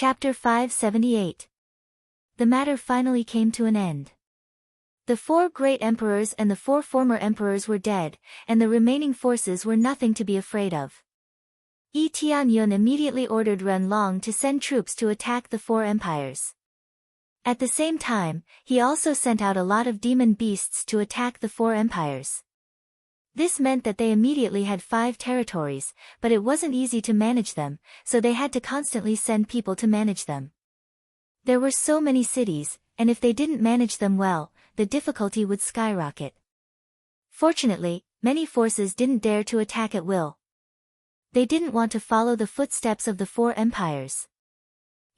Chapter 578. The matter finally came to an end. The 4 great emperors and the 4 former emperors were dead, and the remaining forces were nothing to be afraid of. Yi Tianyun immediately ordered Ren Long to send troops to attack the 4 empires. At the same time, he also sent out a lot of demon beasts to attack the 4 empires. This meant that they immediately had 5 territories, but it wasn't easy to manage them, so they had to constantly send people to manage them. There were so many cities, and if they didn't manage them well, the difficulty would skyrocket. Fortunately, many forces didn't dare to attack at will. They didn't want to follow the footsteps of the 4 empires.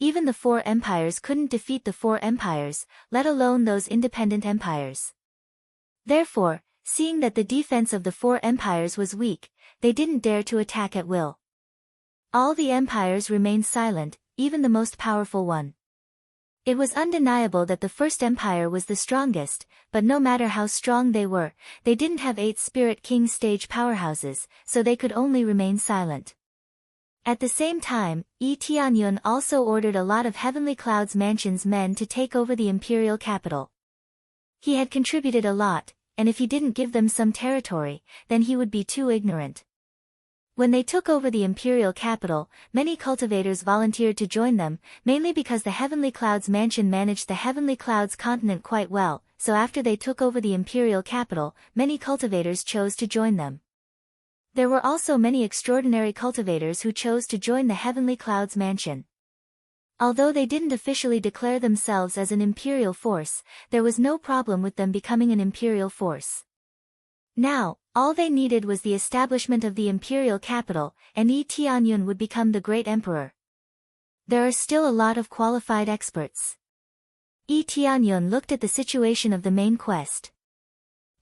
Even the 4 empires couldn't defeat the 4 empires, let alone those independent empires. Therefore, seeing that the defense of the 4 empires was weak, they didn't dare to attack at will. All the empires remained silent, even the most powerful one. It was undeniable that the first empire was the strongest, but no matter how strong they didn't have 8 Spirit King stage powerhouses, so they could only remain silent. At the same time, Yi Tianyun also ordered a lot of Heavenly Cloud's mansion's men to take over the imperial capital. He had contributed a lot, and if he didn't give them some territory, then he would be too ignorant. When they took over the imperial capital, many cultivators volunteered to join them, mainly because the Heavenly Cloud's mansion managed the Heavenly Cloud's continent quite well, so after they took over the imperial capital, many cultivators chose to join them. There were also many extraordinary cultivators who chose to join the Heavenly Cloud's mansion. Although they didn't officially declare themselves as an imperial force, there was no problem with them becoming an imperial force. Now, all they needed was the establishment of the imperial capital, and Yi Tianyun would become the great emperor. There are still a lot of qualified experts. Yi Tianyun looked at the situation of the main quest.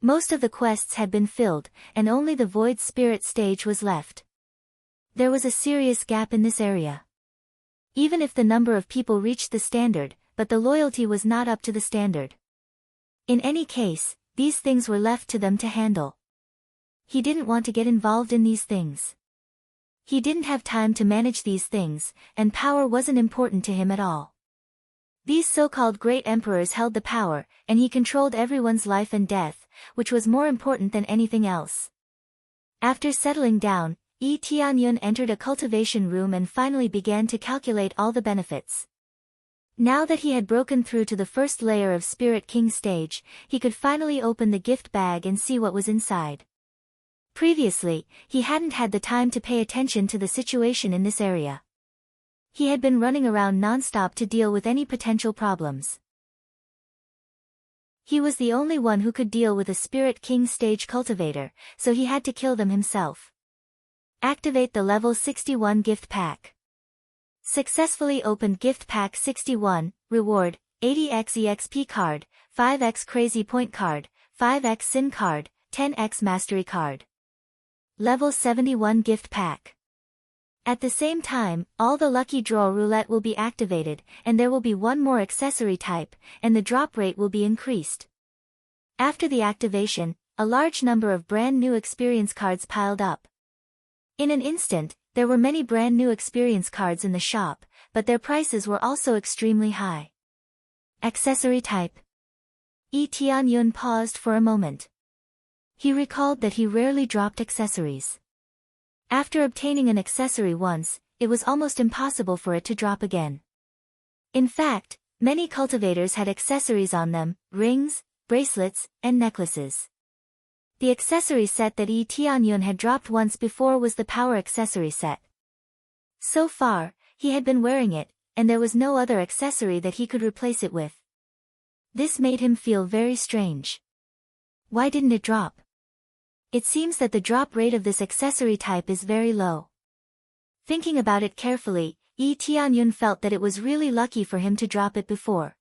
Most of the quests had been filled, and only the void spirit stage was left. There was a serious gap in this area. Even if the number of people reached the standard, but the loyalty was not up to the standard. In any case, these things were left to them to handle. He didn't want to get involved in these things. He didn't have time to manage these things, and power wasn't important to him at all. These so-called great emperors held the power, and he controlled everyone's life and death, which was more important than anything else. After settling down, Yi Tianyun entered a cultivation room and finally began to calculate all the benefits. Now that he had broken through to the first layer of Spirit King stage, he could finally open the gift bag and see what was inside. Previously, he hadn't had the time to pay attention to the situation in this area. He had been running around non-stop to deal with any potential problems. He was the only one who could deal with a Spirit King stage cultivator, so he had to kill them himself. Activate the level 61 gift pack. Successfully opened gift pack 61, reward, 80x EXP card, 5x crazy point card, 5x sin card, 10x mastery card. Level 71 gift pack. At the same time, all the lucky draw roulette will be activated, and there will be one more accessory type, and the drop rate will be increased. After the activation, a large number of brand new experience cards piled up. In an instant, there were many brand new experience cards in the shop, but their prices were also extremely high. Accessory type. Yi Tianyun paused for a moment. He recalled that he rarely dropped accessories. After obtaining an accessory once, it was almost impossible for it to drop again. In fact, many cultivators had accessories on them, rings, bracelets, and necklaces. The accessory set that Yi Tianyun had dropped once before was the power accessory set. So far, he had been wearing it, and there was no other accessory that he could replace it with. This made him feel very strange. Why didn't it drop? It seems that the drop rate of this accessory type is very low. Thinking about it carefully, Yi Tianyun felt that it was really lucky for him to drop it before.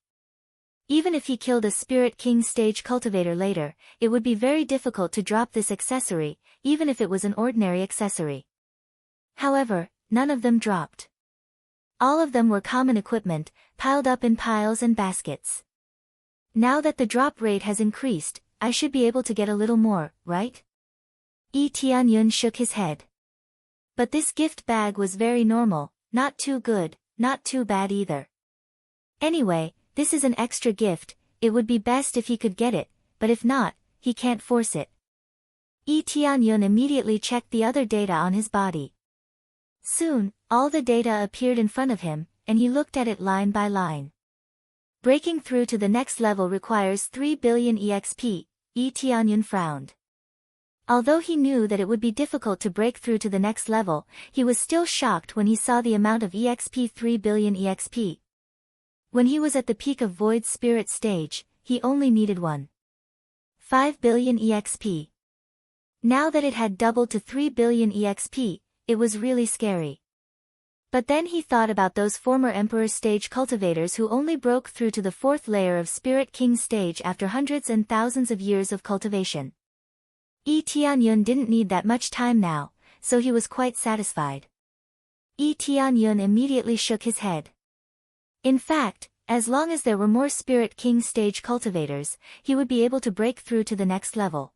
Even if he killed a Spirit King stage cultivator later, it would be very difficult to drop this accessory, even if it was an ordinary accessory. However, none of them dropped. All of them were common equipment, piled up in piles and baskets. Now that the drop rate has increased, I should be able to get a little more, right? Yi Tianyun shook his head. But this gift bag was very normal, not too good, not too bad either. Anyway, this is an extra gift, it would be best if he could get it, but if not, he can't force it. Tianyun immediately checked the other data on his body. Soon, all the data appeared in front of him, and he looked at it line by line. Breaking through to the next level requires 3 billion EXP, Tianyun frowned. Although he knew that it would be difficult to break through to the next level, he was still shocked when he saw the amount of EXP 3 billion EXP. When he was at the peak of Void Spirit stage, he only needed 5 billion EXP. Now that it had doubled to 3 billion EXP, it was really scary. But then he thought about those former Emperor stage cultivators who only broke through to the 4th layer of Spirit King stage after hundreds and thousands of years of cultivation. Tianyun didn't need that much time now, so he was quite satisfied. Tianyun immediately shook his head. In fact, as long as there were more Spirit King stage cultivators, he would be able to break through to the next level.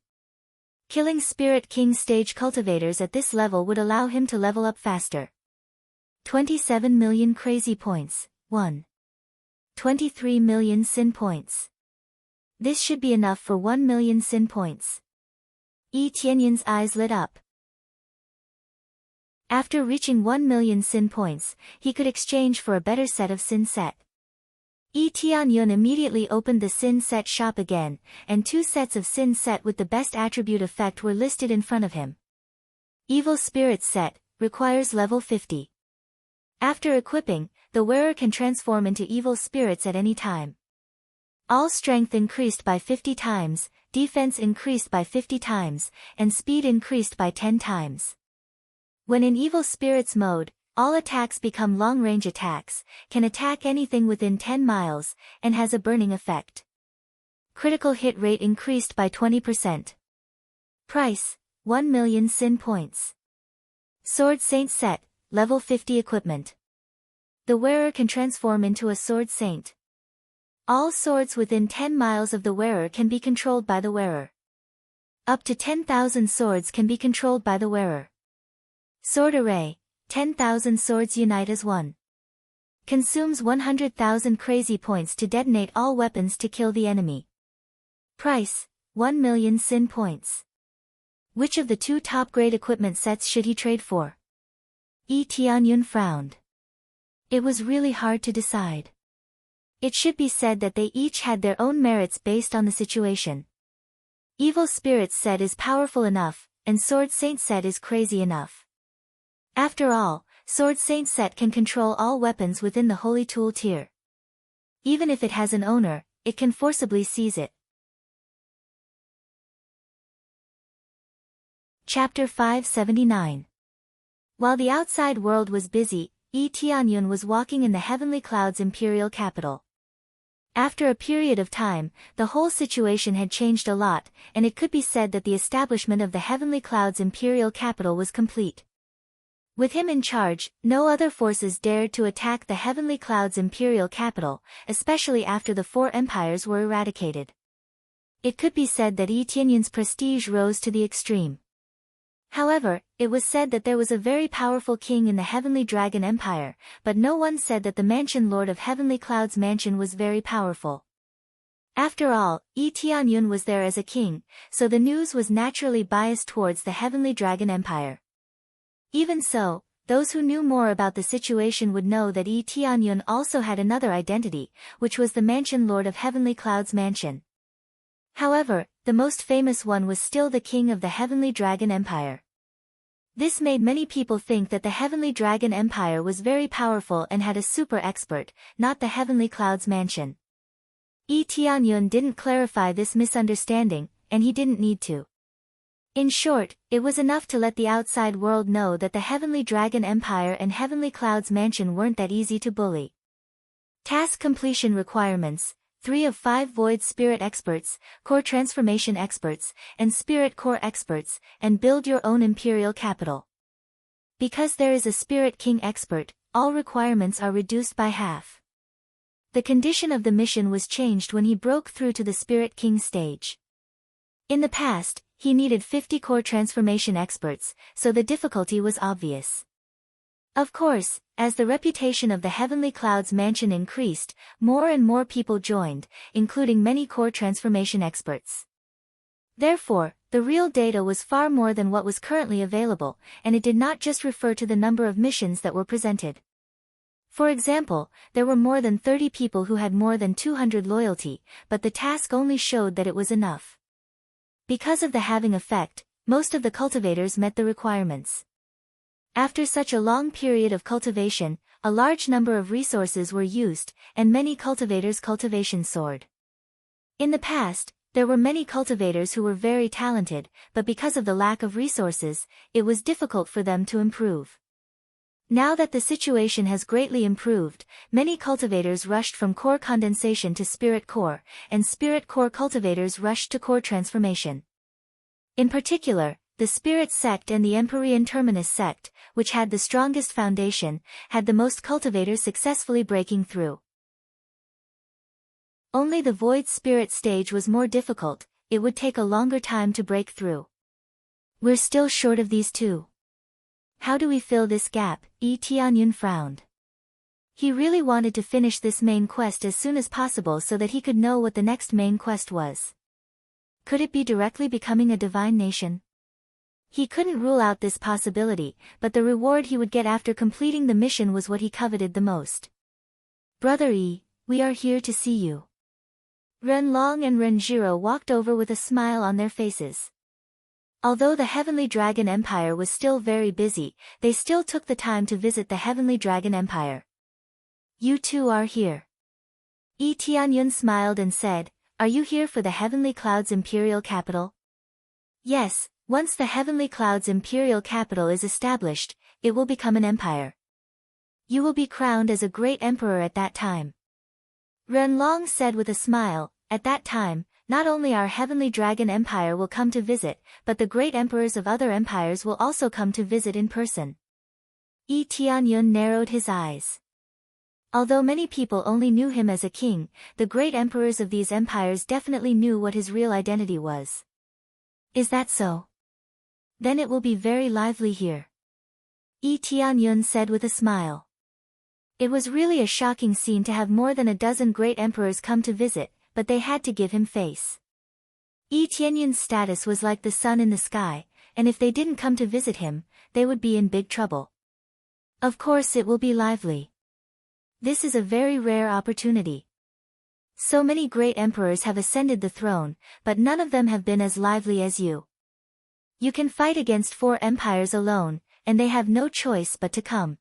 Killing Spirit King stage cultivators at this level would allow him to level up faster. 27 million crazy points, 23 million sin points. This should be enough for 1 million sin points. Tianyun's eyes lit up. After reaching 1 million sin points, he could exchange for a better set of sin set. Tianyun immediately opened the sin set shop again, and 2 sets of sin set with the best attribute effect were listed in front of him. Evil Spirit set, requires level 50. After equipping, the wearer can transform into evil spirits at any time. All strength increased by 50 times, defense increased by 50 times, and speed increased by 10 times. When in evil spirits mode, all attacks become long-range attacks, can attack anything within 10 miles, and has a burning effect. Critical hit rate increased by 20%. Price, 1 million sin points. Sword Saint set, level 50 equipment. The wearer can transform into a Sword Saint. All swords within 10 miles of the wearer can be controlled by the wearer. Up to 10,000 swords can be controlled by the wearer. Sword Array, 10,000 swords unite as one. Consumes 100,000 crazy points to detonate all weapons to kill the enemy. Price, 1 million sin points. Which of the 2 top-grade equipment sets should he trade for? Tianyun frowned. It was really hard to decide. It should be said that they each had their own merits based on the situation. Evil Spirits set is powerful enough, and Sword Saint set is crazy enough. After all, Sword Saint set can control all weapons within the Holy Tool tier. Even if it has an owner, it can forcibly seize it. Chapter 579. While the outside world was busy, Tianyun was walking in the Heavenly Cloud's imperial capital. After a period of time, the whole situation had changed a lot, and it could be said that the establishment of the Heavenly Cloud's imperial capital was complete. With him in charge, no other forces dared to attack the Heavenly Cloud's imperial capital, especially after the 4 empires were eradicated. It could be said that Tianyun's prestige rose to the extreme. However, it was said that there was a very powerful king in the Heavenly Dragon Empire, but no one said that the Mansion Lord of Heavenly Cloud's mansion was very powerful. After all, Tianyun was there as a king, so the news was naturally biased towards the Heavenly Dragon Empire. Even so, those who knew more about the situation would know that Tianyun also had another identity, which was the Mansion Lord of Heavenly Cloud's mansion. However, the most famous one was still the king of the Heavenly Dragon Empire. This made many people think that the Heavenly Dragon Empire was very powerful and had a super expert, not the Heavenly Cloud's mansion. Tianyun didn't clarify this misunderstanding, and he didn't need to. In short, it was enough to let the outside world know that the Heavenly Dragon Empire and Heavenly Cloud's mansion weren't that easy to bully. Task completion requirements: 3 of 5 Void Spirit Experts, Core Transformation Experts, and Spirit Core Experts, and build your own Imperial Capital. Because there is a Spirit King Expert, all requirements are reduced by half. The condition of the mission was changed when he broke through to the Spirit King stage. In the past, he needed 50 Core Transformation Experts, so the difficulty was obvious. Of course, as the reputation of the Heavenly Clouds Mansion increased, more and more people joined, including many core transformation experts. Therefore, the real data was far more than what was currently available, and it did not just refer to the number of missions that were presented. For example, there were more than 30 people who had more than 200 loyalty, but the task only showed that it was enough. Because of the halving effect, most of the cultivators met the requirements. After such a long period of cultivation, a large number of resources were used, and many cultivators' cultivation soared. In the past, there were many cultivators who were very talented, but because of the lack of resources, it was difficult for them to improve. Now that the situation has greatly improved, many cultivators rushed from core condensation to spirit core, and spirit core cultivators rushed to core transformation. In particular, the Spirit sect and the Empyrean Terminus sect, which had the strongest foundation, had the most cultivators successfully breaking through. Only the Void Spirit stage was more difficult, it would take a longer time to break through. We're still short of these two. How do we fill this gap? Tianyun frowned. He really wanted to finish this main quest as soon as possible so that he could know what the next main quest was. Could it be directly becoming a divine nation? He couldn't rule out this possibility, but the reward he would get after completing the mission was what he coveted the most. Brother E, we are here to see you. Renlong and Renjiro walked over with a smile on their faces. Although the Heavenly Dragon Empire was still very busy, they still took the time to visit the Heavenly Dragon Empire. You two are here. Tianyun smiled and said, are you here for the Heavenly Cloud's imperial capital? Yes, once the Heavenly Cloud's imperial capital is established, it will become an empire. You will be crowned as a great emperor at that time. Renlong said with a smile, at that time, not only our Heavenly Dragon Empire will come to visit, but the great emperors of other empires will also come to visit in person. Tianyun narrowed his eyes. Although many people only knew him as a king, the great emperors of these empires definitely knew what his real identity was. Is that so? Then it will be very lively here. Tianyun said with a smile. It was really a shocking scene to have more than a dozen great emperors come to visit, but they had to give him face. Tianyun's status was like the sun in the sky, and if they didn't come to visit him, they would be in big trouble. Of course it will be lively. This is a very rare opportunity. So many great emperors have ascended the throne, but none of them have been as lively as you. You can fight against 4 empires alone, and they have no choice but to come.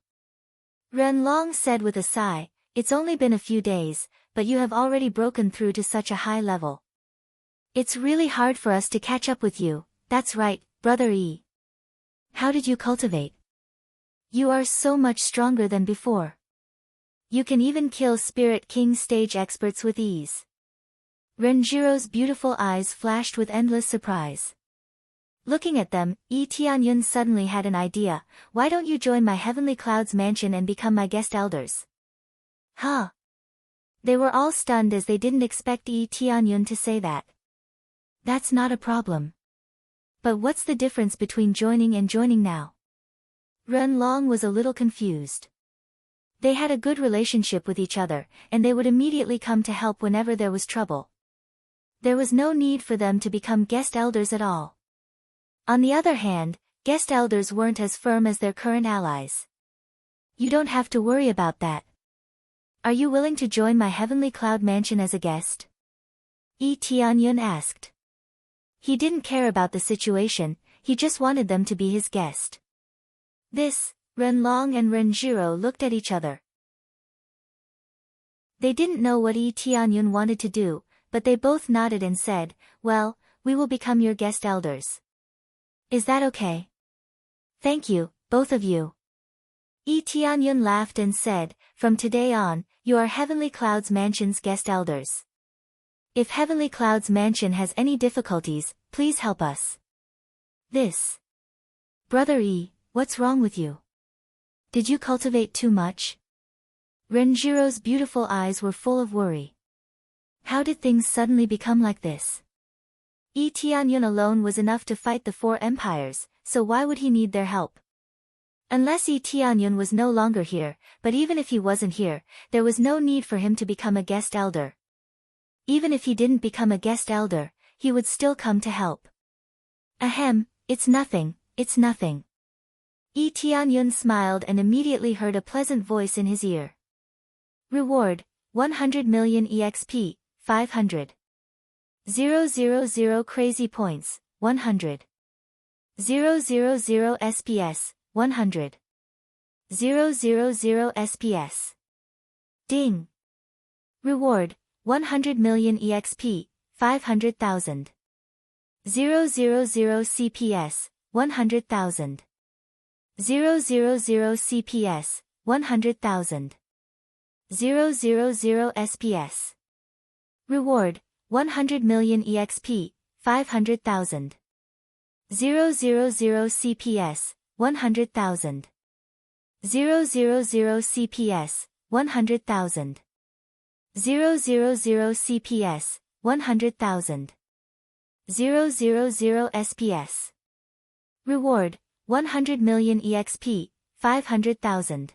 Renlong said with a sigh, it's only been a few days, but you have already broken through to such a high level. It's really hard for us to catch up with you, that's right, Brother E. How did you cultivate? You are so much stronger than before. You can even kill Spirit King stage experts with ease. Renjiro's beautiful eyes flashed with endless surprise. Looking at them, Tianyun suddenly had an idea, why don't you join my Heavenly Clouds Mansion and become my guest elders? Huh? They were all stunned as they didn't expect Tianyun to say that. That's not a problem. But what's the difference between joining and joining now? Renlong was a little confused. They had a good relationship with each other, and they would immediately come to help whenever there was trouble. There was no need for them to become guest elders at all. On the other hand, guest elders weren't as firm as their current allies. You don't have to worry about that. Are you willing to join my Heavenly Cloud Mansion as a guest? Tianyun asked. He didn't care about the situation, he just wanted them to be his guest. Renlong and Renjiro looked at each other. They didn't know what Tianyun wanted to do, but they both nodded and said, well, we will become your guest elders. Is that okay? Thank you, both of you. Tianyun laughed and said, from today on, you are Heavenly Clouds Mansion's guest elders. If Heavenly Clouds Mansion has any difficulties, please help us. Brother E, what's wrong with you? Did you cultivate too much? Renjiro's beautiful eyes were full of worry. How did things suddenly become like this? Tianyun alone was enough to fight the 4 empires, so why would he need their help? Unless Yi Tianyun was no longer here, but even if he wasn't here, there was no need for him to become a guest elder. Even if he didn't become a guest elder, he would still come to help. Ahem, it's nothing, it's nothing. Yi Tianyun smiled and immediately heard a pleasant voice in his ear. Reward, 100 million EXP, 500. 000 crazy points, 100. 000 SPS, 100. 000 SPS. Ding. Reward, 100 million EXP, 500,000. 000 CPS, 100,000. 000 CPS, 100,000. 000 SPS. Reward, 100 million EXP, 500,000. 000 CPS, 100,000. 000 CPS, 100,000. 000 CPS, 100,000. 000 SPS. Reward, 100 million EXP, 500,000.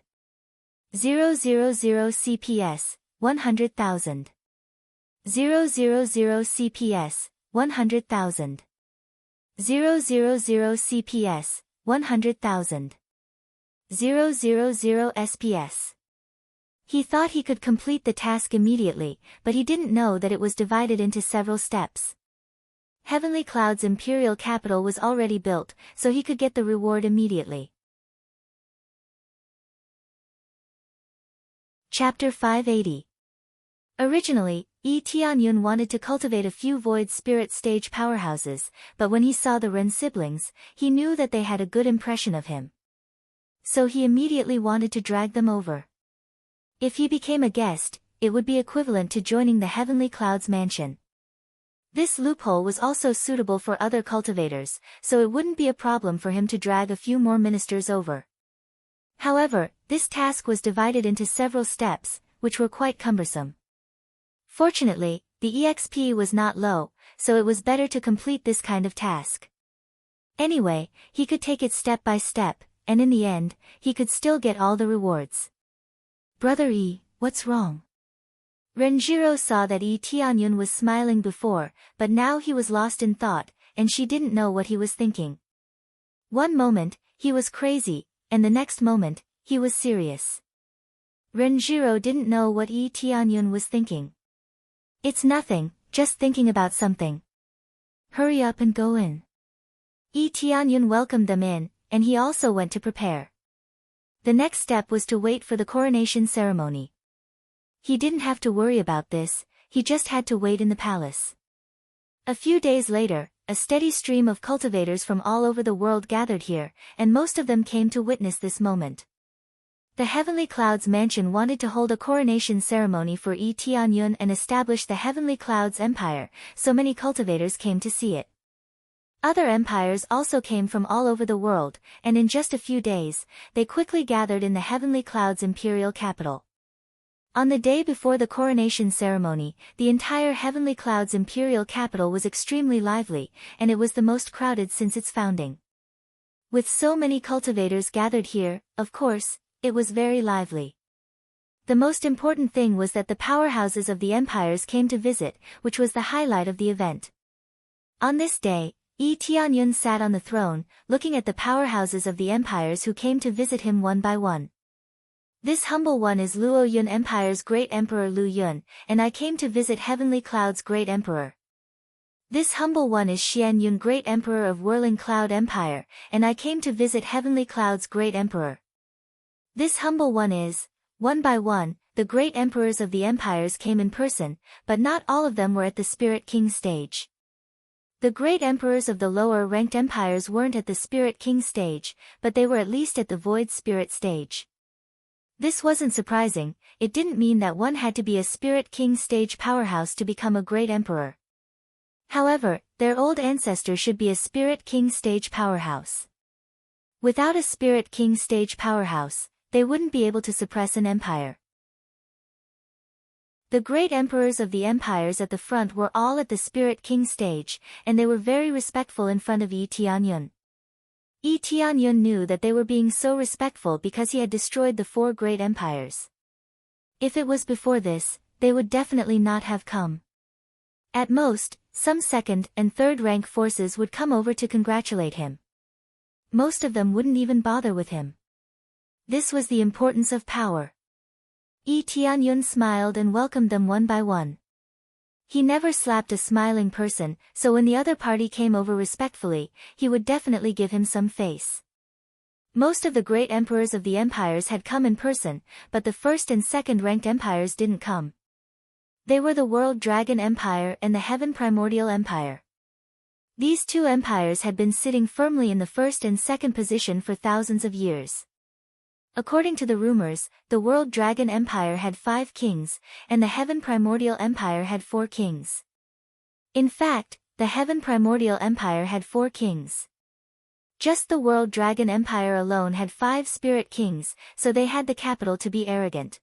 000 CPS, 100,000. 000 CPS, 100,000. 000 CPS, 100,000. 000 SPS. He thought he could complete the task immediately, but he didn't know that it was divided into several steps. Heavenly Cloud's imperial capital was already built, so he could get the reward immediately. Chapter 580. Originally, Yi Tianyun wanted to cultivate a few void spirit stage powerhouses, but when he saw the Ren siblings, he knew that they had a good impression of him. So he immediately wanted to drag them over. If he became a guest, it would be equivalent to joining the Heavenly Cloud's mansion. This loophole was also suitable for other cultivators, so it wouldn't be a problem for him to drag a few more ministers over. However, this task was divided into several steps, which were quite cumbersome. Fortunately, the EXP was not low, so it was better to complete this kind of task. Anyway, he could take it step by step, and in the end, he could still get all the rewards. Brother Yi, what's wrong? Renjiro saw that Yi Tianyun was smiling before, but now he was lost in thought, and she didn't know what he was thinking. One moment, he was crazy, and the next moment, he was serious. Renjiro didn't know what Yi Tianyun was thinking. It's nothing, just thinking about something. Hurry up and go in. Yi Tianyun welcomed them in, and he also went to prepare. The next step was to wait for the coronation ceremony. He didn't have to worry about this, he just had to wait in the palace. A few days later, a steady stream of cultivators from all over the world gathered here, and most of them came to witness this moment. The Heavenly Cloud's mansion wanted to hold a coronation ceremony for Yi Tianyun and establish the Heavenly Cloud's empire, so many cultivators came to see it. Other empires also came from all over the world, and in just a few days, they quickly gathered in the Heavenly Cloud's imperial capital. On the day before the coronation ceremony, the entire Heavenly Cloud's imperial capital was extremely lively, and it was the most crowded since its founding. With so many cultivators gathered here, of course, it was very lively. The most important thing was that the powerhouses of the empires came to visit, which was the highlight of the event. On this day, Yi Tianyun sat on the throne, looking at the powerhouses of the empires who came to visit him one by one. This humble one is Luo Yun Empire's great emperor Lu Yun, and I came to visit Heavenly Cloud's great emperor. This humble one is Xian Yun, great emperor of Whirling Cloud Empire, and I came to visit Heavenly Cloud's great emperor. This humble one is, one by one, the great emperors of the empires came in person, but not all of them were at the Spirit King stage. The great emperors of the lower-ranked empires weren't at the Spirit King stage, but they were at least at the Void Spirit stage. This wasn't surprising, it didn't mean that one had to be a Spirit King stage powerhouse to become a great emperor. However, their old ancestor should be a Spirit King stage powerhouse. Without a Spirit King stage powerhouse, they wouldn't be able to suppress an empire. The great emperors of the empires at the front were all at the Spirit King stage, and they were very respectful in front of Yi Tianyun. Yi Tianyun knew that they were being so respectful because he had destroyed the four great empires. If it was before this, they would definitely not have come. At most, some second and third rank forces would come over to congratulate him. Most of them wouldn't even bother with him. This was the importance of power. Yi Tianyun smiled and welcomed them one by one. He never slapped a smiling person, so when the other party came over respectfully, he would definitely give him some face. Most of the great emperors of the empires had come in person, but the first and second ranked empires didn't come. They were the World Dragon Empire and the Heaven Primordial Empire. These two empires had been sitting firmly in the first and second position for thousands of years. According to the rumors, the World Dragon Empire had 5 kings, and the Heaven Primordial Empire had 4 kings. In fact, the Heaven Primordial Empire had 4 kings. Just the World Dragon Empire alone had 5 spirit kings, so they had the capital to be arrogant.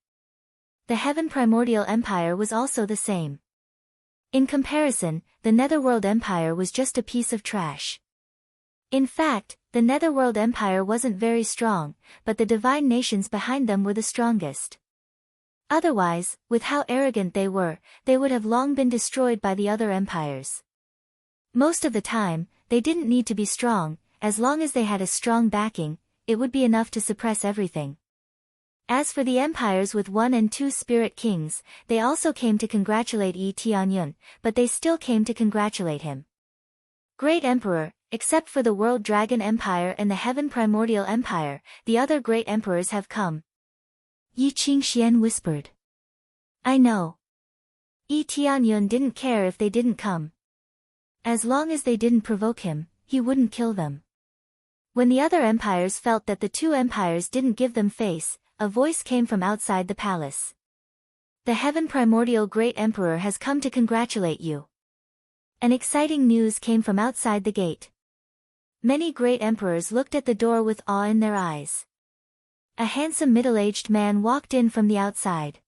The Heaven Primordial Empire was also the same. In comparison, the Netherworld Empire was just a piece of trash. In fact, the Netherworld Empire wasn't very strong, but the divine nations behind them were the strongest. Otherwise, with how arrogant they would have long been destroyed by the other empires. Most of the time, they didn't need to be strong, as long as they had a strong backing, it would be enough to suppress everything. As for the empires with 1 and 2 spirit kings, they also came to congratulate Yi Tianyun, but they still came to congratulate him. Great Emperor, except for the World Dragon Empire and the Heaven Primordial Empire, the other great emperors have come. Yi Qingxian whispered. I know. Yi Tianyun didn't care if they didn't come. As long as they didn't provoke him, he wouldn't kill them. When the other empires felt that the two empires didn't give them face, a voice came from outside the palace. The Heaven Primordial Great Emperor has come to congratulate you. An exciting news came from outside the gate. Many great emperors looked at the door with awe in their eyes. A handsome middle-aged man walked in from the outside.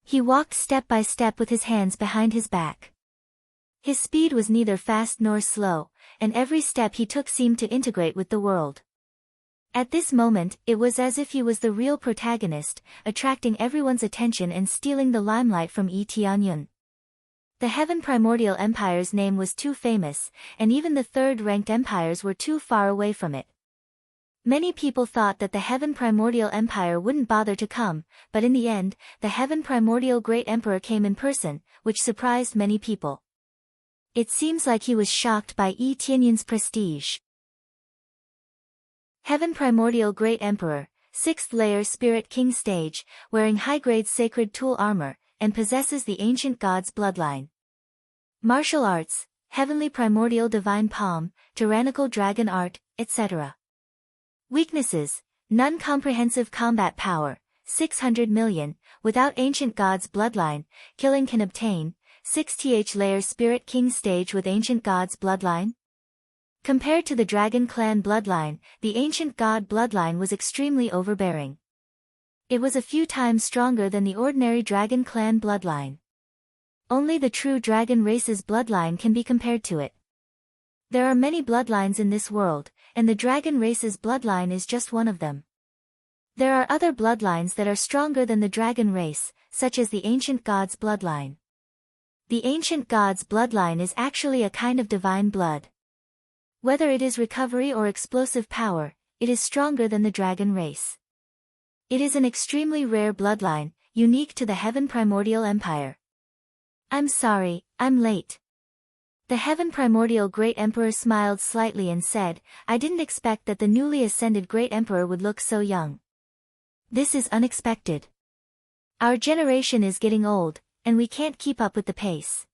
He walked step by step with his hands behind his back. His speed was neither fast nor slow, and every step he took seemed to integrate with the world. At this moment, it was as if he was the real protagonist, attracting everyone's attention and stealing the limelight from Yi Tianyun. The Heaven Primordial Empire's name was too famous, and even the third-ranked empires were too far away from it. Many people thought that the Heaven Primordial Empire wouldn't bother to come, but in the end, the Heaven Primordial Great Emperor came in person, which surprised many people. It seems like he was shocked by Yi Tianyun's prestige. Heaven Primordial Great Emperor, 6th layer Spirit King stage, wearing high-grade sacred tool armor, and possesses the ancient god's bloodline. Martial arts, heavenly primordial divine palm, tyrannical dragon art, etc. Weaknesses, non-comprehensive combat power, 600 million, without ancient god's bloodline, killing can obtain, 6th layer Spirit King stage with ancient god's bloodline. Compared to the Dragon Clan bloodline, the ancient god bloodline was extremely overbearing. It was a few times stronger than the ordinary Dragon Clan bloodline. Only the true dragon race's bloodline can be compared to it. There are many bloodlines in this world, and the dragon race's bloodline is just one of them. There are other bloodlines that are stronger than the dragon race, such as the ancient god's bloodline. The ancient god's bloodline is actually a kind of divine blood. Whether it is recovery or explosive power, it is stronger than the dragon race. It is an extremely rare bloodline, unique to the Heaven Primordial Empire. I'm sorry, I'm late. The Heaven Primordial Great Emperor smiled slightly and said, I didn't expect that the newly ascended Great Emperor would look so young. This is unexpected. Our generation is getting old, and we can't keep up with the pace.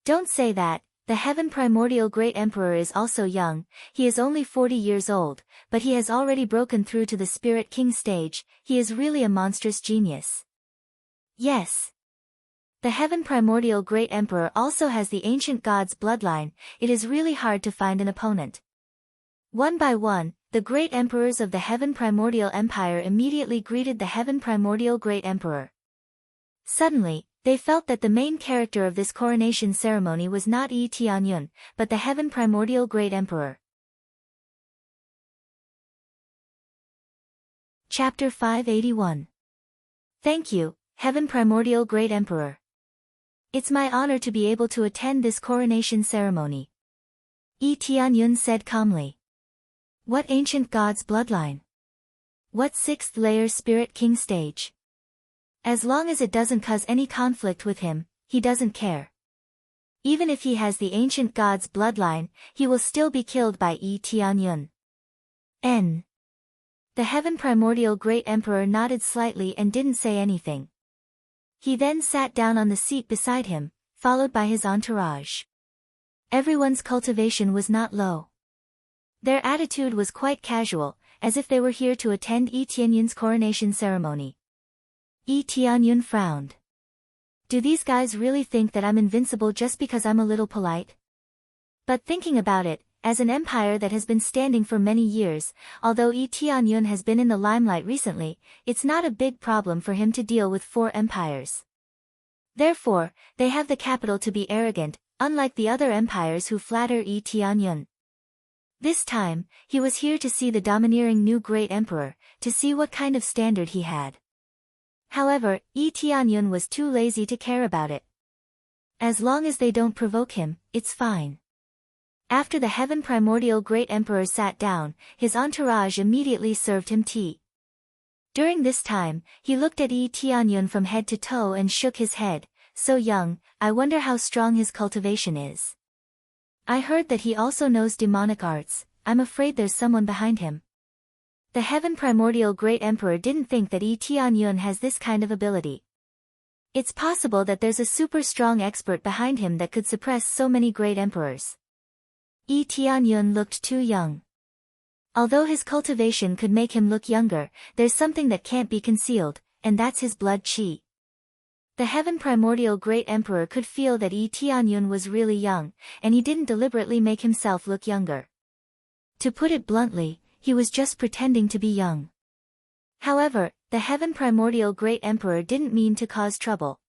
Don't say that. The Heaven Primordial Great Emperor is also young, he is only 40 years old, but he has already broken through to the Spirit King stage, he is really a monstrous genius. Yes. The Heaven Primordial Great Emperor also has the ancient god's bloodline, it is really hard to find an opponent. One by one, the great emperors of the Heaven Primordial Empire immediately greeted the Heaven Primordial Great Emperor. Suddenly, they felt that the main character of this coronation ceremony was not Yi Tianyun, but the Heaven Primordial Great Emperor. Chapter 581. Thank you, Heaven Primordial Great Emperor. It's my honor to be able to attend this coronation ceremony. Tianyun said calmly. What ancient god's bloodline? What sixth layer spirit king stage? As long as it doesn't cause any conflict with him, he doesn't care. Even if he has the ancient god's bloodline, he will still be killed by Tianyun. N. The Heaven Primordial Great Emperor nodded slightly and didn't say anything. He then sat down on the seat beside him, followed by his entourage. Everyone's cultivation was not low. Their attitude was quite casual, as if they were here to attend Tianyun's coronation ceremony. Tianyun frowned. Do these guys really think that I'm invincible just because I'm a little polite? But thinking about it, as an empire that has been standing for many years, although Tianyun has been in the limelight recently, it's not a big problem for him to deal with 4 empires. Therefore, they have the capital to be arrogant, unlike the other empires who flatter Tianyun. This time, he was here to see the domineering new great emperor, to see what kind of standard he had. However, Tianyun was too lazy to care about it. As long as they don't provoke him, it's fine. After the Heaven Primordial Great Emperor sat down, his entourage immediately served him tea. During this time, he looked at Tianyun from head to toe and shook his head. So young, I wonder how strong his cultivation is. I heard that he also knows demonic arts. I'm afraid there's someone behind him. The Heaven Primordial Great Emperor didn't think that Tianyun has this kind of ability. It's possible that there's a super strong expert behind him that could suppress so many great emperors. Tianyun looked too young. Although his cultivation could make him look younger, there's something that can't be concealed, and that's his blood qi. The Heaven Primordial Great Emperor could feel that Tianyun was really young, and he didn't deliberately make himself look younger. To put it bluntly, he was just pretending to be young. However, the Heaven Primordial Great Emperor didn't mean to cause trouble.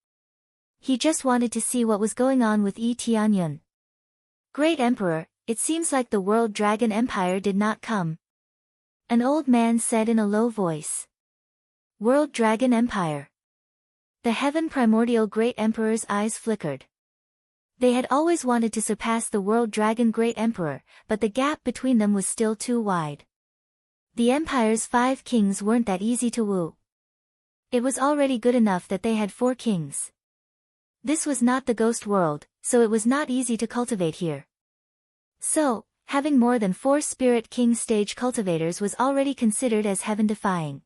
He just wanted to see what was going on with Tianyun. Great Emperor, it seems like the World Dragon Empire did not come. An old man said in a low voice. World Dragon Empire. The Heaven Primordial Great Emperor's eyes flickered. They had always wanted to surpass the World Dragon Great Emperor, but the gap between them was still too wide. The Empire's 5 kings weren't that easy to woo. It was already good enough that they had 4 kings. This was not the ghost world, so it was not easy to cultivate here. So, having more than 4 Spirit King stage cultivators was already considered as heaven-defying.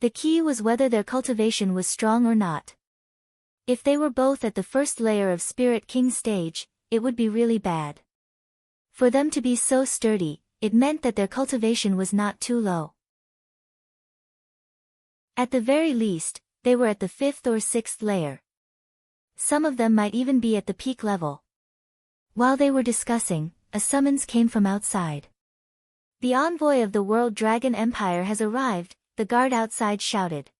The key was whether their cultivation was strong or not. If they were both at the first layer of Spirit King stage, it would be really bad. For them to be so sturdy, it meant that their cultivation was not too low. At the very least, they were at the 5th or 6th layer. Some of them might even be at the peak level. While they were discussing, a summons came from outside. The envoy of the World Dragon Empire has arrived, the guard outside shouted.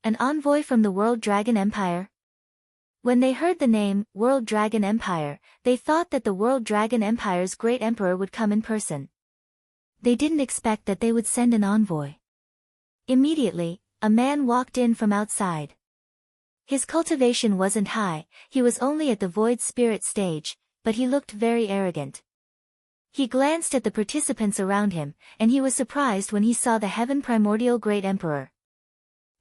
An envoy from the World Dragon Empire? When they heard the name, World Dragon Empire, they thought that the World Dragon Empire's great emperor would come in person. They didn't expect that they would send an envoy. Immediately, a man walked in from outside. His cultivation wasn't high, he was only at the Void Spirit stage, but he looked very arrogant. He glanced at the participants around him, and he was surprised when he saw the Heaven Primordial Great Emperor.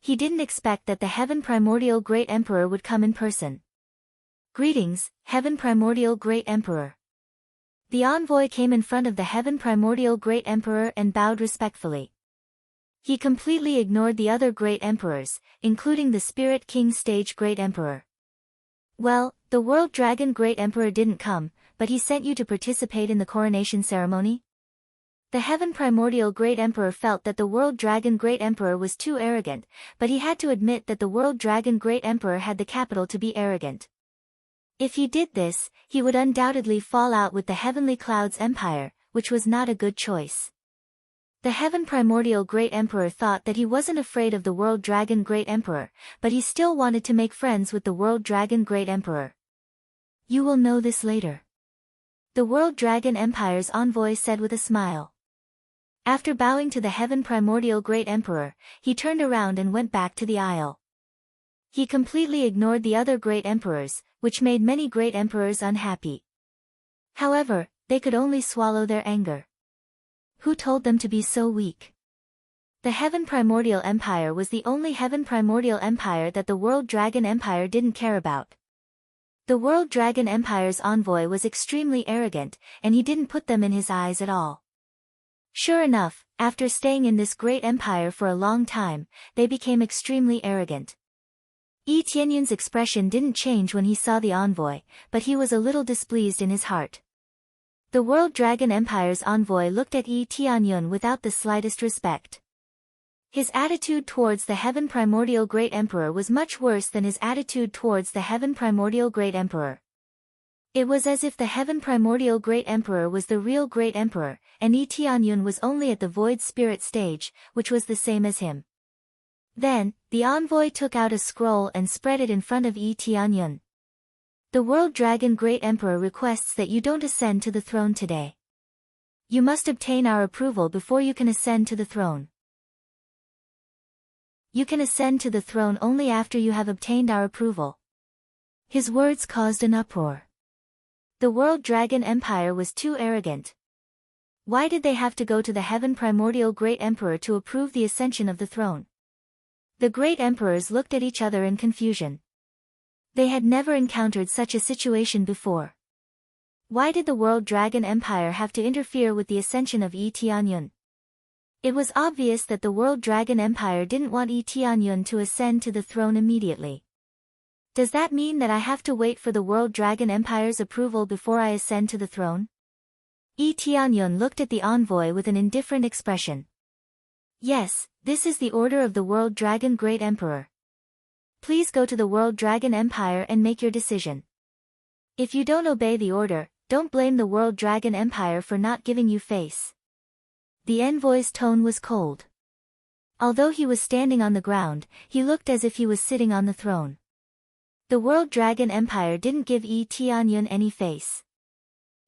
He didn't expect that the Heaven Primordial Great Emperor would come in person. Greetings, Heaven Primordial Great Emperor. The envoy came in front of the Heaven Primordial Great Emperor and bowed respectfully. He completely ignored the other great emperors, including the Spirit King stage Great Emperor. Well, the World Dragon Great Emperor didn't come, but he sent you to participate in the coronation ceremony? The Heaven Primordial Great Emperor felt that the World Dragon Great Emperor was too arrogant, but he had to admit that the World Dragon Great Emperor had the capital to be arrogant. If he did this, he would undoubtedly fall out with the Heavenly Clouds Empire, which was not a good choice. The Heaven Primordial Great Emperor thought that he wasn't afraid of the World Dragon Great Emperor, but he still wanted to make friends with the World Dragon Great Emperor. You will know this later. The World Dragon Empire's envoy said with a smile. After bowing to the Heaven Primordial Great Emperor, he turned around and went back to the aisle. He completely ignored the other great emperors, which made many great emperors unhappy. However, they could only swallow their anger. Who told them to be so weak? The Heaven Primordial Empire was the only Heaven Primordial Empire that the World Dragon Empire didn't care about. The World Dragon Empire's envoy was extremely arrogant, and he didn't put them in his eyes at all. Sure enough, after staying in this great empire for a long time, they became extremely arrogant. Yi Tianyun's expression didn't change when he saw the envoy, but he was a little displeased in his heart. The World Dragon Empire's envoy looked at Yi Tianyun without the slightest respect. His attitude towards the Heaven Primordial Great Emperor was much worse than his attitude towards the Heaven Primordial Great Emperor. It was as if the Heaven Primordial Great Emperor was the real Great Emperor, and Yi Tianyun was only at the Void Spirit stage, which was the same as him. Then, the envoy took out a scroll and spread it in front of Yi Tianyun. The World Dragon Great Emperor requests that you don't ascend to the throne today. You must obtain our approval before you can ascend to the throne. You can ascend to the throne only after you have obtained our approval. His words caused an uproar. The World Dragon Empire was too arrogant. Why did they have to go to the Heaven Primordial Great Emperor to approve the ascension of the throne? The great emperors looked at each other in confusion. They had never encountered such a situation before. Why did the World Dragon Empire have to interfere with the ascension of Yi Tianyun? It was obvious that the World Dragon Empire didn't want Yi Tianyun to ascend to the throne immediately. Does that mean that I have to wait for the World Dragon Empire's approval before I ascend to the throne? Yi Tianyun looked at the envoy with an indifferent expression. Yes, this is the order of the World Dragon Great Emperor. Please go to the World Dragon Empire and make your decision. If you don't obey the order, don't blame the World Dragon Empire for not giving you face. The envoy's tone was cold. Although he was standing on the ground, he looked as if he was sitting on the throne. The World Dragon Empire didn't give Yi Tianyun any face.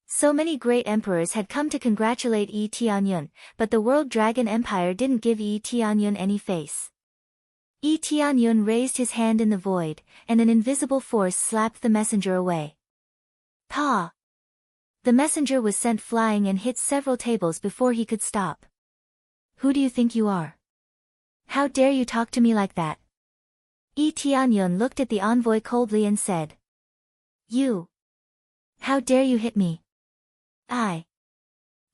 So many great emperors had come to congratulate Yi Tianyun, but the World Dragon Empire didn't give Yi Tianyun any face. Yi Tianyun raised his hand in the void, and an invisible force slapped the messenger away. Pa! The messenger was sent flying and hit several tables before he could stop. Who do you think you are? How dare you talk to me like that? Yi Tianyun looked at the envoy coldly and said. You! How dare you hit me?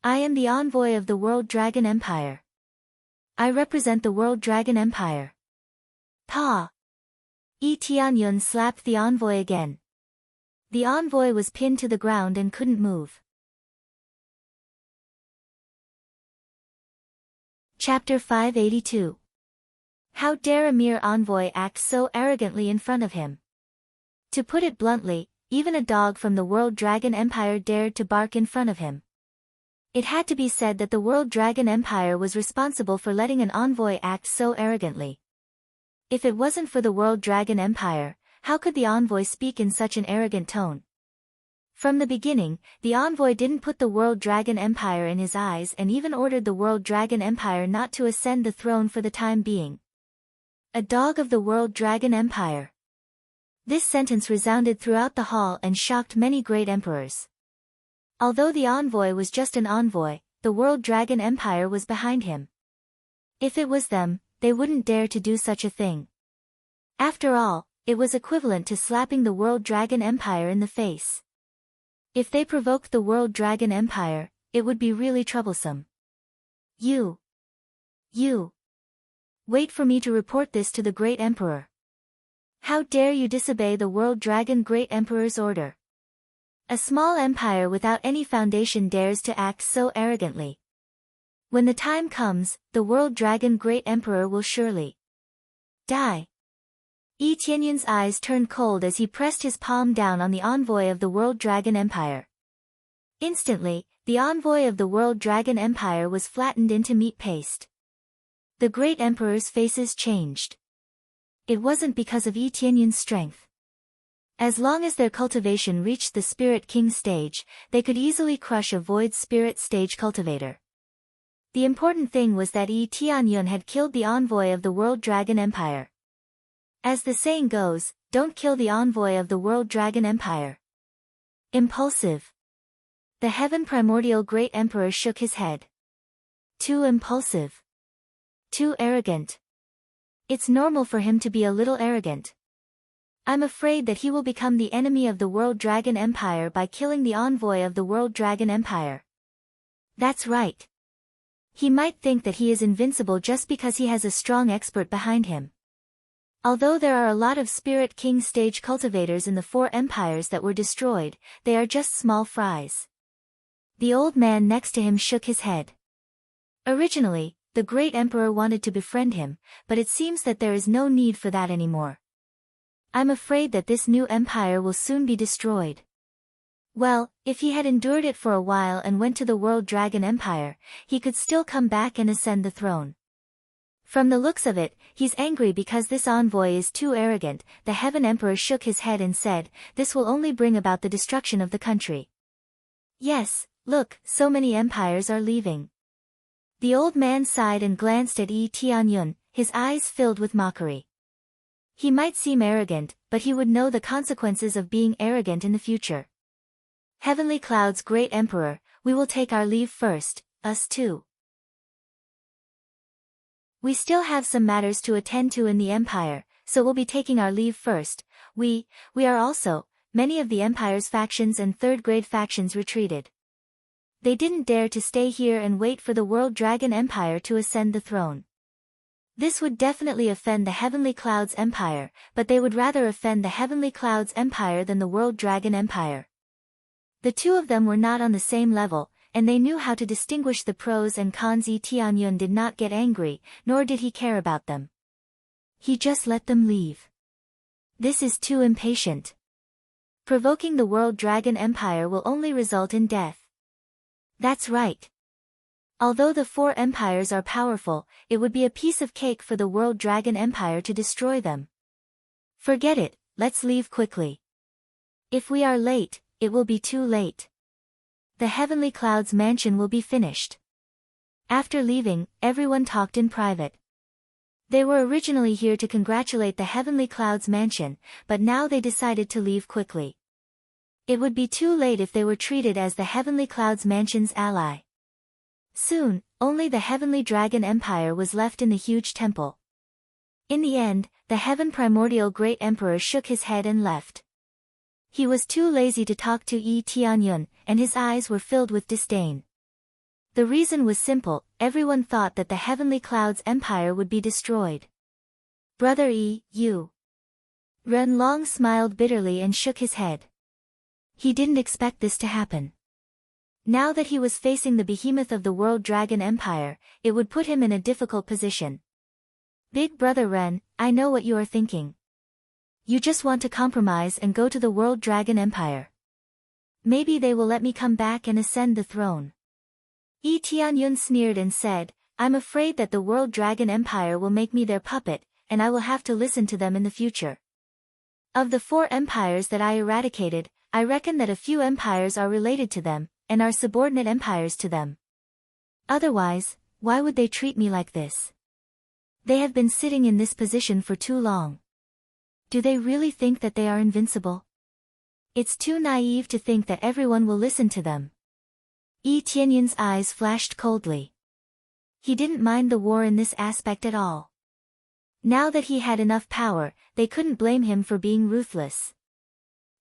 I am the envoy of the World Dragon Empire. I represent the World Dragon Empire. Pa! Yi Tianyun slapped the envoy again. The envoy was pinned to the ground and couldn't move. Chapter 582. How dare a mere envoy act so arrogantly in front of him? To put it bluntly, even a dog from the World Dragon Empire dared to bark in front of him. It had to be said that the World Dragon Empire was responsible for letting an envoy act so arrogantly. If it wasn't for the World Dragon Empire, how could the envoy speak in such an arrogant tone? From the beginning, the envoy didn't put the World Dragon Empire in his eyes and even ordered the World Dragon Empire not to ascend the throne for the time being. A dog of the World Dragon Empire. This sentence resounded throughout the hall and shocked many great emperors. Although the envoy was just an envoy, the World Dragon Empire was behind him. If it was them, they wouldn't dare to do such a thing. After all, it was equivalent to slapping the World Dragon Empire in the face. If they provoked the World Dragon Empire, it would be really troublesome. You! Wait for me to report this to the Great Emperor. How dare you disobey the World Dragon Great Emperor's order? A small empire without any foundation dares to act so arrogantly. When the time comes, the World Dragon Great Emperor will surely die. Yi Tianyun's eyes turned cold as he pressed his palm down on the envoy of the World Dragon Empire. Instantly, the envoy of the World Dragon Empire was flattened into meat paste. The great emperors' faces changed. It wasn't because of Yi Tianyun's strength. As long as their cultivation reached the Spirit King stage, they could easily crush a Void Spirit stage cultivator. The important thing was that Yi Tianyun had killed the envoy of the World Dragon Empire. As the saying goes, don't kill the envoy of the World Dragon Empire. Impulsive. The Heaven Primordial Great Emperor shook his head. Too impulsive. Too arrogant. It's normal for him to be a little arrogant. I'm afraid that he will become the enemy of the World Dragon Empire by killing the envoy of the World Dragon Empire. That's right. He might think that he is invincible just because he has a strong expert behind him. Although there are a lot of Spirit King stage cultivators in the 4 empires that were destroyed, they are just small fries. The old man next to him shook his head. Originally, the great emperor wanted to befriend him, but it seems that there is no need for that anymore. I'm afraid that this new empire will soon be destroyed. Well, if he had endured it for a while and went to the World Dragon Empire, he could still come back and ascend the throne. From the looks of it, he's angry because this envoy is too arrogant. The Heaven Emperor shook his head and said, this will only bring about the destruction of the country. Yes, look, so many empires are leaving. The old man sighed and glanced at Yi Tianyun, his eyes filled with mockery. He might seem arrogant, but he would know the consequences of being arrogant in the future. Heavenly Cloud's Great Emperor, we will take our leave first, us too. We still have some matters to attend to in the empire, so we'll be taking our leave first. We are also, many of the empire's factions and third-grade factions retreated. They didn't dare to stay here and wait for the World Dragon Empire to ascend the throne. This would definitely offend the Heavenly Cloud's Empire, but they would rather offend the Heavenly Cloud's Empire than the World Dragon Empire. The two of them were not on the same level, and they knew how to distinguish the pros and cons. Yi Tianyun did not get angry, nor did he care about them. He just let them leave. This is too impatient. Provoking the World Dragon Empire will only result in death. That's right. Although the 4 empires are powerful, it would be a piece of cake for the World Dragon Empire to destroy them. Forget it, let's leave quickly. If we are late, it will be too late. The Heavenly Cloud's mansion will be finished. After leaving, everyone talked in private. They were originally here to congratulate the Heavenly Cloud's mansion, but now they decided to leave quickly. It would be too late if they were treated as the Heavenly Cloud's mansion's ally. Soon, only the Heavenly Dragon Empire was left in the huge temple. In the end, the Heaven Primordial Great Emperor shook his head and left. He was too lazy to talk to Yi Tianyun, and his eyes were filled with disdain. The reason was simple, everyone thought that the Heavenly Cloud's empire would be destroyed. Brother Yi, you. Ren Long smiled bitterly and shook his head. He didn't expect this to happen. Now that he was facing the behemoth of the World Dragon Empire, it would put him in a difficult position. Big Brother Ren, I know what you are thinking. You just want to compromise and go to the World Dragon Empire. Maybe they will let me come back and ascend the throne. Yi Tianyun sneered and said, I'm afraid that the World Dragon Empire will make me their puppet, and I will have to listen to them in the future. Of the 4 empires that I eradicated, I reckon that a few empires are related to them, and are subordinate empires to them. Otherwise, why would they treat me like this? They have been sitting in this position for too long. Do they really think that they are invincible? It's too naive to think that everyone will listen to them. Yi Tianyun's eyes flashed coldly. He didn't mind the war in this aspect at all. Now that he had enough power, they couldn't blame him for being ruthless.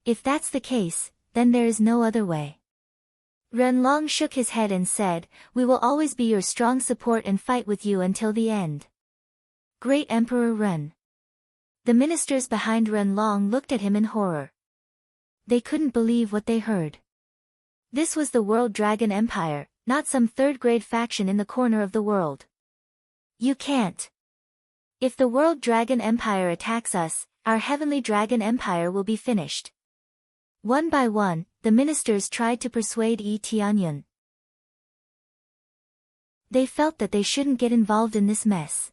If that's the case, then there is no other way. Ren Long shook his head and said, we will always be your strong support and fight with you until the end. Great Emperor Ren. The ministers behind Ren Long looked at him in horror. They couldn't believe what they heard. This was the World Dragon Empire, not some third-grade faction in the corner of the world. You can't. If the World Dragon Empire attacks us, our Heavenly Dragon Empire will be finished. One by one, the ministers tried to persuade Yi Tianyun. They felt that they shouldn't get involved in this mess.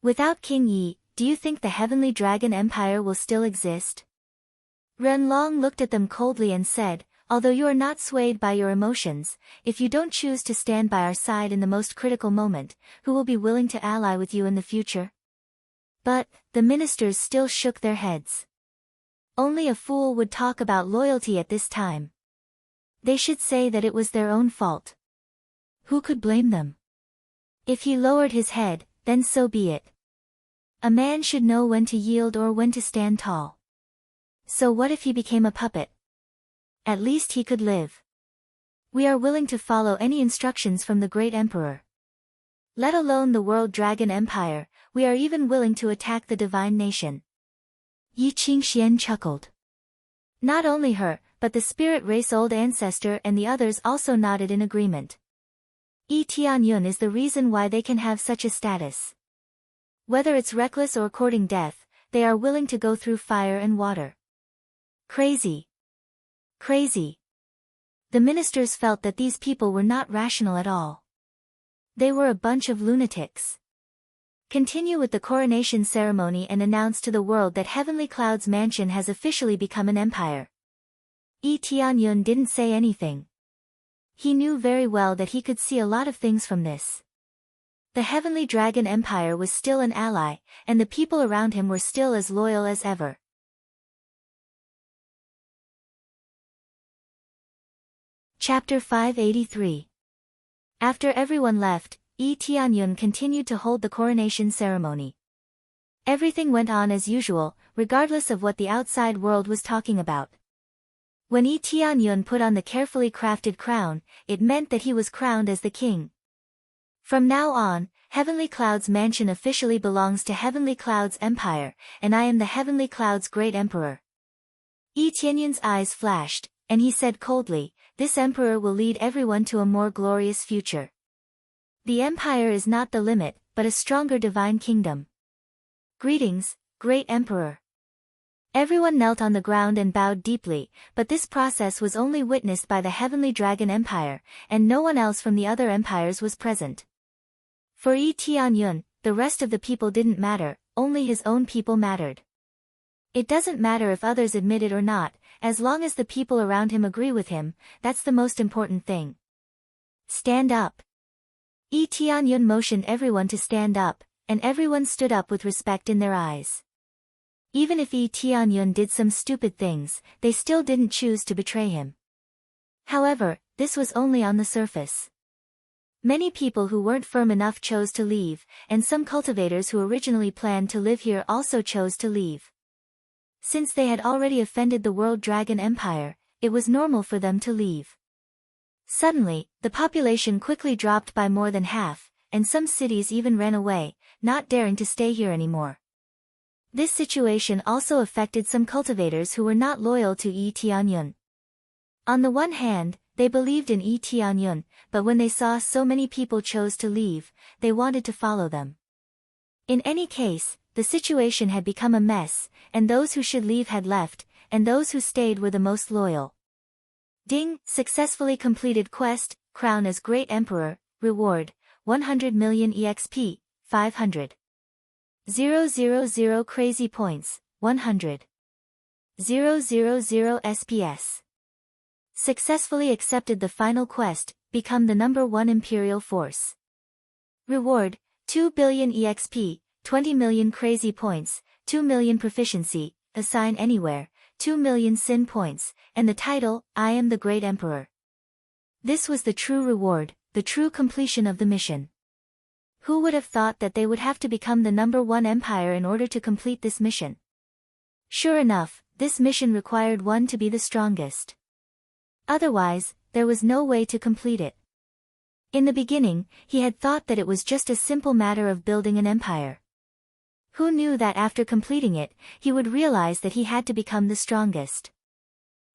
Without King Yi, do you think the Heavenly Dragon Empire will still exist? Ren Long looked at them coldly and said, although you are not swayed by your emotions, if you don't choose to stand by our side in the most critical moment, who will be willing to ally with you in the future? But, the ministers still shook their heads. Only a fool would talk about loyalty at this time. They should say that it was their own fault. Who could blame them? If he lowered his head, then so be it. A man should know when to yield or when to stand tall. So what if he became a puppet? At least he could live. We are willing to follow any instructions from the great emperor. Let alone the World Dragon Empire, we are even willing to attack the divine nation. Yi Qingxian chuckled. Not only her, but the spirit race old ancestor and the others also nodded in agreement. Yi Tianyun is the reason why they can have such a status. Whether it's reckless or courting death, they are willing to go through fire and water. Crazy. Crazy. The ministers felt that these people were not rational at all. They were a bunch of lunatics. Continue with the coronation ceremony and announce to the world that Heavenly Cloud's mansion has officially become an empire. Yi Tianyun didn't say anything. He knew very well that he could see a lot of things from this. The Heavenly Dragon Empire was still an ally, and the people around him were still as loyal as ever. Chapter 583. After everyone left, Yi Tianyun continued to hold the coronation ceremony. Everything went on as usual, regardless of what the outside world was talking about. When Yi Tianyun put on the carefully crafted crown, it meant that he was crowned as the king. From now on, Heavenly Cloud's mansion officially belongs to Heavenly Cloud's empire, and I am the Heavenly Cloud's great emperor. Yi Tianyun's eyes flashed, and he said coldly, "This emperor will lead everyone to a more glorious future. The empire is not the limit, but a stronger divine kingdom. Greetings, great emperor." Everyone knelt on the ground and bowed deeply, but this process was only witnessed by the Heavenly Dragon Empire, and no one else from the other empires was present. For Yi Tianyun, the rest of the people didn't matter, only his own people mattered. It doesn't matter if others admit it or not, as long as the people around him agree with him, that's the most important thing. Stand up. Yi Tianyun motioned everyone to stand up, and everyone stood up with respect in their eyes. Even if Yi Tianyun did some stupid things, they still didn't choose to betray him. However, this was only on the surface. Many people who weren't firm enough chose to leave, and some cultivators who originally planned to live here also chose to leave. Since they had already offended the World Dragon Empire, it was normal for them to leave. Suddenly, the population quickly dropped by more than half, and some cities even ran away, not daring to stay here anymore. This situation also affected some cultivators who were not loyal to Yi Tianyun. On the one hand, they believed in Yi Tianyun, but when they saw so many people chose to leave, they wanted to follow them. In any case, the situation had become a mess, and those who should leave had left, and those who stayed were the most loyal. Ding! Successfully completed quest, crown as Great Emperor, reward, 100 million EXP, 500. 000 crazy points, 100. 000 SPS. Successfully accepted the final quest, become the #1 Imperial Force. Reward, 2 billion EXP, 20 million crazy points, 2 million proficiency, assign anywhere, 2 million sin points, and the title, I am the Great Emperor. This was the true reward, the true completion of the mission. Who would have thought that they would have to become the #1 empire in order to complete this mission? Sure enough, this mission required one to be the strongest. Otherwise, there was no way to complete it. In the beginning, he had thought that it was just a simple matter of building an empire. Who knew that after completing it, he would realize that he had to become the strongest?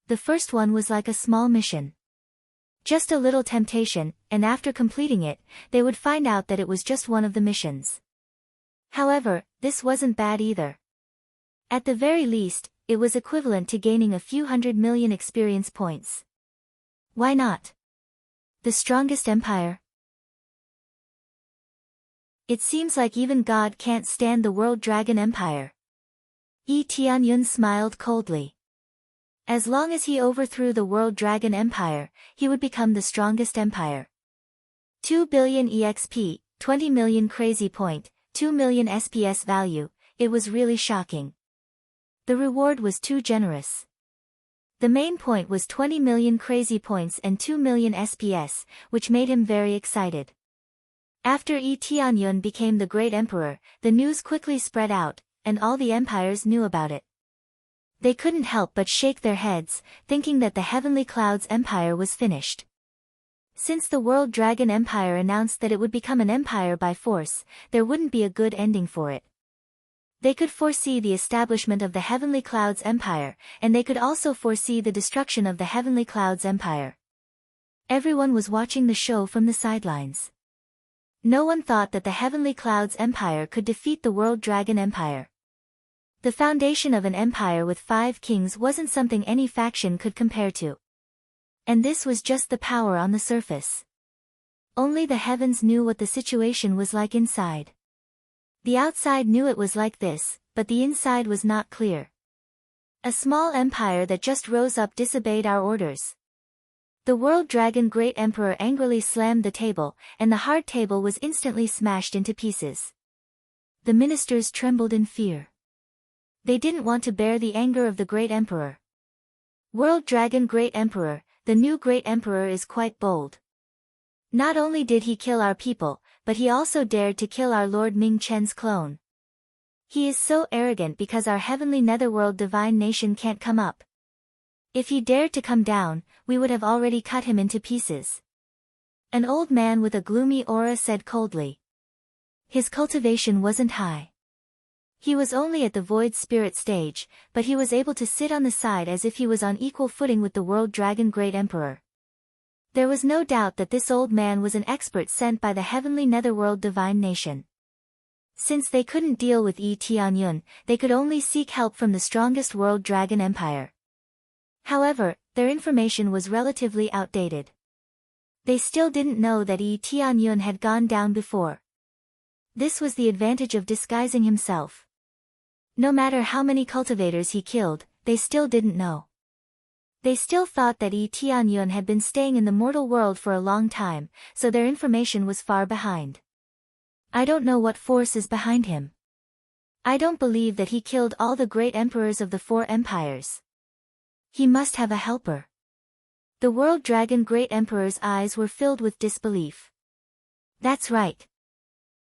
The first one was like a small mission. Just a little temptation, and after completing it, they would find out that it was just one of the missions. However, this wasn't bad either. At the very least, it was equivalent to gaining a few 100 million experience points. Why not? The strongest empire? It seems like even God can't stand the World Dragon Empire. Yi Tianyun smiled coldly. As long as he overthrew the World Dragon Empire, he would become the strongest empire. 2 billion EXP, 20 million crazy point, 2 million SPS value, it was really shocking. The reward was too generous. The main point was 20 million crazy points and 2 million SPS, which made him very excited. After Yi Tianyun became the great emperor, the news quickly spread out, and all the empires knew about it. They couldn't help but shake their heads, thinking that the Heavenly Clouds Empire was finished. Since the World Dragon Empire announced that it would become an empire by force, there wouldn't be a good ending for it. They could foresee the establishment of the Heavenly Clouds Empire, and they could also foresee the destruction of the Heavenly Clouds Empire. Everyone was watching the show from the sidelines. No one thought that the Heavenly Clouds Empire could defeat the World Dragon Empire. The foundation of an empire with 5 kings wasn't something any faction could compare to. And this was just the power on the surface. Only the heavens knew what the situation was like inside. The outside knew it was like this, but the inside was not clear. A small empire that just rose up disobeyed our orders. The World Dragon Great Emperor angrily slammed the table, and the hard table was instantly smashed into pieces. The ministers trembled in fear. They didn't want to bear the anger of the Great Emperor. World Dragon Great Emperor, the new Great Emperor is quite bold. Not only did he kill our people, but he also dared to kill our Lord Ming Chen's clone. He is so arrogant because our heavenly netherworld divine nation can't come up. If he dared to come down, we would have already cut him into pieces. An old man with a gloomy aura said coldly. His cultivation wasn't high. He was only at the void spirit stage, but he was able to sit on the side as if he was on equal footing with the World Dragon Great Emperor. There was no doubt that this old man was an expert sent by the heavenly netherworld divine nation. Since they couldn't deal with Yi Tianyun, they could only seek help from the strongest World Dragon Empire. However, their information was relatively outdated. They still didn't know that Yi Tianyun had gone down before. This was the advantage of disguising himself. No matter how many cultivators he killed, they still didn't know. They still thought that Yi Tianyun had been staying in the mortal world for a long time, so their information was far behind. I don't know what force is behind him. I don't believe that he killed all the great emperors of the 4 empires. He must have a helper. The World Dragon Great Emperor's eyes were filled with disbelief. That's right.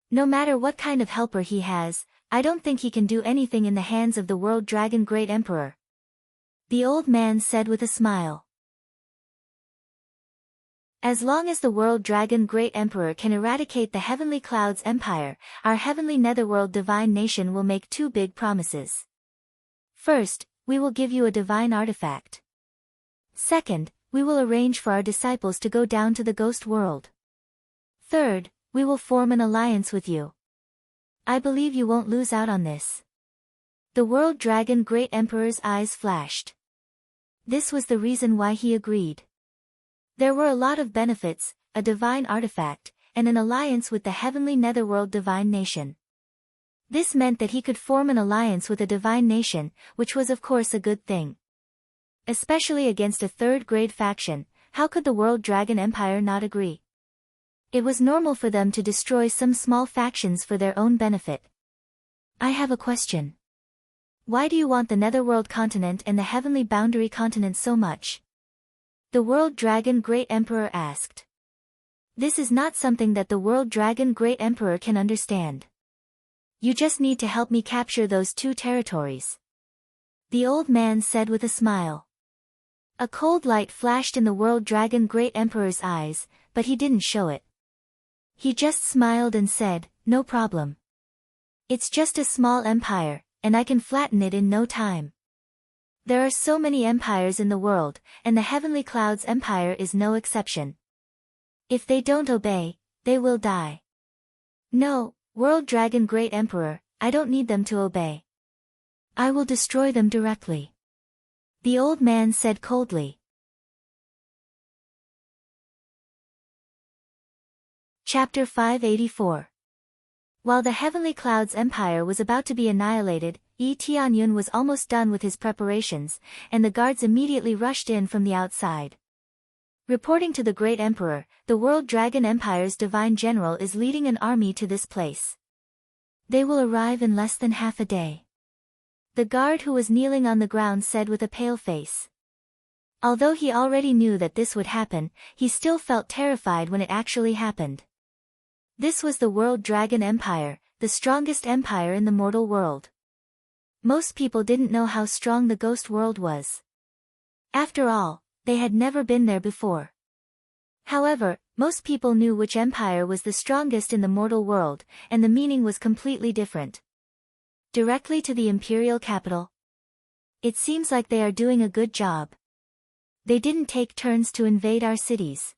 No matter what kind of helper he has, I don't think he can do anything in the hands of the World Dragon Great Emperor. The old man said with a smile. As long as the World Dragon Great Emperor can eradicate the Heavenly Clouds Empire, our heavenly netherworld divine nation will make 2 big promises. First, we will give you a divine artifact. Second, we will arrange for our disciples to go down to the ghost world. Third, we will form an alliance with you. I believe you won't lose out on this. The World Dragon Great Emperor's eyes flashed. This was the reason why he agreed. There were a lot of benefits, a divine artifact, and an alliance with the heavenly netherworld divine nation. This meant that he could form an alliance with a divine nation, which was of course a good thing. Especially against a 3rd-grade faction, how could the World Dragon Empire not agree? It was normal for them to destroy some small factions for their own benefit. I have a question. Why do you want the Netherworld continent and the Heavenly Boundary continent so much? The World Dragon Great Emperor asked. This is not something that the World Dragon Great Emperor can understand. You just need to help me capture those 2 territories. The old man said with a smile. A cold light flashed in the World Dragon Great Emperor's eyes, but he didn't show it. He just smiled and said, no problem. It's just a small empire, and I can flatten it in no time. There are so many empires in the world, and the Heavenly Clouds Empire is no exception. If they don't obey, they will die. No, World Dragon Great Emperor, I don't need them to obey. I will destroy them directly. The old man said coldly. Chapter 584. While the Heavenly Clouds Empire was about to be annihilated, Yi Tianyun was almost done with his preparations, and the guards immediately rushed in from the outside. Reporting to the Great Emperor, the World Dragon Empire's Divine General is leading an army to this place. They will arrive in less than half a day. The guard who was kneeling on the ground said with a pale face. Although he already knew that this would happen, he still felt terrified when it actually happened. This was the World Dragon Empire, the strongest empire in the mortal world. Most people didn't know how strong the ghost world was. After all, they had never been there before. However, most people knew which empire was the strongest in the mortal world, and the meaning was completely different. Directly to the imperial capital. It seems like they are doing a good job. They didn't take turns to invade our cities.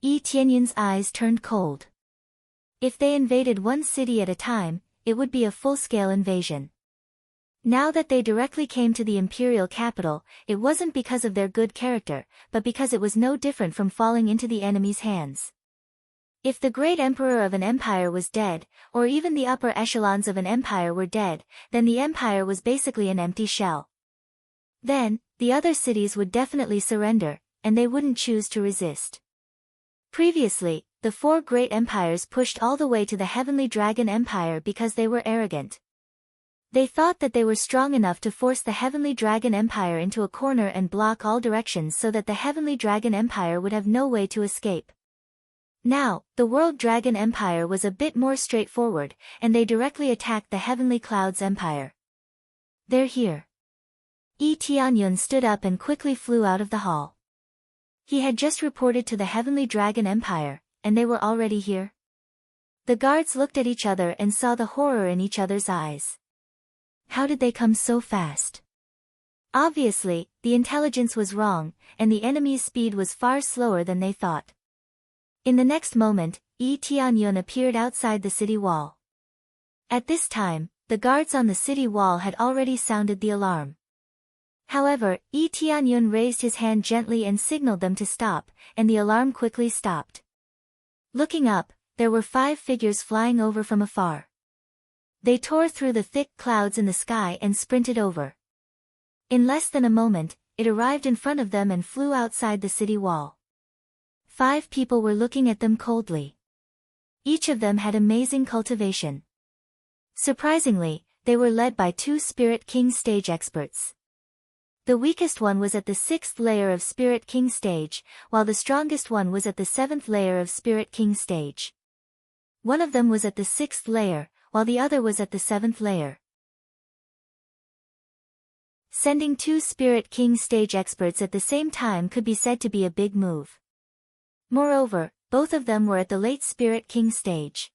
Yi Tianyun's eyes turned cold. If they invaded one city at a time, it would be a full-scale invasion. Now that they directly came to the imperial capital, it wasn't because of their good character, but because it was no different from falling into the enemy's hands. If the great emperor of an empire was dead, or even the upper echelons of an empire were dead, then the empire was basically an empty shell. Then, the other cities would definitely surrender, and they wouldn't choose to resist. Previously, the four great empires pushed all the way to the Heavenly Dragon Empire because they were arrogant. They thought that they were strong enough to force the Heavenly Dragon Empire into a corner and block all directions so that the Heavenly Dragon Empire would have no way to escape. Now, the World Dragon Empire was a bit more straightforward, and they directly attacked the Heavenly Clouds Empire. They're here. Yi Tianyun stood up and quickly flew out of the hall. He had just reported to the Heavenly Dragon Empire, and they were already here. The guards looked at each other and saw the horror in each other's eyes. How did they come so fast? Obviously, the intelligence was wrong, and the enemy's speed was far slower than they thought. In the next moment, Yi Tianyun appeared outside the city wall. At this time, the guards on the city wall had already sounded the alarm. However, Yi Tianyun raised his hand gently and signaled them to stop, and the alarm quickly stopped. Looking up, there were 5 figures flying over from afar. They tore through the thick clouds in the sky and sprinted over. In less than a moment, it arrived in front of them and flew outside the city wall. 5 people were looking at them coldly. Each of them had amazing cultivation. Surprisingly, they were led by 2 Spirit King stage experts. The weakest one was at the 6th layer of Spirit King stage, while the strongest one was at the 7th layer of Spirit King stage. One of them was at the 6th layer, while the other was at the 7th layer. Sending 2 Spirit King stage experts at the same time could be said to be a big move. Moreover, both of them were at the late Spirit King stage.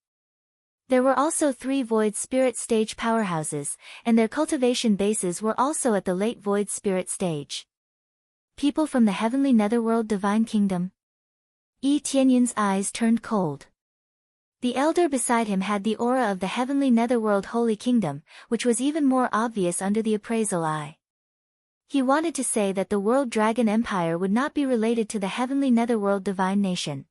There were also 3 Void Spirit stage powerhouses, and their cultivation bases were also at the late Void Spirit stage. People from the Heavenly Netherworld Divine Kingdom. Yi Tianyun's eyes turned cold. The elder beside him had the aura of the Heavenly Netherworld Holy Kingdom, which was even more obvious under the appraisal eye. He wanted to say that the World Dragon Empire would not be related to the Heavenly Netherworld Divine Nation.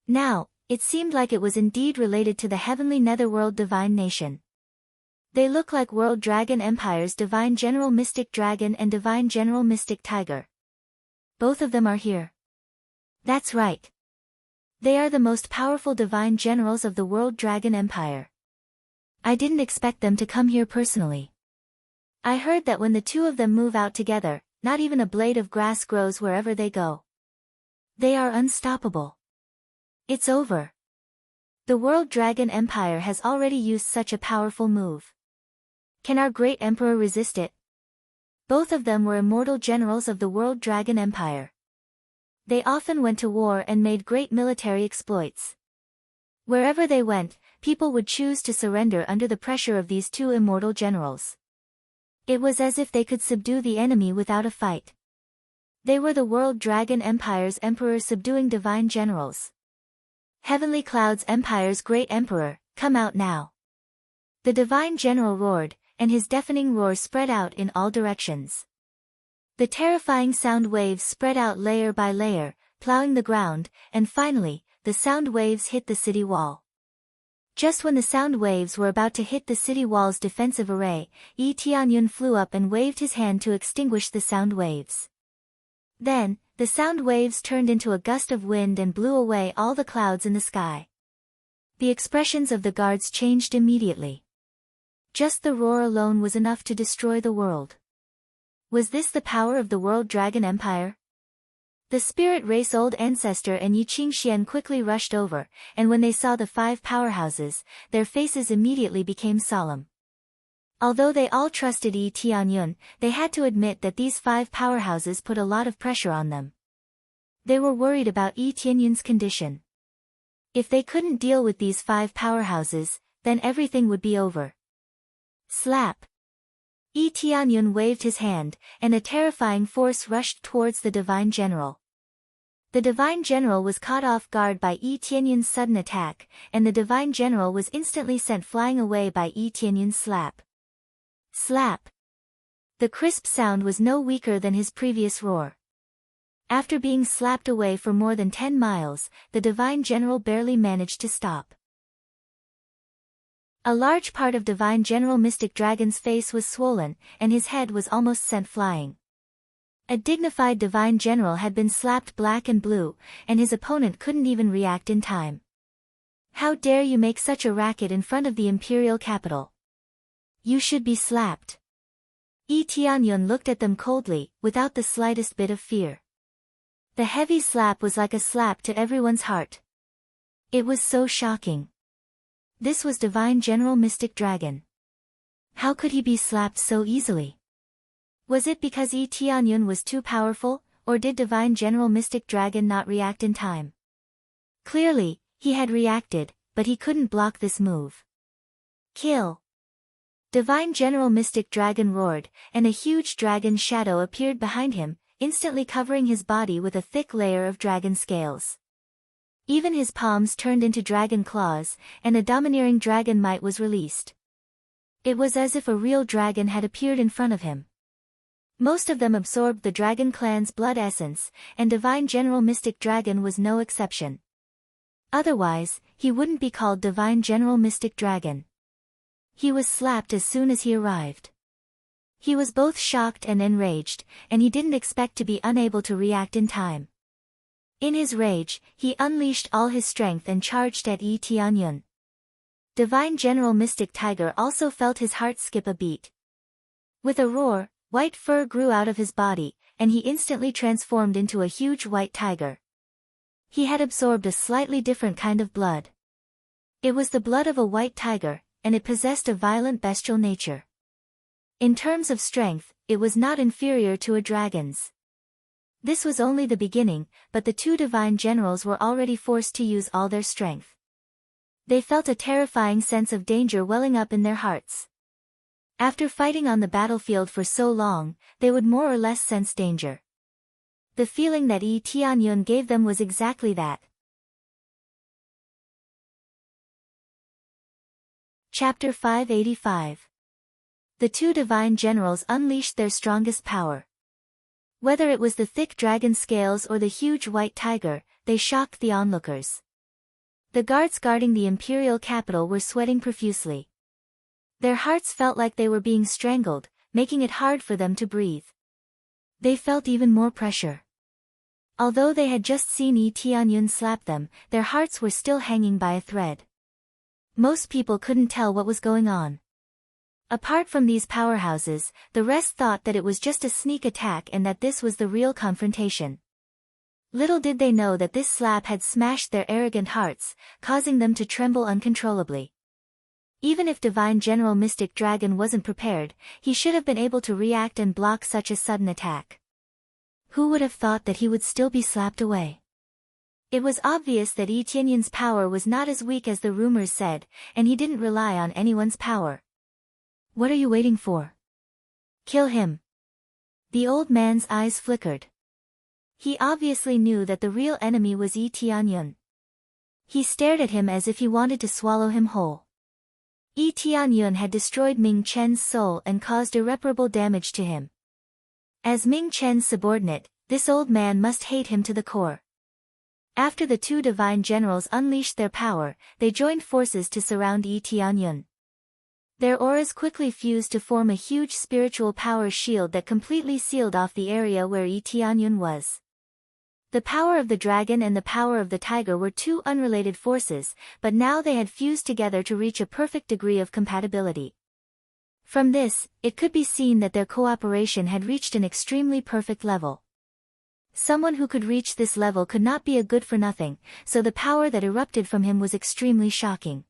Now, it seemed like it was indeed related to the Heavenly Netherworld Divine Nation. They look like World Dragon Empire's Divine General Mystic Dragon and Divine General Mystic Tiger. Both of them are here. That's right. They are the most powerful divine generals of the World Dragon Empire. I didn't expect them to come here personally. I heard that when the 2 of them move out together, not even a blade of grass grows wherever they go. They are unstoppable. It's over. The World Dragon Empire has already used such a powerful move. Can our great emperor resist it? Both of them were immortal generals of the World Dragon Empire. They often went to war and made great military exploits. Wherever they went, people would choose to surrender under the pressure of these 2 immortal generals. It was as if they could subdue the enemy without a fight. They were the World Dragon Empire's emperor subduing divine generals. Heavenly Clouds Empire's great emperor, come out now. The divine general roared, and his deafening roar spread out in all directions. The terrifying sound waves spread out layer by layer, plowing the ground, and finally, the sound waves hit the city wall. Just when the sound waves were about to hit the city wall's defensive array, Yi Tianyun flew up and waved his hand to extinguish the sound waves. Then, the sound waves turned into a gust of wind and blew away all the clouds in the sky. The expressions of the guards changed immediately. Just the roar alone was enough to destroy the world. Was this the power of the World Dragon Empire? The spirit race old ancestor and Yi Qingxian quickly rushed over, and when they saw the 5 powerhouses, their faces immediately became solemn. Although they all trusted Yi Tianyun, they had to admit that these 5 powerhouses put a lot of pressure on them. They were worried about Yi Tianyun's condition. If they couldn't deal with these 5 powerhouses, then everything would be over. Slap! Yi Tianyun waved his hand, and a terrifying force rushed towards the Divine General. The Divine General was caught off guard by Yi Tianyun's sudden attack, and the Divine General was instantly sent flying away by Yi Tianyun's slap. Slap! The crisp sound was no weaker than his previous roar. After being slapped away for more than 10 miles, the Divine General barely managed to stop. A large part of Divine General Mystic Dragon's face was swollen, and his head was almost sent flying. A dignified Divine General had been slapped black and blue, and his opponent couldn't even react in time. How dare you make such a racket in front of the imperial capital? You should be slapped. Yi Tianyun looked at them coldly, without the slightest bit of fear. The heavy slap was like a slap to everyone's heart. It was so shocking. This was Divine General Mystic Dragon. How could he be slapped so easily? Was it because Yi Tianyun was too powerful, or did Divine General Mystic Dragon not react in time? Clearly, he had reacted, but he couldn't block this move. Kill! Divine General Mystic Dragon roared, and a huge dragon shadow appeared behind him, instantly covering his body with a thick layer of dragon scales. Even his palms turned into dragon claws, and a domineering dragon might was released. It was as if a real dragon had appeared in front of him. Most of them absorbed the dragon clan's blood essence, and Divine General Mystic Dragon was no exception. Otherwise, he wouldn't be called Divine General Mystic Dragon. He was slapped as soon as he arrived. He was both shocked and enraged, and he didn't expect to be unable to react in time. In his rage, he unleashed all his strength and charged at Yi Tianyun. Divine General Mystic Tiger also felt his heart skip a beat. With a roar, white fur grew out of his body, and he instantly transformed into a huge white tiger. He had absorbed a slightly different kind of blood. It was the blood of a white tiger, and it possessed a violent bestial nature. In terms of strength, it was not inferior to a dragon's. This was only the beginning, but the 2 divine generals were already forced to use all their strength. They felt a terrifying sense of danger welling up in their hearts. After fighting on the battlefield for so long, they would more or less sense danger. The feeling that Yi Tianyun gave them was exactly that. Chapter 585. The 2 divine generals unleashed their strongest power. Whether it was the thick dragon scales or the huge white tiger, they shocked the onlookers. The guards guarding the imperial capital were sweating profusely. Their hearts felt like they were being strangled, making it hard for them to breathe. They felt even more pressure. Although they had just seen Yi Tianyun slap them, their hearts were still hanging by a thread. Most people couldn't tell what was going on. Apart from these powerhouses, the rest thought that it was just a sneak attack and that this was the real confrontation. Little did they know that this slap had smashed their arrogant hearts, causing them to tremble uncontrollably. Even if Divine General Mystic Dragon wasn't prepared, he should have been able to react and block such a sudden attack. Who would have thought that he would still be slapped away? It was obvious that Yi Tianyun's power was not as weak as the rumors said, and he didn't rely on anyone's power. What are you waiting for? Kill him. The old man's eyes flickered. He obviously knew that the real enemy was Yi Tianyun. He stared at him as if he wanted to swallow him whole. Yi Tianyun had destroyed Ming Chen's soul and caused irreparable damage to him. As Ming Chen's subordinate, this old man must hate him to the core. After the two divine generals unleashed their power, they joined forces to surround Yi Tianyun. Their auras quickly fused to form a huge spiritual power shield that completely sealed off the area where Yi Tianyun was. The power of the dragon and the power of the tiger were two unrelated forces, but now they had fused together to reach a perfect degree of compatibility. From this, it could be seen that their cooperation had reached an extremely perfect level. Someone who could reach this level could not be a good-for-nothing, so the power that erupted from him was extremely shocking.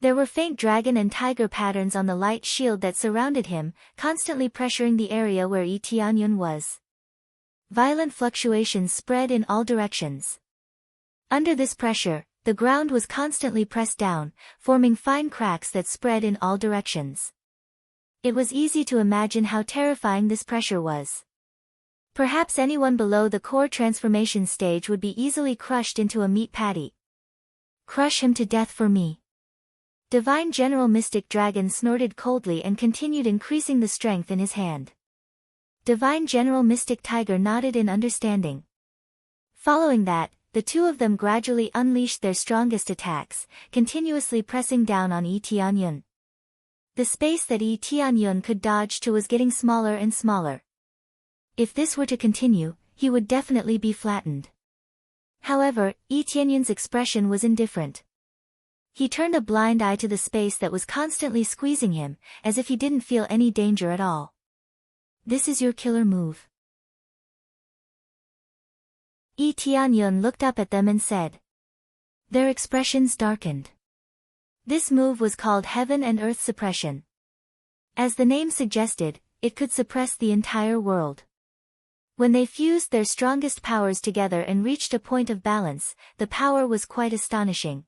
There were faint dragon and tiger patterns on the light shield that surrounded him, constantly pressuring the area where Yi Tianyun was. Violent fluctuations spread in all directions. Under this pressure, the ground was constantly pressed down, forming fine cracks that spread in all directions. It was easy to imagine how terrifying this pressure was. Perhaps anyone below the core transformation stage would be easily crushed into a meat patty. Crush him to death for me. Divine General Mystic Dragon snorted coldly and continued increasing the strength in his hand. Divine General Mystic Tiger nodded in understanding. Following that, the two of them gradually unleashed their strongest attacks, continuously pressing down on Yi Tianyun. The space that Yi Tianyun could dodge to was getting smaller and smaller. If this were to continue, he would definitely be flattened. However, Yi Tianyun's expression was indifferent. He turned a blind eye to the space that was constantly squeezing him, as if he didn't feel any danger at all. This is your killer move. Yi Tianyun looked up at them and said. Their expressions darkened. This move was called Heaven and Earth Suppression. As the name suggested, it could suppress the entire world. When they fused their strongest powers together and reached a point of balance, the power was quite astonishing.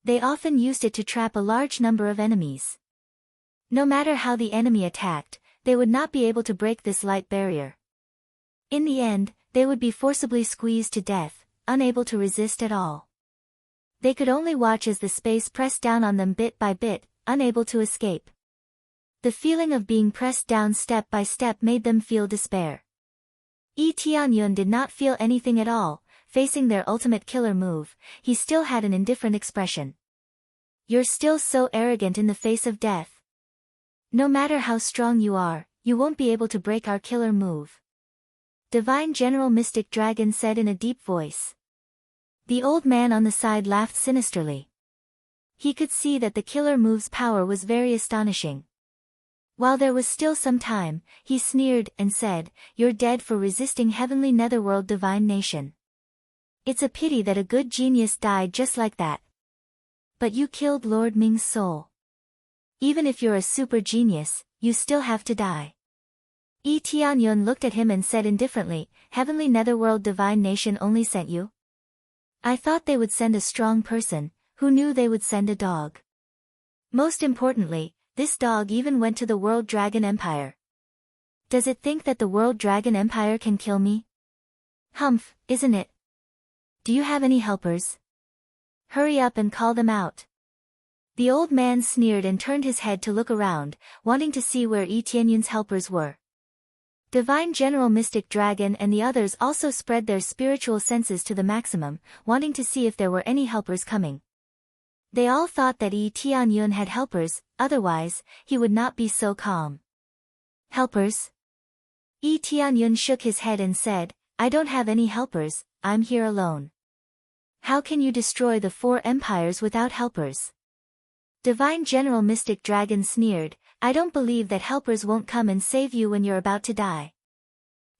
They often used it to trap a large number of enemies. No matter how the enemy attacked, they would not be able to break this light barrier. In the end, they would be forcibly squeezed to death, unable to resist at all. They could only watch as the space pressed down on them bit by bit, unable to escape. The feeling of being pressed down step by step made them feel despair. Yi Tianyun did not feel anything at all. Facing their ultimate killer move, he still had an indifferent expression. You're still so arrogant in the face of death. No matter how strong you are, you won't be able to break our killer move. Divine General Mystic Dragon said in a deep voice. The old man on the side laughed sinisterly. He could see that the killer move's power was very astonishing. While there was still some time, he sneered and said, You're dead for resisting heavenly netherworld divine nation. It's a pity that a good genius died just like that. But you killed Lord Ming's soul. Even if you're a super genius, you still have to die. Yi Tianyun looked at him and said indifferently, Heavenly netherworld divine nation only sent you? I thought they would send a strong person, who knew they would send a dog. Most importantly, this dog even went to the World Dragon Empire. Does it think that the World Dragon Empire can kill me? Humph, isn't it? Do you have any helpers? Hurry up and call them out. The old man sneered and turned his head to look around, wanting to see where Yi Tianyun's helpers were. Divine General Mystic Dragon and the others also spread their spiritual senses to the maximum, wanting to see if there were any helpers coming. They all thought that Yi Tianyun had helpers, otherwise, he would not be so calm. Helpers? Yi Tianyun shook his head and said, I don't have any helpers, I'm here alone. How can you destroy the 4 empires without helpers? Divine General Mystic Dragon sneered, I don't believe that helpers won't come and save you when you're about to die.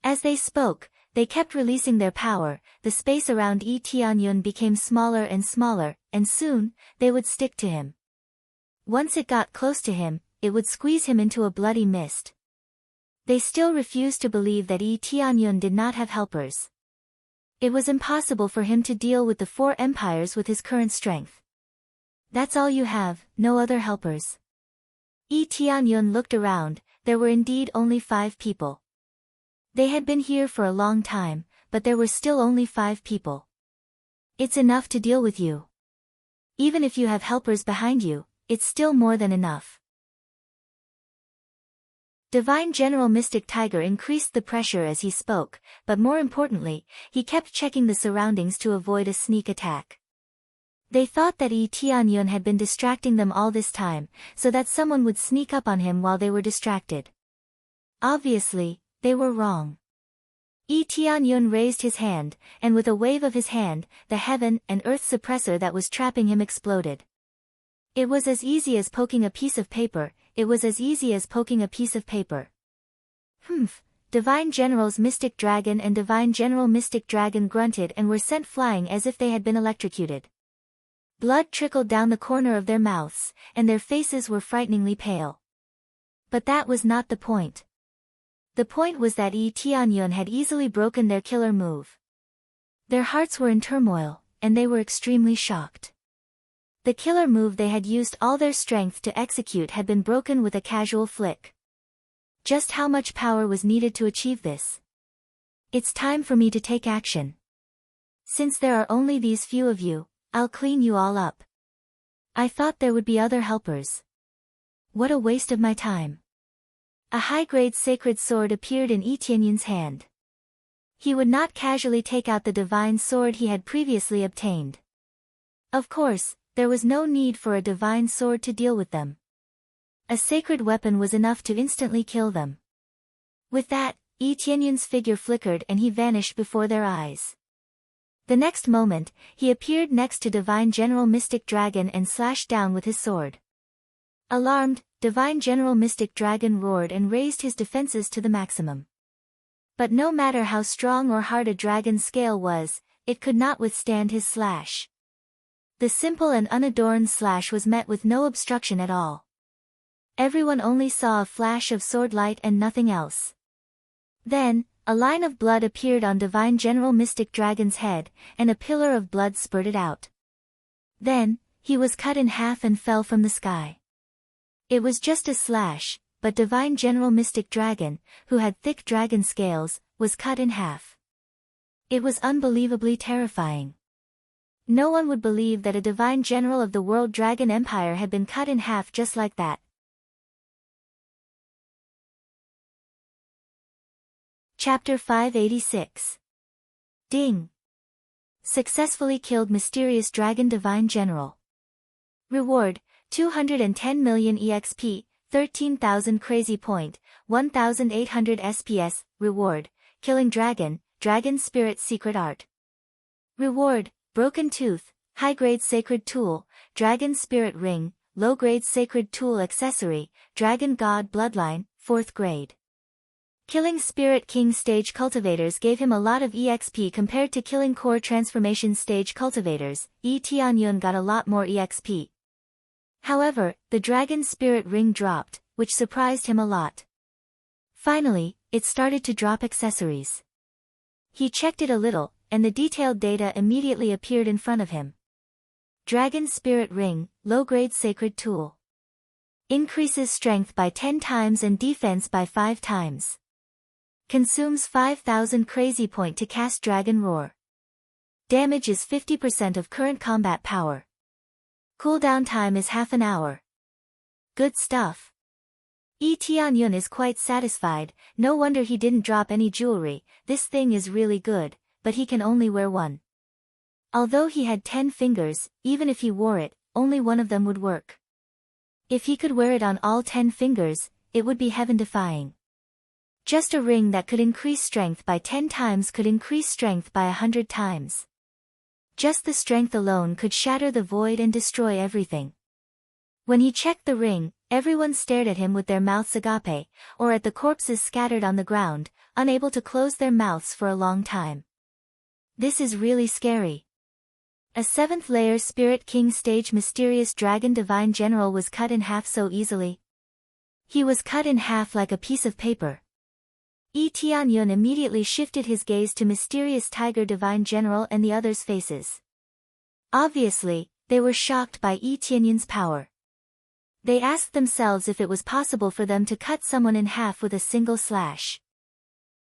As they spoke, they kept releasing their power, the space around Yi Tianyun became smaller, and soon, they would stick to him. Once it got close to him, it would squeeze him into a bloody mist. They still refused to believe that Yi Tianyun did not have helpers. It was impossible for him to deal with the 4 empires with his current strength. That's all you have, no other helpers. Yi Tianyun looked around, there were indeed only 5 people. They had been here for a long time, but there were still only 5 people. It's enough to deal with you. Even if you have helpers behind you, it's still more than enough. Divine General Mystic Tiger increased the pressure as he spoke, but more importantly, he kept checking the surroundings to avoid a sneak attack. They thought that Yi Tianyun had been distracting them all this time, so that someone would sneak up on him while they were distracted. Obviously, they were wrong. Yi Tianyun raised his hand, and with a wave of his hand, the heaven and earth suppressor that was trapping him exploded. It was as easy as poking a piece of paper. Humph! Divine Generals Mystic Dragon and Divine General Mystic Dragon grunted and were sent flying as if they had been electrocuted. Blood trickled down the corner of their mouths, and their faces were frighteningly pale. But that was not the point. The point was that Yi Tianyun had easily broken their killer move. Their hearts were in turmoil, and they were extremely shocked. The killer move they had used all their strength to execute had been broken with a casual flick. Just how much power was needed to achieve this? It's time for me to take action. Since there are only these few of you, I'll clean you all up. I thought there would be other helpers. What a waste of my time. A high-grade sacred sword appeared in Yi Tianyun's hand. He would not casually take out the divine sword he had previously obtained. Of course, there was no need for a divine sword to deal with them. A sacred weapon was enough to instantly kill them. With that, Yi Tianyun's figure flickered and he vanished before their eyes. The next moment, he appeared next to Divine General Mystic Dragon and slashed down with his sword. Alarmed, Divine General Mystic Dragon roared and raised his defenses to the maximum. But no matter how strong or hard a dragon's scale was, it could not withstand his slash. The simple and unadorned slash was met with no obstruction at all. Everyone only saw a flash of sword light and nothing else. Then, a line of blood appeared on Divine General Mystic Dragon's head, and a pillar of blood spurted out. Then, he was cut in half and fell from the sky. It was just a slash, but Divine General Mystic Dragon, who had thick dragon scales, was cut in half. It was unbelievably terrifying. No one would believe that a divine general of the World Dragon Empire had been cut in half just like that. Chapter 586. Ding! Successfully killed mysterious dragon divine general. Reward, 210 million EXP, 13,000 crazy point, 1,800 SPS. Reward, killing dragon, dragon spirit secret art. Reward, broken tooth, high-grade sacred tool, dragon spirit ring, low-grade sacred tool accessory, dragon god bloodline, 4th grade. Killing Spirit King stage cultivators gave him a lot of EXP compared to killing core transformation stage cultivators. Yi Tianyun got a lot more EXP. However, the dragon spirit ring dropped, which surprised him a lot. Finally, it started to drop accessories. He checked it a little, and the detailed data immediately appeared in front of him. Dragon Spirit Ring, low-grade sacred tool. Increases strength by 10 times and defense by 5 times. Consumes 5,000 crazy point to cast Dragon Roar. Damage is 50% of current combat power. Cooldown time is half an hour. Good stuff. Yi Tianyun is quite satisfied, no wonder he didn't drop any jewelry. This thing is really good, but he can only wear one. Although he had 10 fingers, even if he wore it, only one of them would work. If he could wear it on all 10 fingers, it would be heaven-defying. Just a ring that could increase strength by 10 times could increase strength by 100 times. Just the strength alone could shatter the void and destroy everything. When he checked the ring, everyone stared at him with their mouths agape, or at the corpses scattered on the ground, unable to close their mouths for a long time. This is really scary. A 7th layer Spirit King stage mysterious dragon divine general was cut in half so easily. He was cut in half like a piece of paper. Yi Tianyun immediately shifted his gaze to mysterious tiger divine general and the others' faces. Obviously, they were shocked by Yi Tianyun's power. They asked themselves if it was possible for them to cut someone in half with a single slash.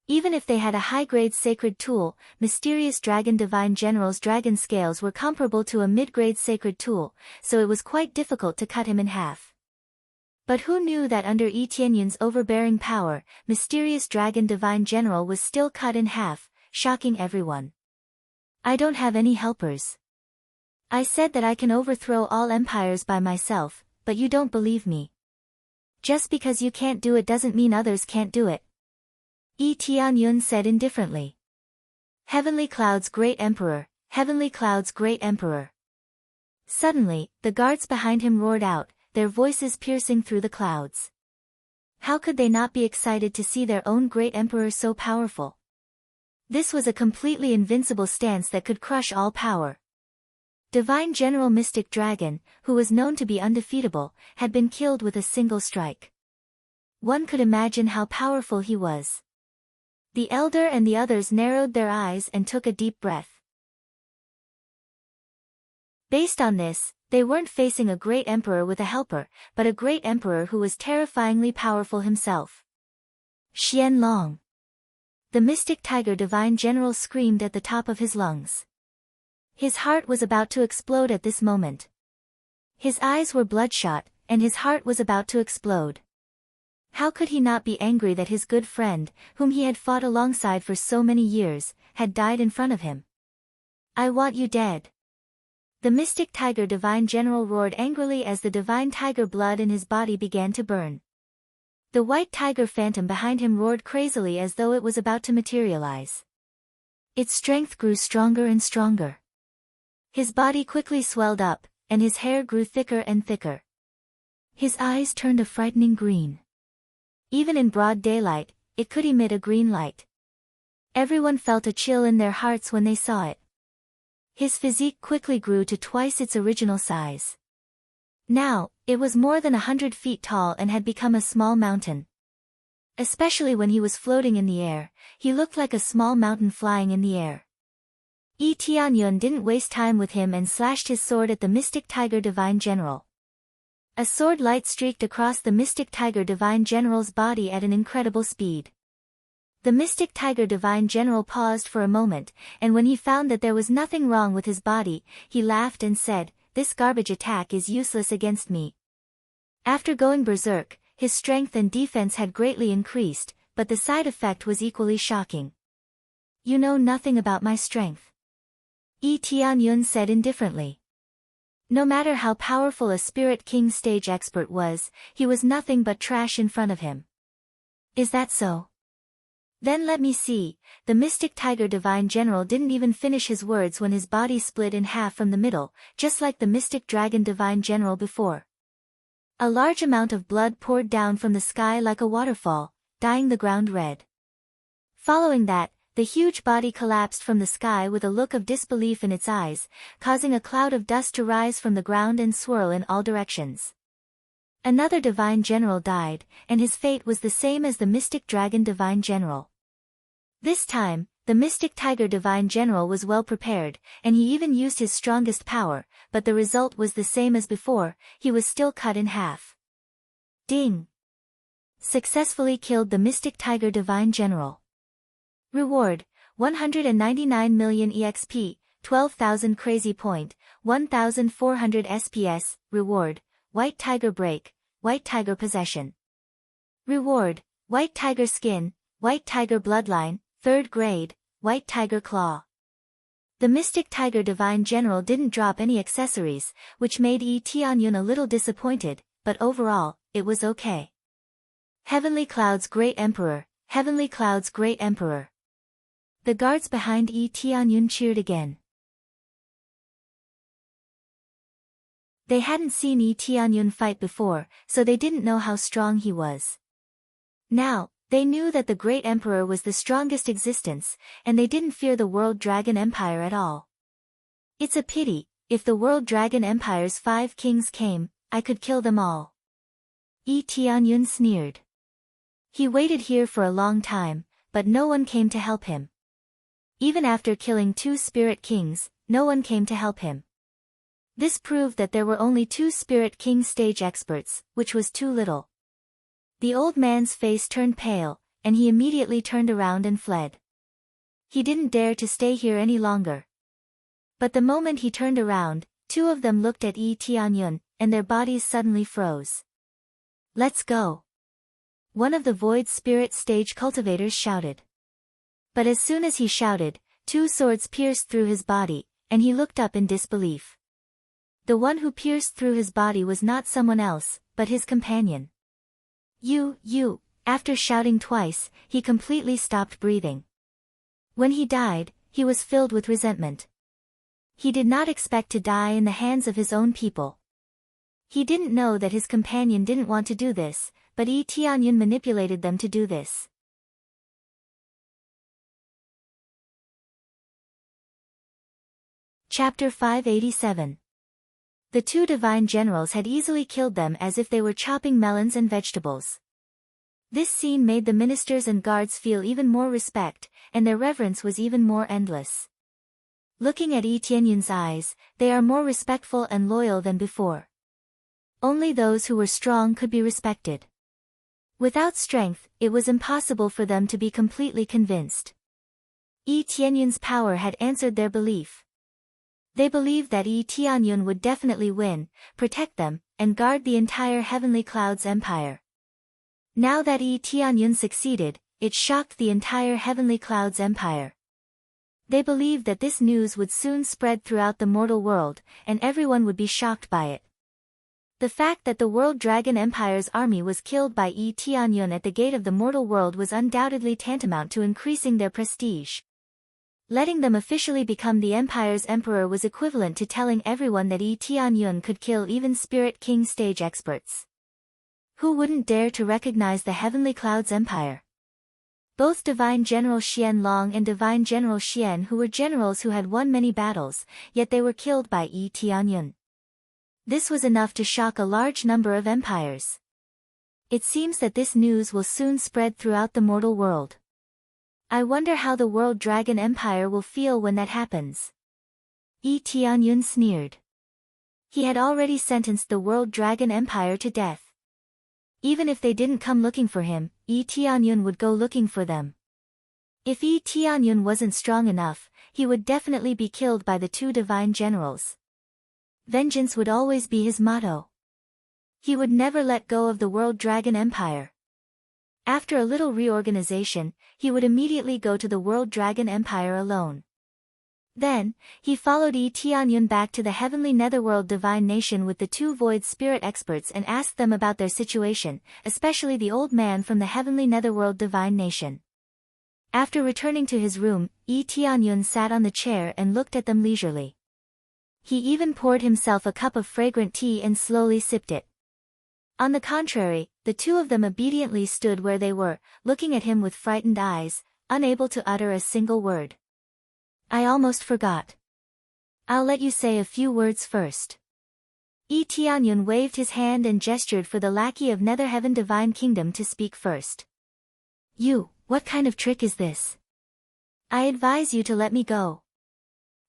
Even if they had a high-grade sacred tool, mysterious dragon divine general's dragon scales were comparable to a mid-grade sacred tool, so it was quite difficult to cut him in half. But who knew that under Yi Tianyun's overbearing power, mysterious dragon divine general was still cut in half, shocking everyone. I don't have any helpers. I said that I can overthrow all empires by myself, but you don't believe me. Just because you can't do it doesn't mean others can't do it. Yi Tianyun said indifferently. Heavenly Cloud's great emperor, Heavenly Cloud's great emperor. Suddenly, the guards behind him roared out, their voices piercing through the clouds. How could they not be excited to see their own great emperor so powerful? This was a completely invincible stance that could crush all power. Divine General Mystic Dragon, who was known to be undefeatable, had been killed with a single strike. One could imagine how powerful he was. The elder and the others narrowed their eyes and took a deep breath. Based on this, they weren't facing a great emperor with a helper, but a great emperor who was terrifyingly powerful himself. Xian Long. The Mystic Tiger Divine General screamed at the top of his lungs. His heart was about to explode at this moment. His eyes were bloodshot, and his heart was about to explode. How could he not be angry that his good friend, whom he had fought alongside for so many years, had died in front of him? I want you dead. The Mystic Tiger Divine General roared angrily as the divine tiger blood in his body began to burn. The white tiger phantom behind him roared crazily as though it was about to materialize. Its strength grew stronger and stronger. His body quickly swelled up, and his hair grew thicker and thicker. His eyes turned a frightening green. Even in broad daylight, it could emit a green light. Everyone felt a chill in their hearts when they saw it. His physique quickly grew to twice its original size. Now, it was more than 100 feet tall and had become a small mountain. Especially when he was floating in the air, he looked like a small mountain flying in the air. Yi Tianyun didn't waste time with him and slashed his sword at the Mystic Tiger Divine General. A sword light streaked across the Mystic Tiger Divine General's body at an incredible speed. The Mystic Tiger Divine General paused for a moment, and when he found that there was nothing wrong with his body, he laughed and said, "This garbage attack is useless against me." After going berserk, his strength and defense had greatly increased, but the side effect was equally shocking. "You know nothing about my strength," Yi Tianyun said indifferently. No matter how powerful a Spirit King stage expert was, he was nothing but trash in front of him. "Is that so? Then let me see." The Mystic Tiger Divine General didn't even finish his words when his body split in half from the middle, just like the Mystic Dragon Divine General before. A large amount of blood poured down from the sky like a waterfall, dyeing the ground red. Following that, the huge body collapsed from the sky with a look of disbelief in its eyes, causing a cloud of dust to rise from the ground and swirl in all directions. Another Divine General died, and his fate was the same as the Mystic Dragon Divine General. This time, the Mystic Tiger Divine General was well prepared, and he even used his strongest power, but the result was the same as before, he was still cut in half. Ding! Successfully killed the Mystic Tiger Divine General. Reward, 199 million EXP, 12,000 crazy point, 1,400 SPS. Reward, White Tiger Break, White Tiger Possession. Reward, White Tiger Skin, White Tiger Bloodline, 3rd grade, White Tiger Claw. The Mystic Tiger Divine General didn't drop any accessories, which made Yi Tianyun a little disappointed, but overall, it was okay. Heavenly Cloud's Great Emperor, Heavenly Cloud's Great Emperor. The guards behind Yi Tianyun cheered again. They hadn't seen Yi Tianyun fight before, so they didn't know how strong he was. Now, they knew that the Great Emperor was the strongest existence, and they didn't fear the World Dragon Empire at all. "It's a pity, if the World Dragon Empire's 5 kings came, I could kill them all." Yi Tianyun sneered. He waited here for a long time, but no one came to help him. Even after killing 2 Spirit Kings, no one came to help him. This proved that there were only 2 Spirit King stage experts, which was too little. The old man's face turned pale, and he immediately turned around and fled. He didn't dare to stay here any longer. But the moment he turned around, 2 of them looked at Yi Tianyun, and their bodies suddenly froze. Let's go. One of the Void Spirit stage cultivators shouted. But as soon as he shouted, two swords pierced through his body, and he looked up in disbelief. The one who pierced through his body was not someone else, but his companion. You, after shouting twice, he completely stopped breathing. When he died, he was filled with resentment. He did not expect to die in the hands of his own people. He didn't know that his companion didn't want to do this, but Yi Tianyun manipulated them to do this. Chapter 587. The two divine generals had easily killed them as if they were chopping melons and vegetables. This scene made the ministers and guards feel even more respect, and their reverence was even more endless. Looking at Yi Tianyun's eyes, they are more respectful and loyal than before. Only those who were strong could be respected. Without strength, it was impossible for them to be completely convinced. Yi Tianyun's power had answered their belief. They believed that Yi Tianyun would definitely win, protect them, and guard the entire Heavenly Clouds Empire. Now that Yi Tianyun succeeded, it shocked the entire Heavenly Clouds Empire. They believed that this news would soon spread throughout the mortal world, and everyone would be shocked by it. The fact that the World Dragon Empire's army was killed by Yi Tianyun at the gate of the mortal world was undoubtedly tantamount to increasing their prestige. Letting them officially become the Empire's emperor was equivalent to telling everyone that Yi Tianyun could kill even Spirit King stage experts. Who wouldn't dare to recognize the Heavenly Clouds Empire? Both Divine General Xian Long and Divine General Xian, who were generals who had won many battles, yet they were killed by Yi Tianyun. This was enough to shock a large number of empires. It seems that this news will soon spread throughout the mortal world. I wonder how the World Dragon Empire will feel when that happens. Yi Tianyun sneered. He had already sentenced the World Dragon Empire to death. Even if they didn't come looking for him, Yi Tianyun would go looking for them. If Yi Tianyun wasn't strong enough, he would definitely be killed by the two divine generals. Vengeance would always be his motto. He would never let go of the World Dragon Empire. After a little reorganization, he would immediately go to the World Dragon Empire alone. Then, he followed Yi Tianyun back to the heavenly netherworld divine nation with the two void spirit experts and asked them about their situation, especially the old man from the heavenly netherworld divine nation. After returning to his room, Yi Tianyun sat on the chair and looked at them leisurely. He even poured himself a cup of fragrant tea and slowly sipped it. On the contrary, the two of them obediently stood where they were, looking at him with frightened eyes, unable to utter a single word. I almost forgot. I'll let you say a few words first. Yi Tianyun waved his hand and gestured for the lackey of Netherheaven Divine Kingdom to speak first. What kind of trick is this? I advise you to let me go.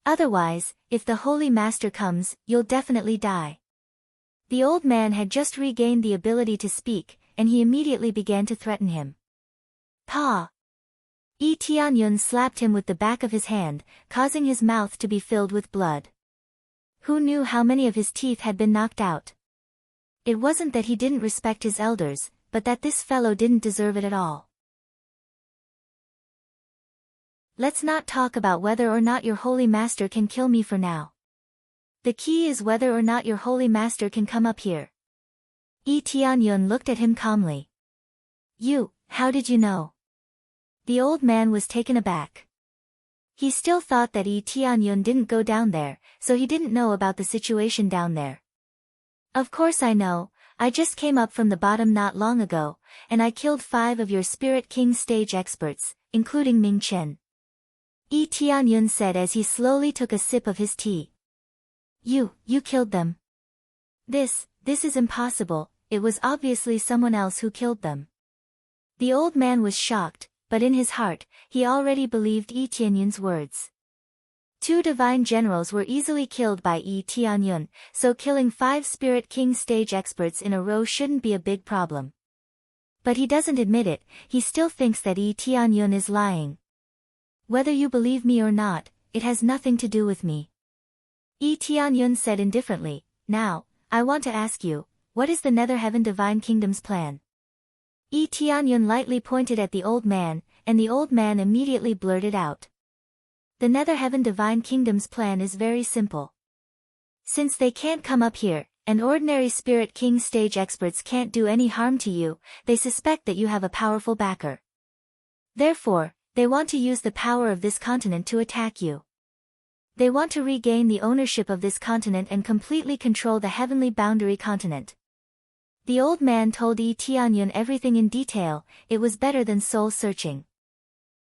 Otherwise, if the Holy Master comes, you'll definitely die. The old man had just regained the ability to speak, and he immediately began to threaten him. Pa! Yi Tianyun slapped him with the back of his hand, causing his mouth to be filled with blood. Who knew how many of his teeth had been knocked out? It wasn't that he didn't respect his elders, but that this fellow didn't deserve it at all. Let's not talk about whether or not your Holy Master can kill me for now. The key is whether or not your Holy Master can come up here. Yi Tianyun looked at him calmly. How did you know? The old man was taken aback. He still thought that Yi Tianyun didn't go down there, so he didn't know about the situation down there. Of course I know, I just came up from the bottom not long ago, and I killed 5 of your Spirit King stage experts, including Ming Chen. Yi Tianyun said as he slowly took a sip of his tea. You killed them. This is impossible, it was obviously someone else who killed them. The old man was shocked, but in his heart, he already believed Yi Tianyun's words. 2 divine generals were easily killed by Yi Tianyun, so killing 5 Spirit King stage experts in a row shouldn't be a big problem. But he doesn't admit it, he still thinks that Yi Tianyun is lying. Whether you believe me or not, it has nothing to do with me. Yi Tianyun said indifferently, Now, I want to ask you, what is the Nether Heaven Divine Kingdom's plan? Yi Tianyun lightly pointed at the old man, and the old man immediately blurted out. The Nether Heaven Divine Kingdom's plan is very simple. Since they can't come up here, and ordinary Spirit King stage experts can't do any harm to you, they suspect that you have a powerful backer. Therefore, they want to use the power of this continent to attack you. They want to regain the ownership of this continent and completely control the heavenly boundary continent. The old man told Yi Tianyun everything in detail. It was better than soul searching.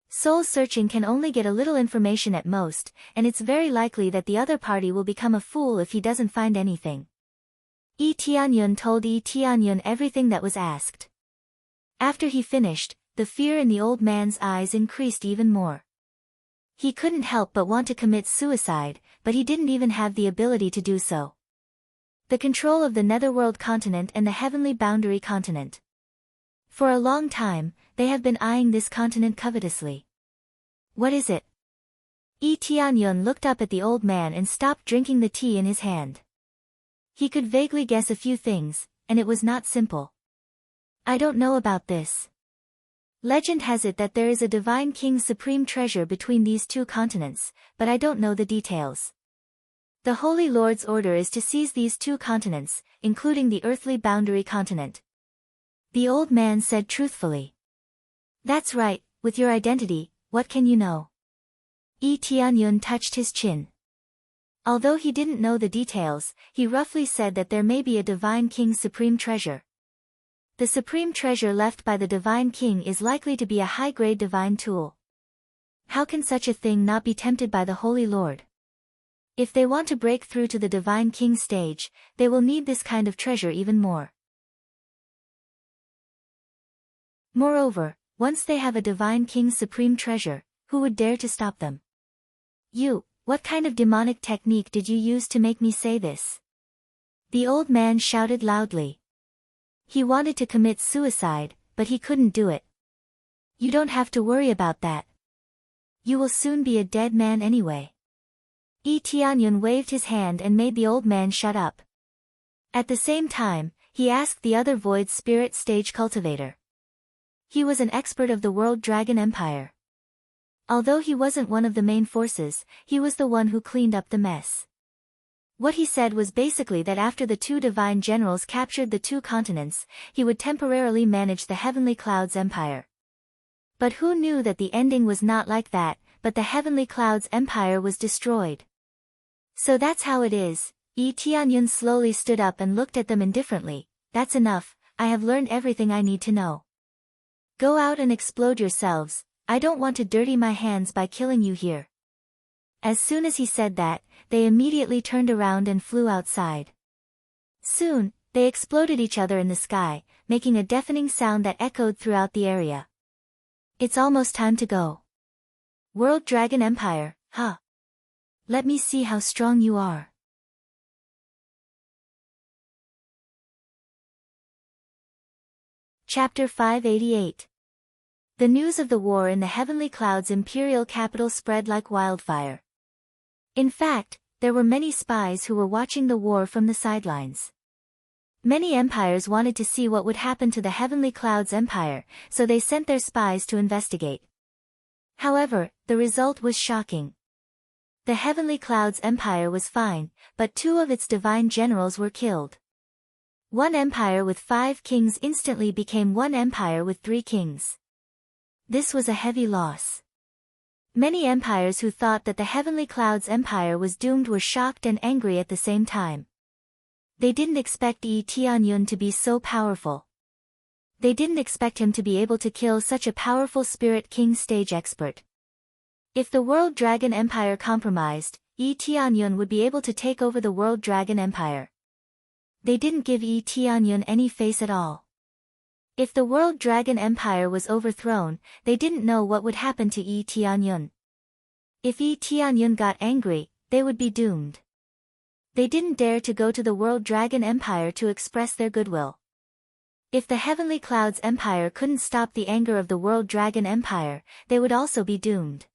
Soul searching can only get a little information at most, and it's very likely that the other party will become a fool if he doesn't find anything. Yi Tianyun told Yi Tianyun everything that was asked. After he finished, the fear in the old man's eyes increased even more. He couldn't help but want to commit suicide, but he didn't even have the ability to do so. The control of the Netherworld continent and the heavenly boundary continent. For a long time, they have been eyeing this continent covetously. What is it? Yi Tianyun looked up at the old man and stopped drinking the tea in his hand. He could vaguely guess a few things, and it was not simple. I don't know about this. Legend has it that there is a divine king's supreme treasure between these two continents, but I don't know the details. The Holy Lord's order is to seize these two continents, including the earthly boundary continent. The old man said truthfully. That's right, with your identity, what can you know? Yi Tianyun touched his chin. Although he didn't know the details, he roughly said that there may be a divine king's supreme treasure. The supreme treasure left by the divine king is likely to be a high-grade divine tool. How can such a thing not be tempted by the Holy Lord? If they want to break through to the divine king stage, they will need this kind of treasure even more. Moreover, once they have a divine king's supreme treasure, who would dare to stop them? You, what kind of demonic technique did you use to make me say this? The old man shouted loudly. He wanted to commit suicide, but he couldn't do it. You don't have to worry about that. You will soon be a dead man anyway. Yi Tianyun waved his hand and made the old man shut up. At the same time, he asked the other void spirit stage cultivator. He was an expert of the World Dragon Empire. Although he wasn't one of the main forces, he was the one who cleaned up the mess. What he said was basically that after the two divine generals captured the two continents, he would temporarily manage the Heavenly Clouds Empire. But who knew that the ending was not like that, but the Heavenly Clouds Empire was destroyed. So that's how it is. Yi Tianyun slowly stood up and looked at them indifferently. That's enough, I have learned everything I need to know. Go out and explode yourselves, I don't want to dirty my hands by killing you here. As soon as he said that, they immediately turned around and flew outside. Soon, they exploded each other in the sky, making a deafening sound that echoed throughout the area. It's almost time to go. World Dragon Empire, huh? Let me see how strong you are. Chapter 588. The news of the war in the Heavenly Clouds' imperial capital spread like wildfire. In fact, there were many spies who were watching the war from the sidelines. Many empires wanted to see what would happen to the Heavenly Clouds Empire, so they sent their spies to investigate. However, the result was shocking. The Heavenly Clouds Empire was fine, but two of its divine generals were killed. One empire with 5 kings instantly became one empire with 3 kings. This was a heavy loss. Many empires who thought that the Heavenly Clouds Empire was doomed were shocked and angry at the same time. They didn't expect Yi Tianyun to be so powerful. They didn't expect him to be able to kill such a powerful Spirit King stage expert. If the World Dragon Empire compromised, Yi Tianyun would be able to take over the World Dragon Empire. They didn't give Yi Tianyun any face at all. If the World Dragon Empire was overthrown, they didn't know what would happen to Yi Tianyun. If Yi Tianyun got angry, they would be doomed. They didn't dare to go to the World Dragon Empire to express their goodwill. If the Heavenly Clouds Empire couldn't stop the anger of the World Dragon Empire, they would also be doomed.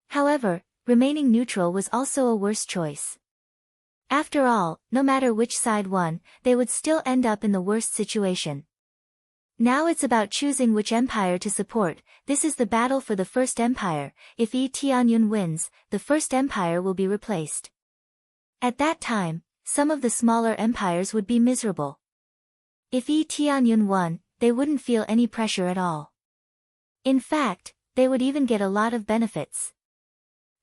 However, remaining neutral was also a worse choice. After all, no matter which side won, they would still end up in the worst situation. Now it's about choosing which empire to support. This is the battle for the First Empire. If Yi Tianyun wins, the First Empire will be replaced. At that time, some of the smaller empires would be miserable. If Yi Tianyun won, they wouldn't feel any pressure at all. In fact, they would even get a lot of benefits.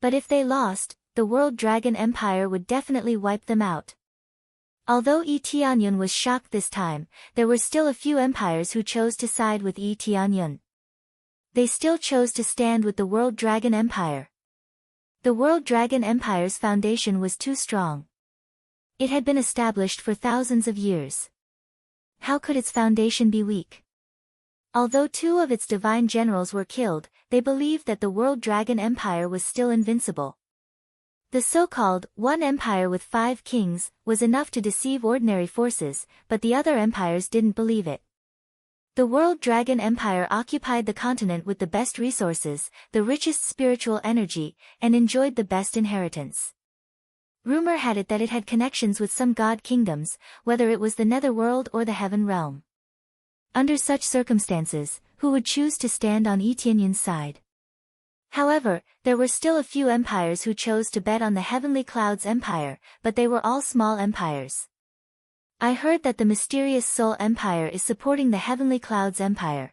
But if they lost, the World Dragon Empire would definitely wipe them out. Although Yi Tianyun was shocked this time, there were still a few empires who chose to side with Yi Tianyun. They still chose to stand with the World Dragon Empire. The World Dragon Empire's foundation was too strong. It had been established for thousands of years. How could its foundation be weak? Although two of its divine generals were killed, they believed that the World Dragon Empire was still invincible. The so-called One Empire with 5 kings was enough to deceive ordinary forces, but the other empires didn't believe it. The World Dragon Empire occupied the continent with the best resources, the richest spiritual energy, and enjoyed the best inheritance. Rumor had it that it had connections with some god kingdoms, whether it was the Netherworld or the Heaven Realm. Under such circumstances, who would choose to stand on Yi Tianyun's side? However, there were still a few empires who chose to bet on the Heavenly Clouds Empire, but they were all small empires. I heard that the mysterious Soul Empire is supporting the Heavenly Clouds Empire.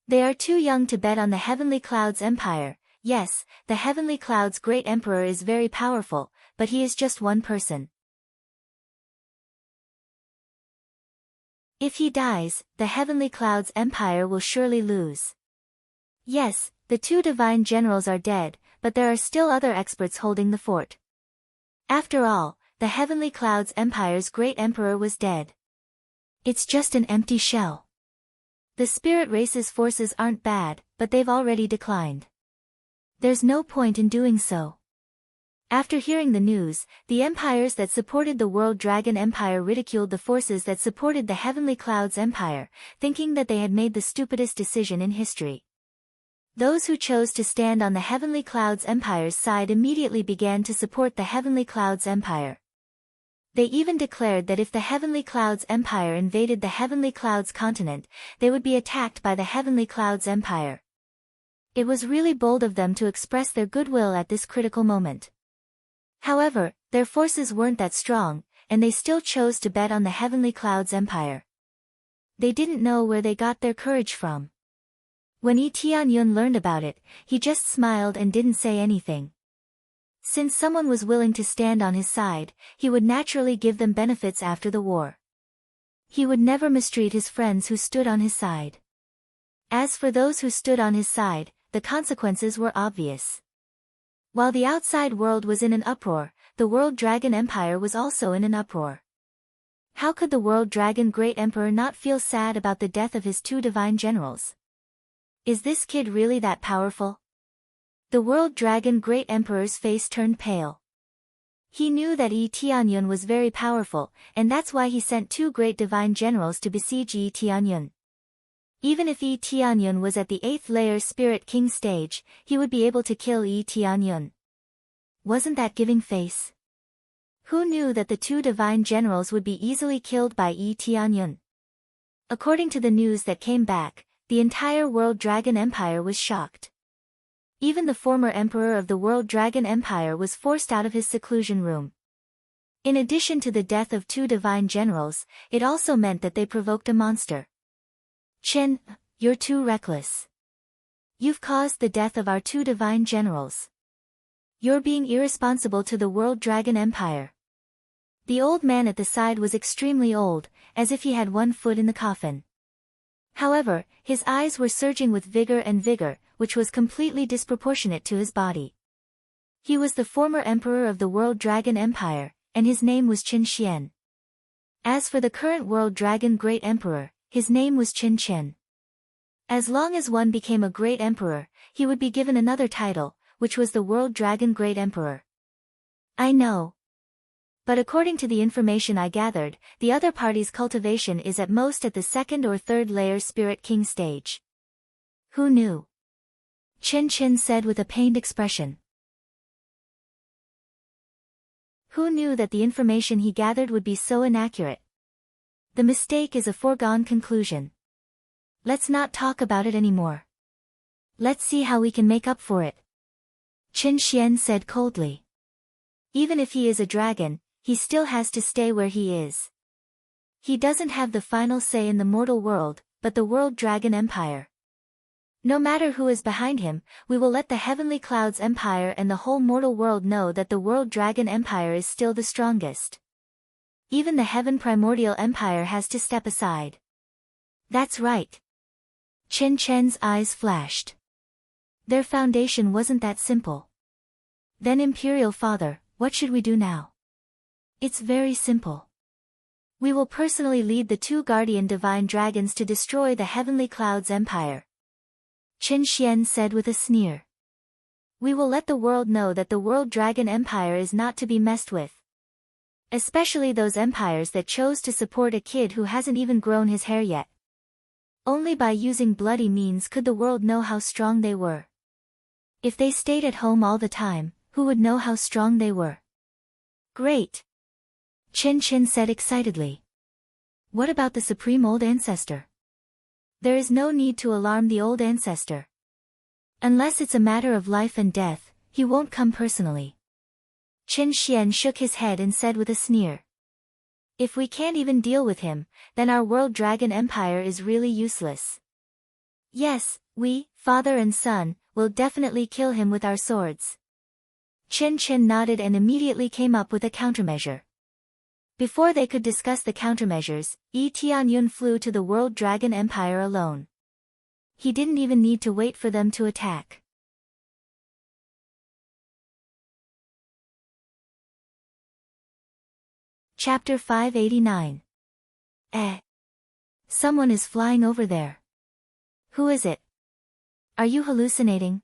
They are too young to bet on the Heavenly Clouds Empire. Yes, the Heavenly Clouds' great emperor is very powerful, but he is just one person. If he dies, the Heavenly Clouds Empire will surely lose. Yes, the 2 divine generals are dead, but there are still other experts holding the fort. After all, the Heavenly Clouds Empire's great emperor was dead. It's just an empty shell. The spirit race's forces aren't bad, but they've already declined. There's no point in doing so. After hearing the news, the empires that supported the World Dragon Empire ridiculed the forces that supported the Heavenly Clouds Empire, thinking that they had made the stupidest decision in history. Those who chose to stand on the Heavenly Clouds Empire's side immediately began to support the Heavenly Clouds Empire. They even declared that if the Heavenly Clouds Empire invaded the Heavenly Clouds continent, they would be attacked by the Heavenly Clouds Empire. It was really bold of them to express their goodwill at this critical moment. However, their forces weren't that strong, and they still chose to bet on the Heavenly Clouds Empire. They didn't know where they got their courage from. When Yi Tianyun learned about it, he just smiled and didn't say anything. Since someone was willing to stand on his side, he would naturally give them benefits after the war. He would never mistreat his friends who stood on his side. As for those who stood on his side, the consequences were obvious. While the outside world was in an uproar, the World Dragon Empire was also in an uproar. How could the World Dragon Great Emperor not feel sad about the death of his 2 divine generals? Is this kid really that powerful? The World Dragon Great Emperor's face turned pale. He knew that Yi Tianyun was very powerful, and that's why he sent 2 great divine generals to besiege Yi Tianyun. Even if Yi Tianyun was at the 8th layer Spirit King stage, he would be able to kill Yi Tianyun. Wasn't that giving face? Who knew that the 2 divine generals would be easily killed by Yi Tianyun? According to the news that came back, the entire World Dragon Empire was shocked. Even the former emperor of the World Dragon Empire was forced out of his seclusion room. In addition to the death of 2 divine generals, it also meant that they provoked a monster. Chen, you're too reckless. You've caused the death of our 2 divine generals. You're being irresponsible to the World Dragon Empire. The old man at the side was extremely old, as if he had 1 foot in the coffin. However, his eyes were surging with vigor, which was completely disproportionate to his body. He was the former emperor of the World Dragon Empire, and his name was Qin Xian. As for the current World Dragon Great Emperor, his name was Qin Chen. As long as one became a great emperor, he would be given another title, which was the World Dragon Great Emperor. I know. But according to the information I gathered, the other party's cultivation is at most at the 2nd or 3rd layer Spirit King stage. Who knew? Chen said with a pained expression. Who knew that the information he gathered would be so inaccurate? The mistake is a foregone conclusion. Let's not talk about it anymore. Let's see how we can make up for it. Qin Xian said coldly. Even if he is a dragon, he still has to stay where he is. He doesn't have the final say in the mortal world, but the World Dragon Empire. No matter who is behind him, we will let the Heavenly Clouds Empire and the whole mortal world know that the World Dragon Empire is still the strongest. Even the Heaven Primordial Empire has to step aside. That's right. Chen Chen's eyes flashed. Their foundation wasn't that simple. Then Imperial Father, what should we do now? It's very simple. We will personally lead the two guardian divine dragons to destroy the Heavenly Clouds Empire. Qin Xian said with a sneer. We will let the world know that the World Dragon Empire is not to be messed with. Especially those empires that chose to support a kid who hasn't even grown his hair yet. Only by using bloody means could the world know how strong they were. If they stayed at home all the time, who would know how strong they were? Great! Qin said excitedly. What about the Supreme Old Ancestor? There is no need to alarm the Old Ancestor. Unless it's a matter of life and death, he won't come personally. Qin Xian shook his head and said with a sneer. If we can't even deal with him, then our World Dragon Empire is really useless. Yes, we, father and son, will definitely kill him with our swords. Qin nodded and immediately came up with a countermeasure. Before they could discuss the countermeasures, Yi Tianyun flew to the World Dragon Empire alone. He didn't even need to wait for them to attack. Chapter 589. Someone is flying over there. Who is it? Are you hallucinating?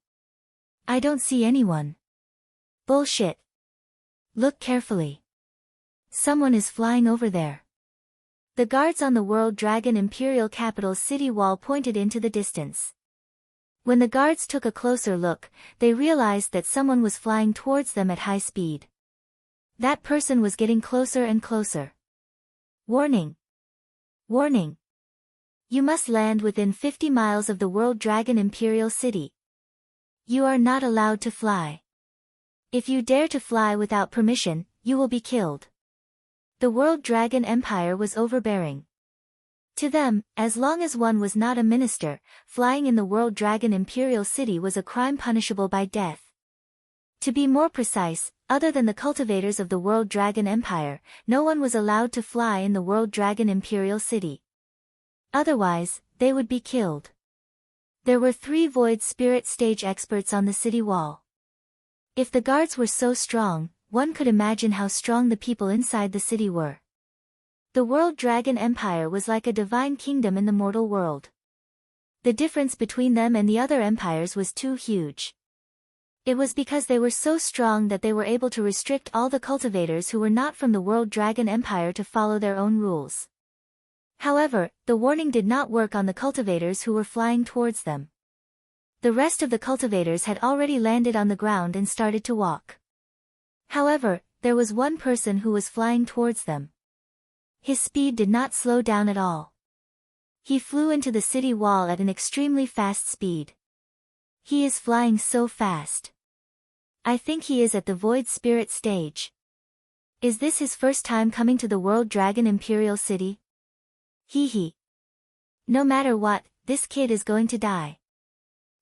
I don't see anyone. Bullshit. Look carefully. Someone is flying over there. The guards on the World Dragon Imperial Capital's city wall pointed into the distance. When the guards took a closer look, they realized that someone was flying towards them at high speed. That person was getting closer and closer. Warning! Warning! You must land within 50 miles of the World Dragon Imperial City. You are not allowed to fly. If you dare to fly without permission, you will be killed. The World Dragon Empire was overbearing. To them, as long as one was not a minister, flying in the World Dragon Imperial City was a crime punishable by death. To be more precise, other than the cultivators of the World Dragon Empire, no one was allowed to fly in the World Dragon Imperial City. Otherwise, they would be killed. There were 3 Void Spirit stage experts on the city wall. If the guards were so strong, one could imagine how strong the people inside the city were. The World Dragon Empire was like a divine kingdom in the mortal world. The difference between them and the other empires was too huge. It was because they were so strong that they were able to restrict all the cultivators who were not from the World Dragon Empire to follow their own rules. However, the warning did not work on the cultivators who were flying towards them. The rest of the cultivators had already landed on the ground and started to walk. However, there was one person who was flying towards them. His speed did not slow down at all. He flew into the city wall at an extremely fast speed. He is flying so fast. I think he is at the Void Spirit stage. Is this his first time coming to the World Dragon Imperial City? Hee hee. No matter what, this kid is going to die.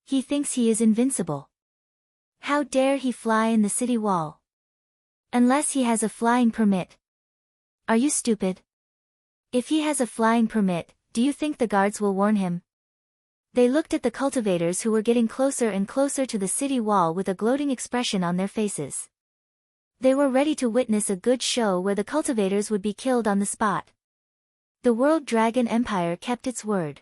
He thinks he is invincible. How dare he fly in the city wall? Unless he has a flying permit. Are you stupid? If he has a flying permit, do you think the guards will warn him? They looked at the cultivators who were getting closer and closer to the city wall with a gloating expression on their faces. They were ready to witness a good show where the cultivators would be killed on the spot. The World Dragon Empire kept its word.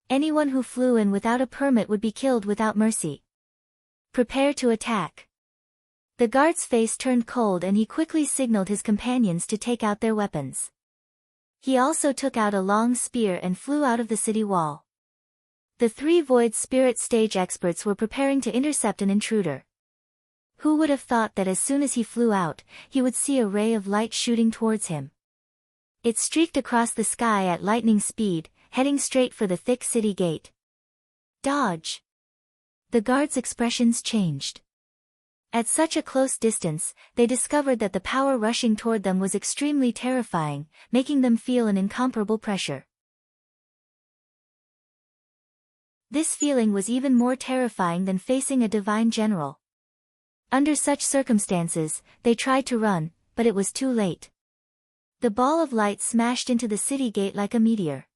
Anyone who flew in without a permit would be killed without mercy. Prepare to attack. The guard's face turned cold and he quickly signaled his companions to take out their weapons. He also took out a long spear and flew out of the city wall. The 3 Void Spirit stage experts were preparing to intercept an intruder. Who would have thought that as soon as he flew out, he would see a ray of light shooting towards him? It streaked across the sky at lightning speed, heading straight for the thick city gate. Dodge! The guards' expressions changed. At such a close distance, they discovered that the power rushing toward them was extremely terrifying, making them feel an incomparable pressure. This feeling was even more terrifying than facing a divine general. Under such circumstances, they tried to run, but it was too late. The ball of light smashed into the city gate like a meteor.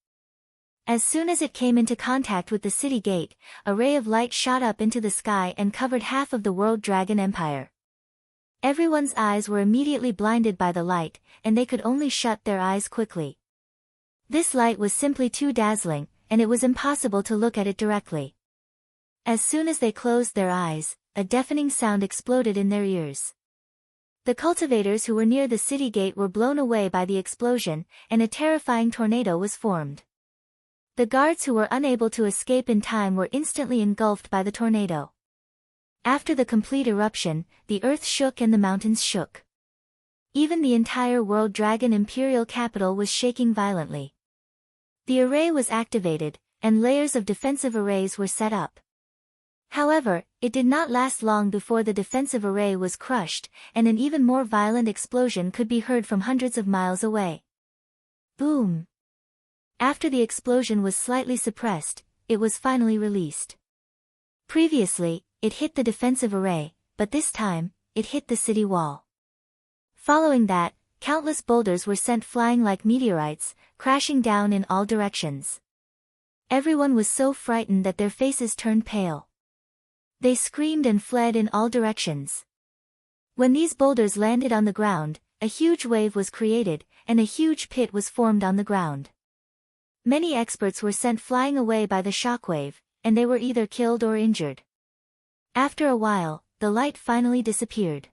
As soon as it came into contact with the city gate, a ray of light shot up into the sky and covered half of the World Dragon Empire. Everyone's eyes were immediately blinded by the light, and they could only shut their eyes quickly. This light was simply too dazzling, and it was impossible to look at it directly. As soon as they closed their eyes, a deafening sound exploded in their ears. The cultivators who were near the city gate were blown away by the explosion, and a terrifying tornado was formed. The guards who were unable to escape in time were instantly engulfed by the tornado. After the complete eruption, the earth shook and the mountains shook. Even the entire World Dragon Imperial capital was shaking violently. The array was activated, and layers of defensive arrays were set up. However, it did not last long before the defensive array was crushed, and an even more violent explosion could be heard from hundreds of miles away. Boom! After the explosion was slightly suppressed, it was finally released. Previously, it hit the defensive array, but this time, it hit the city wall. Following that, countless boulders were sent flying like meteorites, crashing down in all directions. Everyone was so frightened that their faces turned pale. They screamed and fled in all directions. When these boulders landed on the ground, a huge wave was created, and a huge pit was formed on the ground. Many experts were sent flying away by the shockwave, and they were either killed or injured. After a while, the light finally disappeared.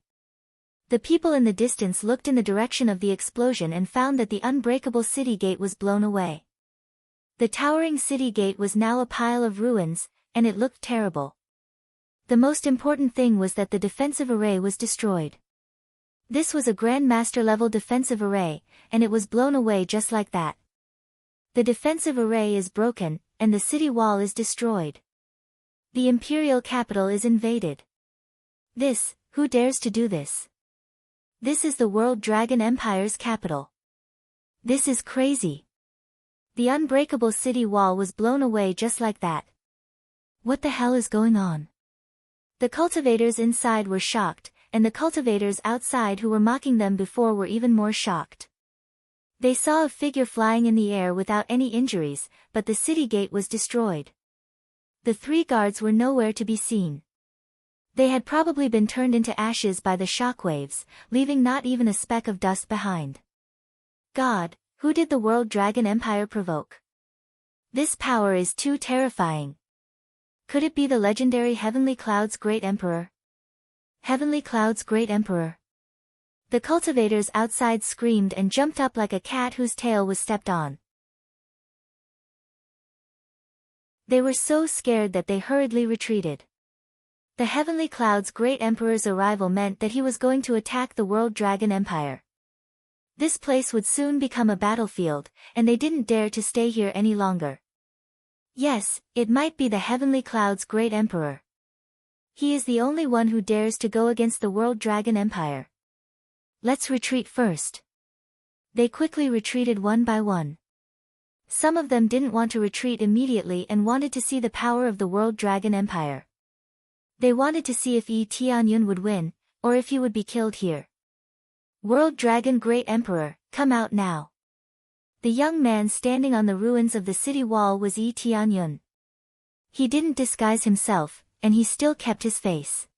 The people in the distance looked in the direction of the explosion and found that the unbreakable city gate was blown away. The towering city gate was now a pile of ruins, and it looked terrible. The most important thing was that the defensive array was destroyed. This was a Grandmaster-level defensive array, and it was blown away just like that. The defensive array is broken, and the city wall is destroyed. The imperial capital is invaded. Who dares to do this? This is the World Dragon Empire's capital. This is crazy. The unbreakable city wall was blown away just like that. What the hell is going on? The cultivators inside were shocked, and the cultivators outside who were mocking them before were even more shocked. They saw a figure flying in the air without any injuries, but the city gate was destroyed. The 3 guards were nowhere to be seen. They had probably been turned into ashes by the shockwaves, leaving not even a speck of dust behind. God, who did the World Dragon Empire provoke? This power is too terrifying. Could it be the legendary Heavenly Cloud's Great Emperor? Heavenly Cloud's Great Emperor. The cultivators outside screamed and jumped up like a cat whose tail was stepped on. They were so scared that they hurriedly retreated. The Heavenly Cloud's Great Emperor's arrival meant that he was going to attack the World Dragon Empire. This place would soon become a battlefield, and they didn't dare to stay here any longer. Yes, it might be the Heavenly Cloud's Great Emperor. He is the only one who dares to go against the World Dragon Empire. Let's retreat first. They quickly retreated one by one. Some of them didn't want to retreat immediately and wanted to see the power of the World Dragon Empire. They wanted to see if Yi Tianyun would win, or if he would be killed here. World Dragon Great Emperor, come out now. The young man standing on the ruins of the city wall was Yi Tianyun. He didn't disguise himself, and he still kept his face.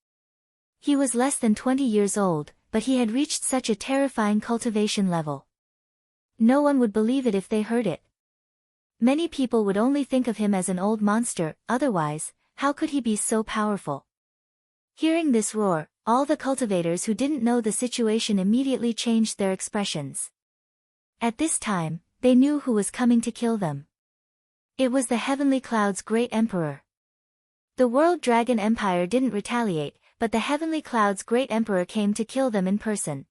He was less than 20 years old, but he had reached such a terrifying cultivation level. No one would believe it if they heard it. Many people would only think of him as an old monster, otherwise, how could he be so powerful? Hearing this roar, all the cultivators who didn't know the situation immediately changed their expressions. At this time, they knew who was coming to kill them. It was the Heavenly Cloud's Great Emperor. The World Dragon Empire didn't retaliate, but the Heavenly Cloud's great emperor came to kill them in person.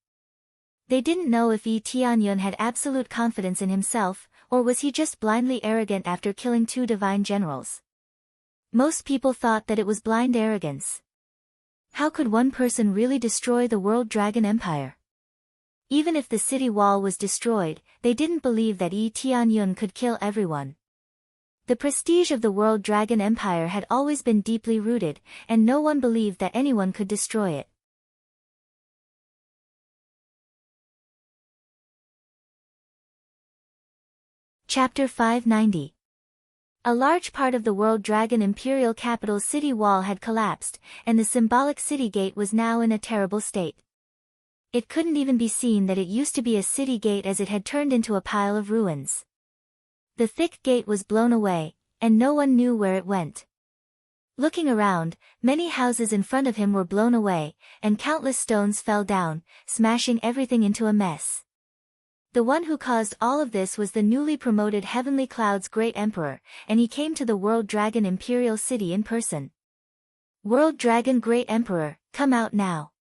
They didn't know if Yi Tianyun had absolute confidence in himself, or was he just blindly arrogant after killing 2 divine generals. Most people thought that it was blind arrogance. How could one person really destroy the World Dragon Empire? Even if the city wall was destroyed, they didn't believe that Yi Tianyun could kill everyone. The prestige of the World Dragon Empire had always been deeply rooted, and no one believed that anyone could destroy it. Chapter 590. A large part of the World Dragon Imperial capital's city wall had collapsed, and the symbolic city gate was now in a terrible state. It couldn't even be seen that it used to be a city gate as it had turned into a pile of ruins. The thick gate was blown away, and no one knew where it went. Looking around, many houses in front of him were blown away, and countless stones fell down, smashing everything into a mess. The one who caused all of this was the newly promoted Heavenly Cloud's great emperor, and he came to the World Dragon Imperial City in person. "World Dragon Great Emperor, come out now."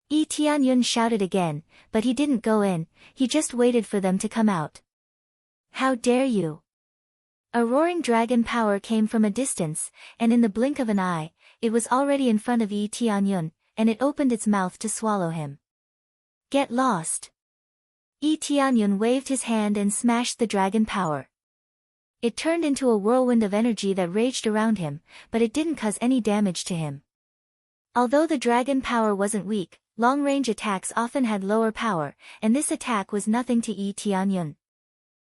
Yi Tianyun shouted again, but he didn't go in, he just waited for them to come out. "How dare you!" A roaring dragon power came from a distance, and in the blink of an eye, it was already in front of Yi Tianyun, and it opened its mouth to swallow him. "Get lost!" Yi Tianyun waved his hand and smashed the dragon power. It turned into a whirlwind of energy that raged around him, but it didn't cause any damage to him. Although the dragon power wasn't weak, long-range attacks often had lower power, and this attack was nothing to Yi Tianyun.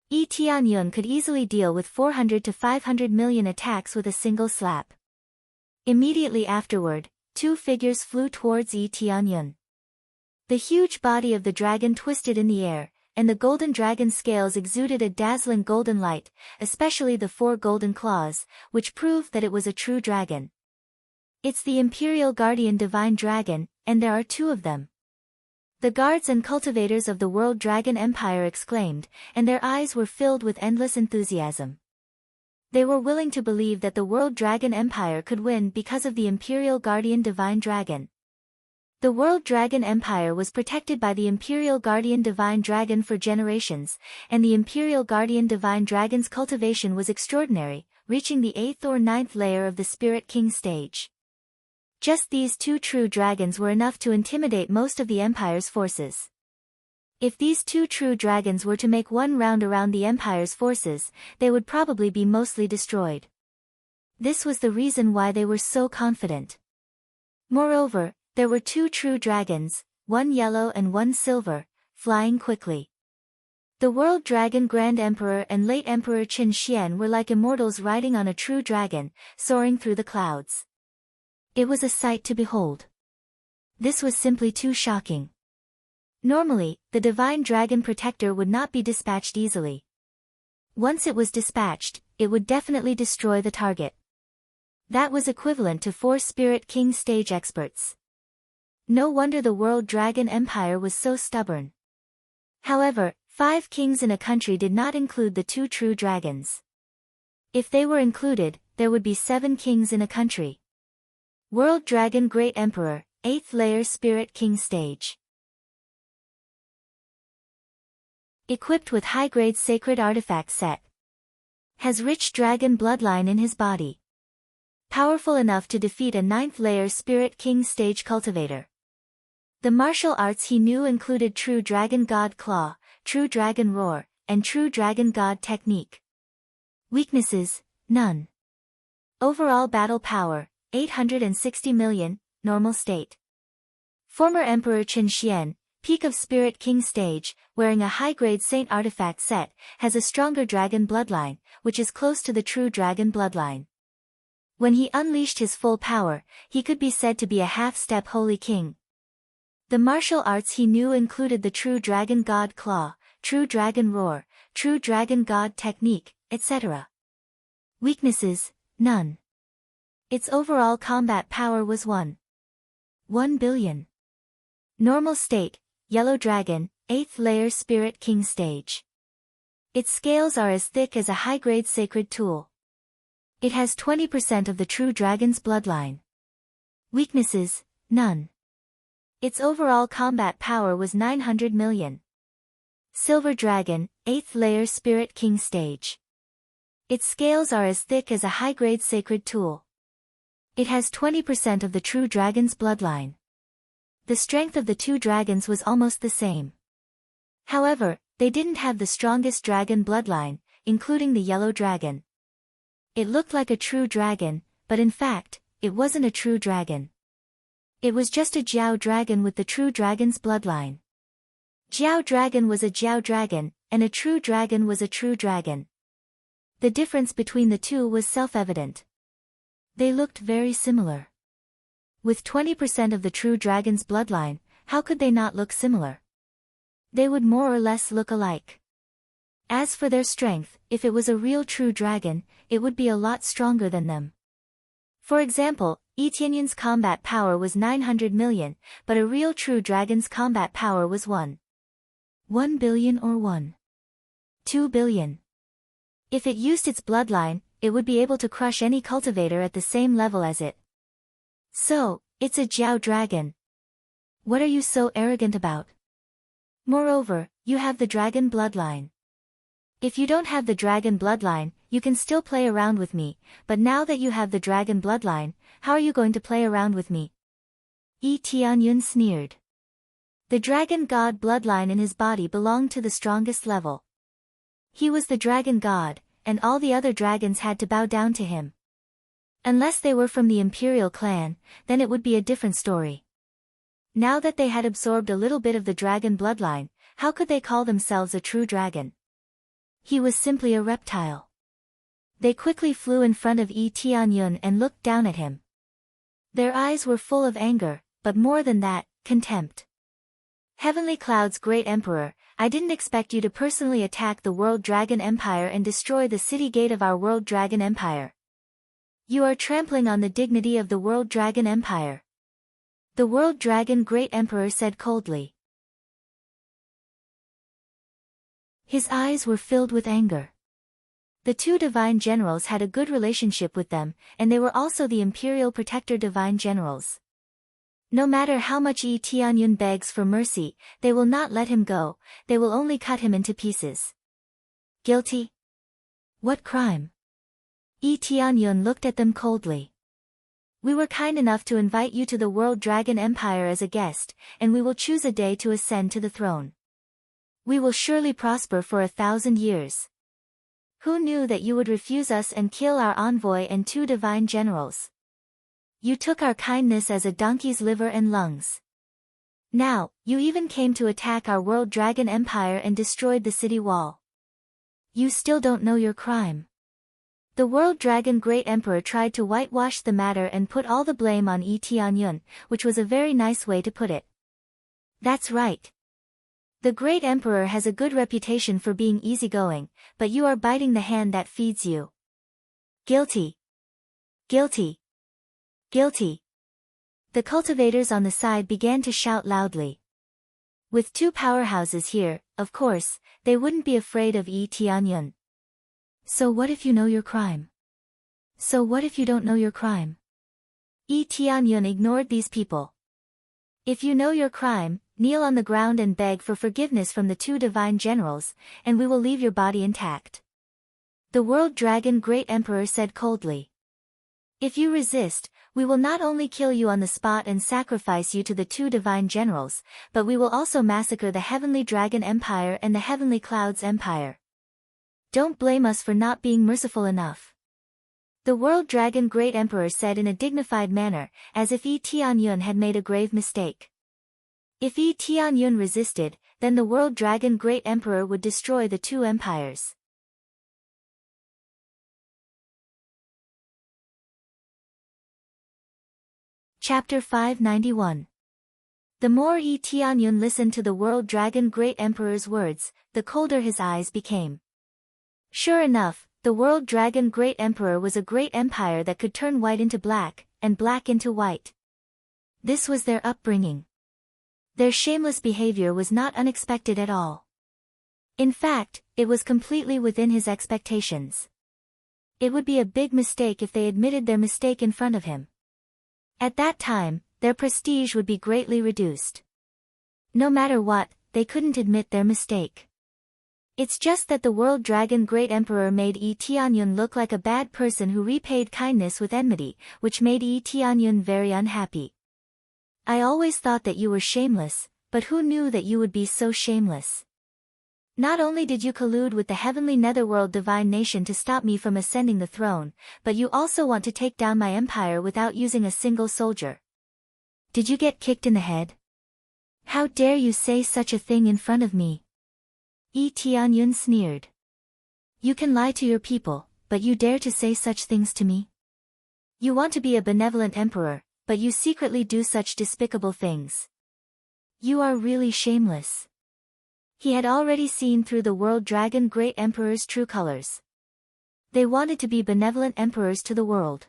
Yi Tianyun could easily deal with 400 to 500 million attacks with a single slap. Immediately afterward, 2 figures flew towards Yi Tianyun. The huge body of the dragon twisted in the air, and the golden dragon scales exuded a dazzling golden light, especially the 4 golden claws, which proved that it was a true dragon. "It's the Imperial Guardian Divine Dragon, and there are 2 of them." The guards and cultivators of the World Dragon Empire exclaimed, and their eyes were filled with endless enthusiasm. They were willing to believe that the World Dragon Empire could win because of the Imperial Guardian Divine Dragon. The World Dragon Empire was protected by the Imperial Guardian Divine Dragon for generations, and the Imperial Guardian Divine Dragon's cultivation was extraordinary, reaching the 8th or 9th layer of the Spirit King stage. Just these 2 true dragons were enough to intimidate most of the Empire's forces. If these 2 true dragons were to make one round around the Empire's forces, they would probably be mostly destroyed. This was the reason why they were so confident. Moreover, there were 2 true dragons, one yellow and one silver, flying quickly. The World Dragon Grand Emperor and late Emperor Qin Xian were like immortals riding on a true dragon, soaring through the clouds. It was a sight to behold. This was simply too shocking. Normally, the Divine Dragon Protector would not be dispatched easily. Once it was dispatched, it would definitely destroy the target. That was equivalent to 4 Spirit King stage experts. No wonder the World Dragon Empire was so stubborn. However, 5 kings in a country did not include the 2 true dragons. If they were included, there would be 7 kings in a country. World Dragon Great Emperor, 8th layer Spirit King stage. Equipped with high-grade sacred artifact set. Has rich dragon bloodline in his body. Powerful enough to defeat a 9th layer Spirit King stage cultivator. The martial arts he knew included True Dragon God Claw, True Dragon Roar, and True Dragon God Technique. Weaknesses, none. Overall battle power, 860 million, normal state. Former Emperor Qin Xian, peak of Spirit King stage, wearing a high-grade Saint artifact set, has a stronger dragon bloodline, which is close to the True Dragon bloodline. When he unleashed his full power, he could be said to be a half-step Holy King. The martial arts he knew included the True Dragon God Claw, True Dragon Roar, True Dragon God Technique, etc. Weaknesses, none. Its overall combat power was 1 billion. Normal state, Yellow Dragon, 8th layer Spirit King stage. Its scales are as thick as a high-grade sacred tool. It has 20% of the True Dragon's bloodline. Weaknesses, None. Its overall combat power was 900 million. Silver Dragon, 8th layer Spirit King stage. Its scales are as thick as a high-grade sacred tool. It has 20% of the true dragon's bloodline. The strength of the two dragons was almost the same. However, they didn't have the strongest dragon bloodline, including the yellow dragon. It looked like a true dragon, but in fact, it wasn't a true dragon. It was just a Jiao dragon with the true dragon's bloodline. Jiao dragon was a Jiao dragon, and a true dragon was a true dragon. The difference between the two was self-evident. They looked very similar. With 20% of the true dragon's bloodline, how could they not look similar? They would more or less look alike. As for their strength, if it was a real true dragon, it would be a lot stronger than them. For example, Etienne's combat power was 900 million, but a real true dragon's combat power was 1 billion or 2 billion. If it used its bloodline, it would be able to crush any cultivator at the same level as it. So, it's a Jiao dragon. What are you so arrogant about? Moreover, you have the dragon bloodline. If you don't have the dragon bloodline, you can still play around with me, but now that you have the dragon bloodline, how are you going to play around with me? Yi Tianyun sneered. The dragon god bloodline in his body belonged to the strongest level. He was the dragon god, and all the other dragons had to bow down to him. Unless they were from the imperial clan, then it would be a different story. Now that they had absorbed a little bit of the dragon bloodline, how could they call themselves a true dragon? He was simply a reptile. They quickly flew in front of Yi Tianyun and looked down at him. Their eyes were full of anger, but more than that, contempt. Heavenly Cloud's great emperor, I didn't expect you to personally attack the World Dragon Empire and destroy the city gate of our World Dragon Empire. You are trampling on the dignity of the World Dragon Empire. The World Dragon Great Emperor said coldly. His eyes were filled with anger. The two divine generals had a good relationship with them, and they were also the Imperial Protector divine generals. No matter how much Yi Tianyun begs for mercy, they will not let him go, they will only cut him into pieces. Guilty? What crime? Yi Tianyun looked at them coldly. We were kind enough to invite you to the World Dragon Empire as a guest, and we will choose a day to ascend to the throne. We will surely prosper for 1,000 years. Who knew that you would refuse us and kill our envoy and two divine generals? You took our kindness as a donkey's liver and lungs. Now, you even came to attack our World Dragon Empire and destroyed the city wall. You still don't know your crime. The World Dragon Great Emperor tried to whitewash the matter and put all the blame on Yi Tianyun, which was a very nice way to put it. That's right. The Great Emperor has a good reputation for being easygoing, but you are biting the hand that feeds you. Guilty. Guilty. Guilty. The cultivators on the side began to shout loudly. With two powerhouses here, of course, they wouldn't be afraid of Yi Tianyun. So what if you know your crime? So what if you don't know your crime? Yi Tianyun ignored these people. If you know your crime, kneel on the ground and beg for forgiveness from the two divine generals, and we will leave your body intact. The World Dragon Great Emperor said coldly. If you resist, we will not only kill you on the spot and sacrifice you to the two divine generals, but we will also massacre the Heavenly Dragon Empire and the Heavenly Clouds Empire. Don't blame us for not being merciful enough. The World Dragon Great Emperor said in a dignified manner, as if Yi Tianyun had made a grave mistake. If Yi Tianyun resisted, then the World Dragon Great Emperor would destroy the two empires. Chapter 591. The more Yi Tianyun listened to the World Dragon Great Emperor's words, the colder his eyes became. Sure enough, the World Dragon Great Emperor was a great empire that could turn white into black, and black into white. This was their upbringing. Their shameless behavior was not unexpected at all. In fact, it was completely within his expectations. It would be a big mistake if they admitted their mistake in front of him. At that time, their prestige would be greatly reduced. No matter what, they couldn't admit their mistake. It's just that the World Dragon Great Emperor made Yi Tianyun look like a bad person who repaid kindness with enmity, which made Yi Tianyun very unhappy. I always thought that you were shameless, but who knew that you would be so shameless? Not only did you collude with the heavenly netherworld divine nation to stop me from ascending the throne, but you also want to take down my empire without using a single soldier. Did you get kicked in the head? How dare you say such a thing in front of me? Yi Tianyun sneered. You can lie to your people, but you dare to say such things to me? You want to be a benevolent emperor, but you secretly do such despicable things. You are really shameless. He had already seen through the World Dragon Great Emperor's true colors. They wanted to be benevolent emperors to the world.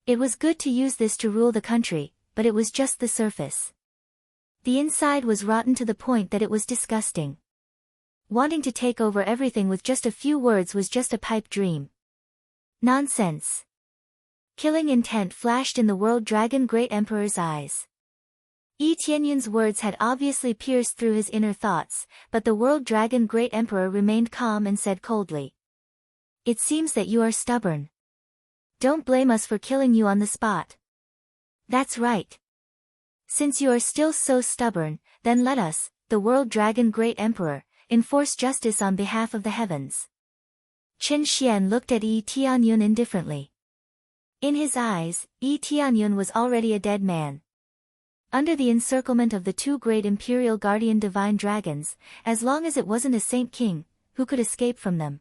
It was good to use this to rule the country, but it was just the surface. The inside was rotten to the point that it was disgusting. Wanting to take over everything with just a few words was just a pipe dream. Nonsense. Killing intent flashed in the World Dragon Great Emperor's eyes. Yi Tianyun's words had obviously pierced through his inner thoughts, but the World Dragon Great Emperor remained calm and said coldly. It seems that you are stubborn. Don't blame us for killing you on the spot. That's right. Since you are still so stubborn, then let us, the World Dragon Great Emperor, enforce justice on behalf of the heavens. Chen Xian looked at Yi Tianyun indifferently. In his eyes, Yi Tianyun was already a dead man. Under the encirclement of the two great imperial guardian divine dragons, as long as it wasn't a saint king, who could escape from them?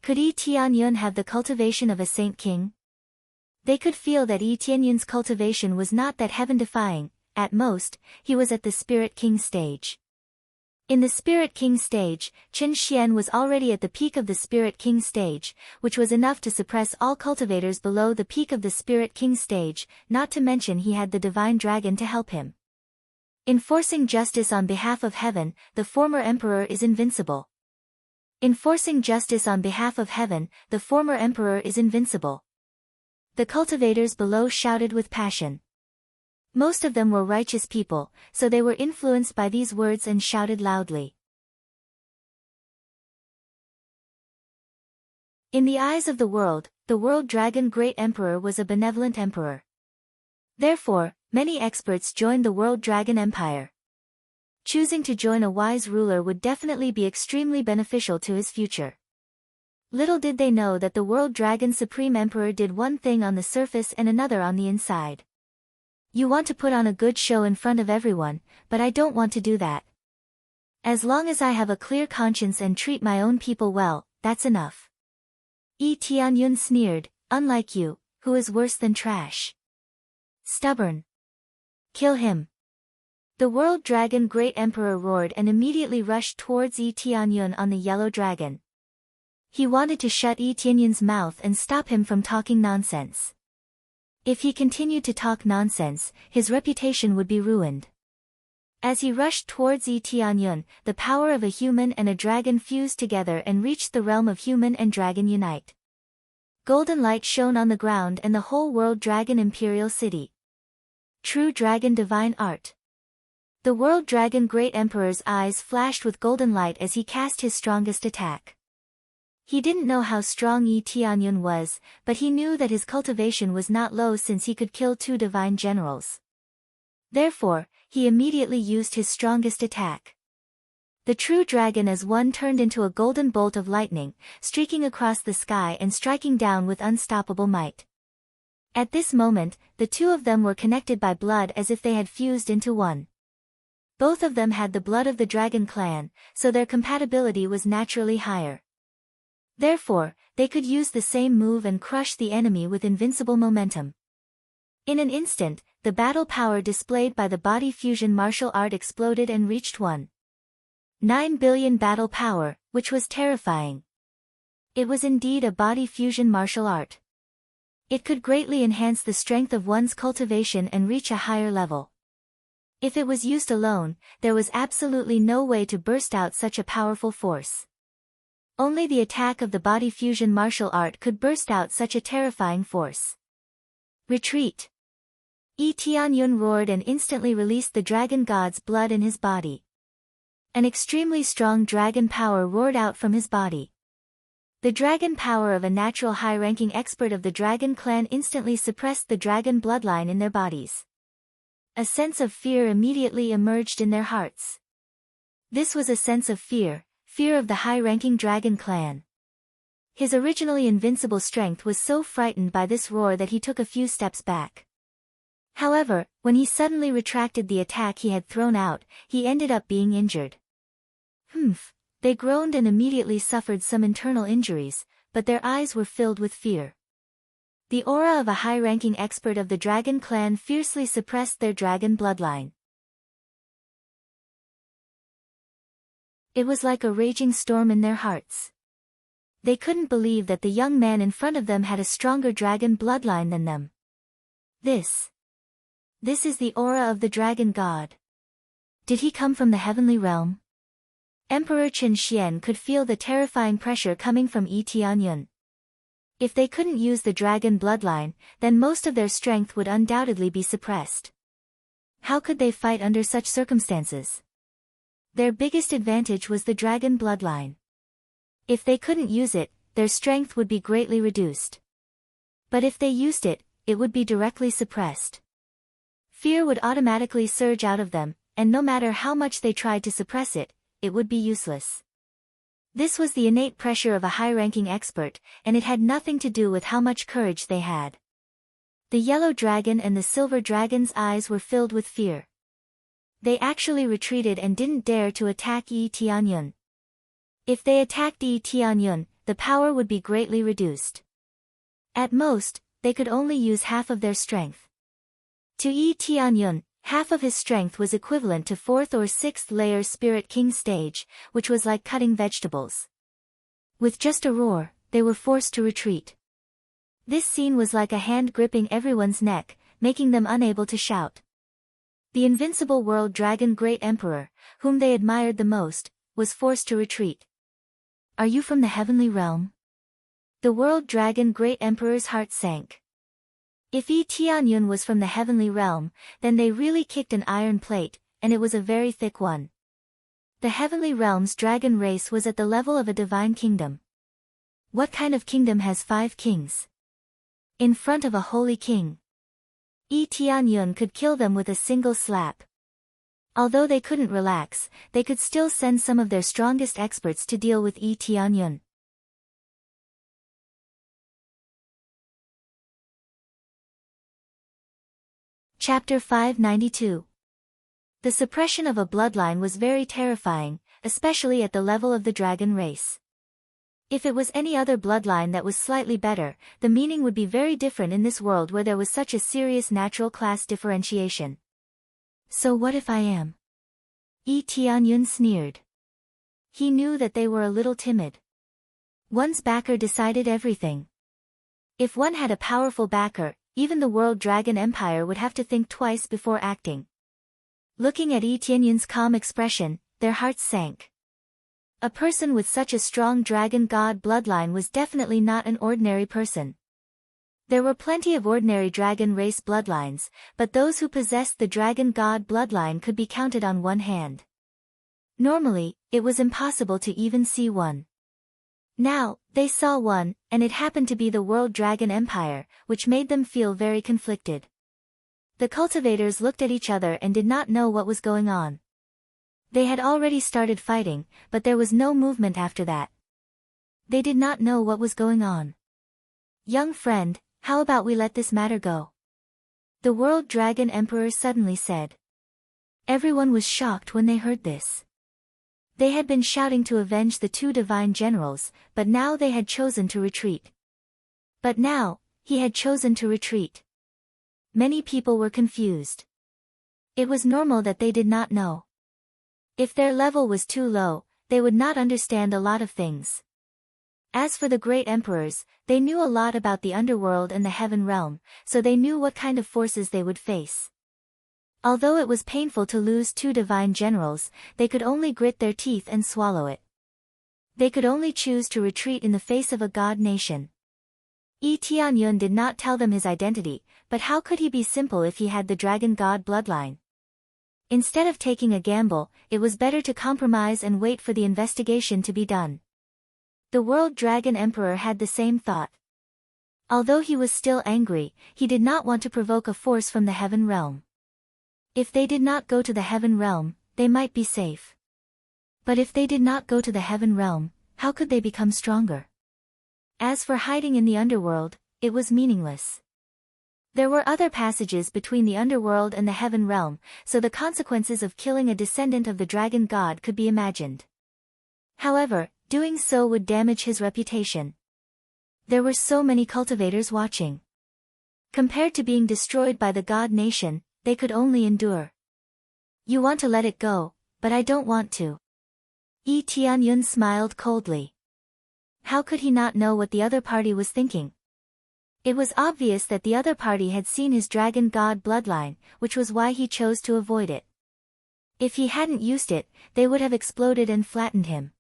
Could Yi Tianyun have the cultivation of a saint king? They could feel that Yi Tianyun's cultivation was not that heaven-defying. At most, he was at the Spirit King stage. In the Spirit King stage, Chen Xian was already at the peak of the Spirit King stage, which was enough to suppress all cultivators below the peak of the Spirit King stage, not to mention he had the Divine Dragon to help him. Enforcing justice on behalf of heaven, the former emperor is invincible. Enforcing justice on behalf of heaven, the former emperor is invincible. The cultivators below shouted with passion. Most of them were righteous people, so they were influenced by these words and shouted loudly. In the eyes of the World Dragon Great Emperor was a benevolent emperor. Therefore, many experts joined the World Dragon Empire. Choosing to join a wise ruler would definitely be extremely beneficial to his future. Little did they know that the World Dragon Supreme Emperor did one thing on the surface and another on the inside. You want to put on a good show in front of everyone, but I don't want to do that. As long as I have a clear conscience and treat my own people well, that's enough. Yi Tianyun sneered, unlike you, who is worse than trash. Stubborn. Kill him. The World Dragon Great Emperor roared and immediately rushed towards Yi Tianyun on the yellow dragon. He wanted to shut Yi Tianyun's mouth and stop him from talking nonsense. If he continued to talk nonsense, his reputation would be ruined. As he rushed towards Yi Tianyun, the power of a human and a dragon fused together and reached the realm of human and dragon unite. Golden light shone on the ground and the whole World Dragon Imperial City. True Dragon Divine Art. The World Dragon Great Emperor's eyes flashed with golden light as he cast his strongest attack. He didn't know how strong Yi Tianyun was, but he knew that his cultivation was not low since he could kill two divine generals. Therefore, he immediately used his strongest attack. The true dragon as one turned into a golden bolt of lightning, streaking across the sky and striking down with unstoppable might. At this moment, the two of them were connected by blood as if they had fused into one. Both of them had the blood of the dragon clan, so their compatibility was naturally higher. Therefore, they could use the same move and crush the enemy with invincible momentum. In an instant, the battle power displayed by the body fusion martial art exploded and reached 1.9 billion battle power, which was terrifying. It was indeed a body fusion martial art. It could greatly enhance the strength of one's cultivation and reach a higher level. If it was used alone, there was absolutely no way to burst out such a powerful force. Only the attack of the body fusion martial art could burst out such a terrifying force. Retreat. Tianyun roared and instantly released the dragon god's blood in his body. An extremely strong dragon power roared out from his body. The dragon power of a natural high-ranking expert of the dragon clan instantly suppressed the dragon bloodline in their bodies. A sense of fear immediately emerged in their hearts. This was a sense of fear of the high-ranking dragon clan. His originally invincible strength was so frightened by this roar that he took a few steps back. However, when he suddenly retracted the attack he had thrown out, he ended up being injured. They groaned and immediately suffered some internal injuries, but their eyes were filled with fear. The aura of a high-ranking expert of the dragon clan fiercely suppressed their dragon bloodline. It was like a raging storm in their hearts. They couldn't believe that the young man in front of them had a stronger dragon bloodline than them. This is the aura of the dragon god. Did he come from the heavenly realm? Emperor Chen Xian could feel the terrifying pressure coming from Tianyun. If they couldn't use the dragon bloodline, then most of their strength would undoubtedly be suppressed. How could they fight under such circumstances? Their biggest advantage was the dragon bloodline. If they couldn't use it, their strength would be greatly reduced. But if they used it, it would be directly suppressed. Fear would automatically surge out of them, and no matter how much they tried to suppress it, it would be useless. This was the innate pressure of a high-ranking expert, and it had nothing to do with how much courage they had. The yellow dragon and the silver dragon's eyes were filled with fear. They actually retreated and didn't dare to attack Tianyun. If they attacked Tianyun, the power would be greatly reduced. At most, they could only use half of their strength. To Tianyun, half of his strength was equivalent to 4th or 6th layer Spirit King stage, which was like cutting vegetables. With just a roar, they were forced to retreat. This scene was like a hand gripping everyone's neck, making them unable to shout. The invincible world dragon Great Emperor, whom they admired the most, was forced to retreat. Are you from the heavenly realm? The world dragon Great Emperor's heart sank. If Tianyun was from the heavenly realm, then they really kicked an iron plate, and it was a very thick one. The heavenly realm's dragon race was at the level of a divine kingdom. What kind of kingdom has 5 kings? In front of a holy king. Tianyun could kill them with a single slap. Although they couldn't relax, they could still send some of their strongest experts to deal with Tianyun. Chapter 592. The suppression of a bloodline was very terrifying, especially at the level of the dragon race. If it was any other bloodline that was slightly better, the meaning would be very different in this world where there was such a serious natural class differentiation. So what if I am? Tianyun sneered. He knew that they were a little timid. One's backer decided everything. If one had a powerful backer, even the World Dragon Empire would have to think twice before acting. Looking at Tianyun's calm expression, their hearts sank. A person with such a strong dragon god bloodline was definitely not an ordinary person. There were plenty of ordinary dragon race bloodlines, but those who possessed the dragon god bloodline could be counted on one hand. Normally, it was impossible to even see one. Now, they saw one, and it happened to be the World Dragon Empire, which made them feel very conflicted. The cultivators looked at each other and did not know what was going on. They had already started fighting, but there was no movement after that. They did not know what was going on. Young friend, how about we let this matter go? The World Dragon Emperor suddenly said. Everyone was shocked when they heard this. They had been shouting to avenge the 2 divine generals, but now they had chosen to retreat. But now, he had chosen to retreat. Many people were confused. It was normal that they did not know. If their level was too low, they would not understand a lot of things. As for the great emperors, they knew a lot about the underworld and the heaven realm, so they knew what kind of forces they would face. Although it was painful to lose 2 divine generals, they could only grit their teeth and swallow it. They could only choose to retreat in the face of a god nation. Yi Tianyun did not tell them his identity, but how could he be simple if he had the dragon god bloodline? Instead of taking a gamble, it was better to compromise and wait for the investigation to be done. The World Dragon Emperor had the same thought. Although he was still angry, he did not want to provoke a force from the Heaven Realm. If they did not go to the Heaven Realm, they might be safe. But if they did not go to the Heaven Realm, how could they become stronger? As for hiding in the underworld, it was meaningless. There were other passages between the underworld and the Heaven Realm, so the consequences of killing a descendant of the dragon god could be imagined. However, doing so would damage his reputation. There were so many cultivators watching. Compared to being destroyed by the god nation, they could only endure. You want to let it go, but I don't want to. Yi Tianyun smiled coldly. How could he not know what the other party was thinking? It was obvious that the other party had seen his dragon god bloodline, which was why he chose to avoid it. If he hadn't used it, they would have exploded and flattened him.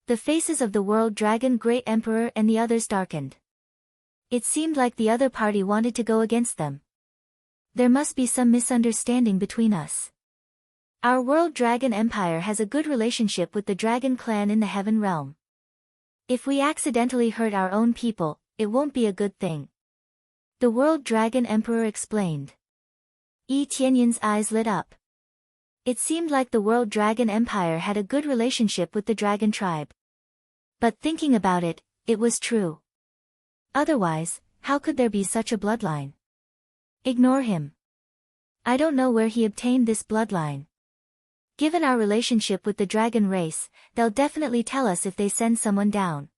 The faces of the World Dragon Great Emperor and the others darkened. It seemed like the other party wanted to go against them. There must be some misunderstanding between us. Our World Dragon Empire has a good relationship with the Dragon Clan in the Heaven Realm. If we accidentally hurt our own people, it won't be a good thing. The World Dragon Emperor explained. Yi Tianyun's eyes lit up. It seemed like the World Dragon Empire had a good relationship with the Dragon Tribe. But thinking about it, it was true. Otherwise, how could there be such a bloodline? Ignore him. I don't know where he obtained this bloodline. Given our relationship with the dragon race, they'll definitely tell us if they send someone down.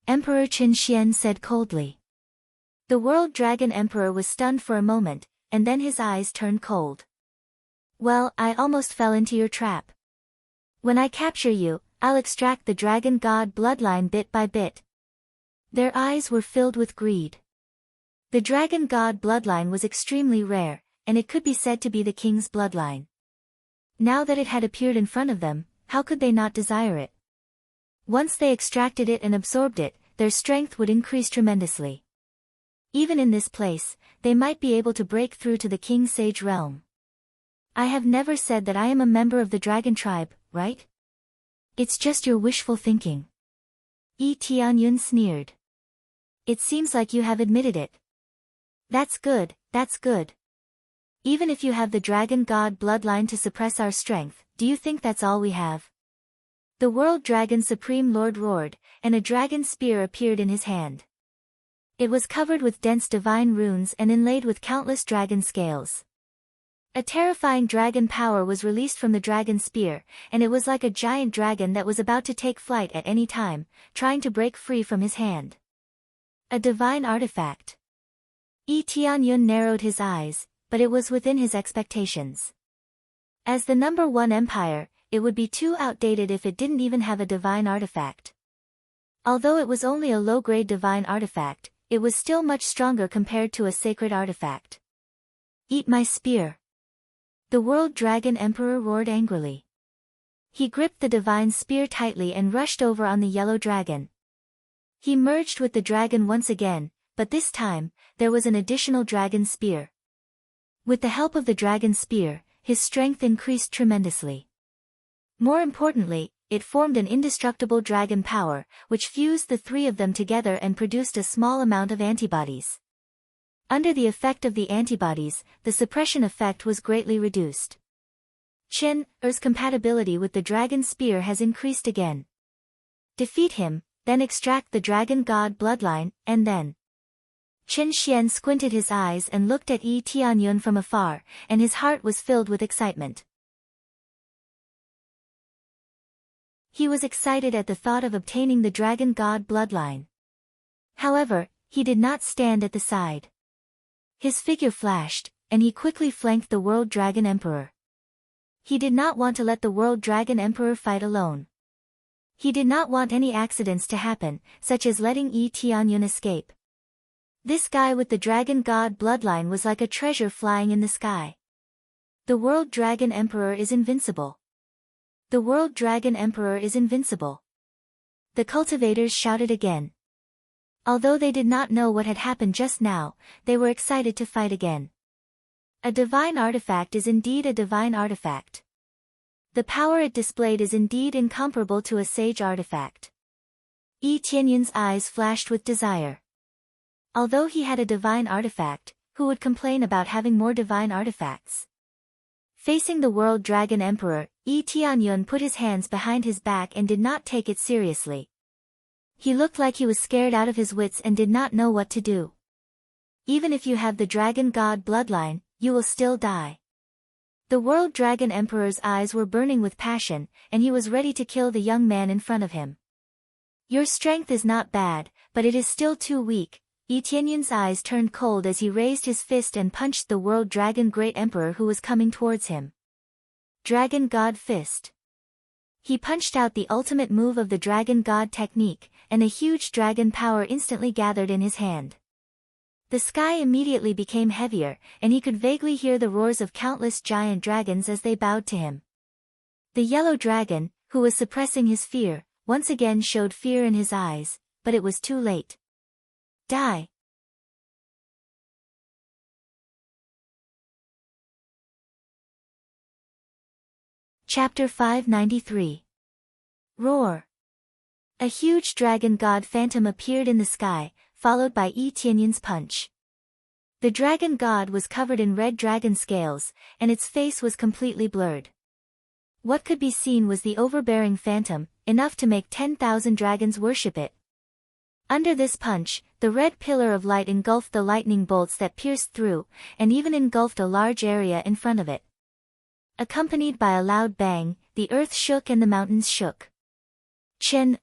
Emperor Qin Xian said coldly. The World Dragon Emperor was stunned for a moment, and then his eyes turned cold. Well, I almost fell into your trap. When I capture you, I'll extract the dragon god bloodline bit by bit. Their eyes were filled with greed. The dragon god bloodline was extremely rare, and it could be said to be the king's bloodline. Now that it had appeared in front of them, how could they not desire it? Once they extracted it and absorbed it, their strength would increase tremendously. Even in this place, they might be able to break through to the King's Sage realm. I have never said that I am a member of the dragon tribe, right? It's just your wishful thinking. Yi Tianyun sneered. It seems like you have admitted it. That's good, that's good. Even if you have the dragon god bloodline to suppress our strength, do you think that's all we have? The World Dragon Supreme Lord roared, and a dragon spear appeared in his hand. It was covered with dense divine runes and inlaid with countless dragon scales. A terrifying dragon power was released from the dragon spear, and it was like a giant dragon that was about to take flight at any time, trying to break free from his hand. A divine artifact. Yi Tianyun narrowed his eyes, but it was within his expectations. As the #1 empire, it would be too outdated if it didn't even have a divine artifact. Although it was only a low-grade divine artifact, it was still much stronger compared to a sacred artifact. Eat my spear. The World Dragon Emperor roared angrily. He gripped the divine spear tightly and rushed over on the yellow dragon. He merged with the dragon once again, but this time, there was an additional dragon spear. With the help of the dragon spear, his strength increased tremendously. More importantly, it formed an indestructible dragon power, which fused the three of them together and produced a small amount of antibodies. Under the effect of the antibodies, the suppression effect was greatly reduced. Qin-er's compatibility with the dragon spear has increased again. Defeat him, then extract the dragon god bloodline, and then. Qin Xian squinted his eyes and looked at Yi Tianyun from afar, and his heart was filled with excitement. He was excited at the thought of obtaining the dragon god bloodline. However, he did not stand at the side. His figure flashed, and he quickly flanked the World Dragon Emperor. He did not want to let the World Dragon Emperor fight alone. He did not want any accidents to happen, such as letting Yi Tianyun escape. This guy with the dragon god bloodline was like a treasure flying in the sky. The World Dragon Emperor is invincible. The World Dragon Emperor is invincible. The cultivators shouted again. Although they did not know what had happened just now, they were excited to fight again. A divine artifact is indeed a divine artifact. The power it displayed is indeed incomparable to a sage artifact. Yi Tianyun's eyes flashed with desire. Although he had a divine artifact, who would complain about having more divine artifacts? Facing the World Dragon Emperor, Yi Tianyun put his hands behind his back and did not take it seriously. He looked like he was scared out of his wits and did not know what to do. Even if you have the Dragon God bloodline, you will still die. The World Dragon Emperor's eyes were burning with passion, and he was ready to kill the young man in front of him. Your strength is not bad, but it is still too weak. Yi Tianyun's eyes turned cold as he raised his fist and punched the World Dragon Great Emperor who was coming towards him. Dragon God Fist. He punched out the ultimate move of the Dragon God technique, and a huge dragon power instantly gathered in his hand. The sky immediately became heavier, and he could vaguely hear the roars of countless giant dragons as they bowed to him. The yellow dragon, who was suppressing his fear, once again showed fear in his eyes, but it was too late. Die! Chapter 593. Roar. A huge dragon god phantom appeared in the sky, followed by Yi Tianyun's punch. The dragon god was covered in red dragon scales, and its face was completely blurred. What could be seen was the overbearing phantom, enough to make 10,000 dragons worship it. Under this punch, the red pillar of light engulfed the lightning bolts that pierced through, and even engulfed a large area in front of it. Accompanied by a loud bang, the earth shook and the mountains shook. Chen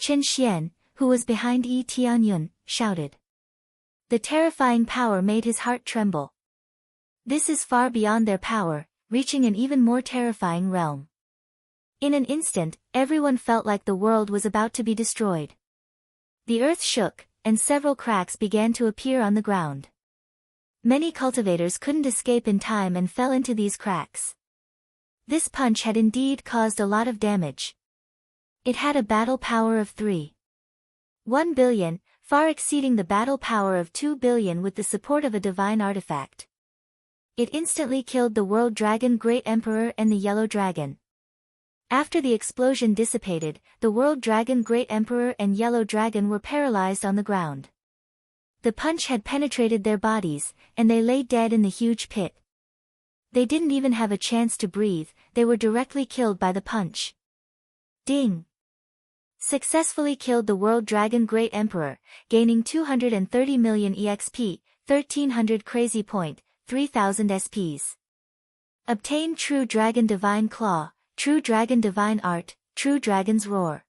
Xian, who was behind Yi Tianyun, shouted. The terrifying power made his heart tremble. This is far beyond their power, reaching an even more terrifying realm. In an instant, everyone felt like the world was about to be destroyed. The earth shook, and several cracks began to appear on the ground. Many cultivators couldn't escape in time and fell into these cracks. This punch had indeed caused a lot of damage. It had a battle power of 3.1 billion, far exceeding the battle power of 2 billion with the support of a divine artifact. It instantly killed the World Dragon Great Emperor and the Yellow Dragon. After the explosion dissipated, the World Dragon Great Emperor and Yellow Dragon were paralyzed on the ground. The punch had penetrated their bodies, and they lay dead in the huge pit. They didn't even have a chance to breathe, they were directly killed by the punch. Ding! Successfully killed the World Dragon Great Emperor, gaining 230 million EXP, 1300 crazy point, 3000 SPs. Obtained True Dragon Divine Claw, True Dragon Divine Art, True Dragon's Roar.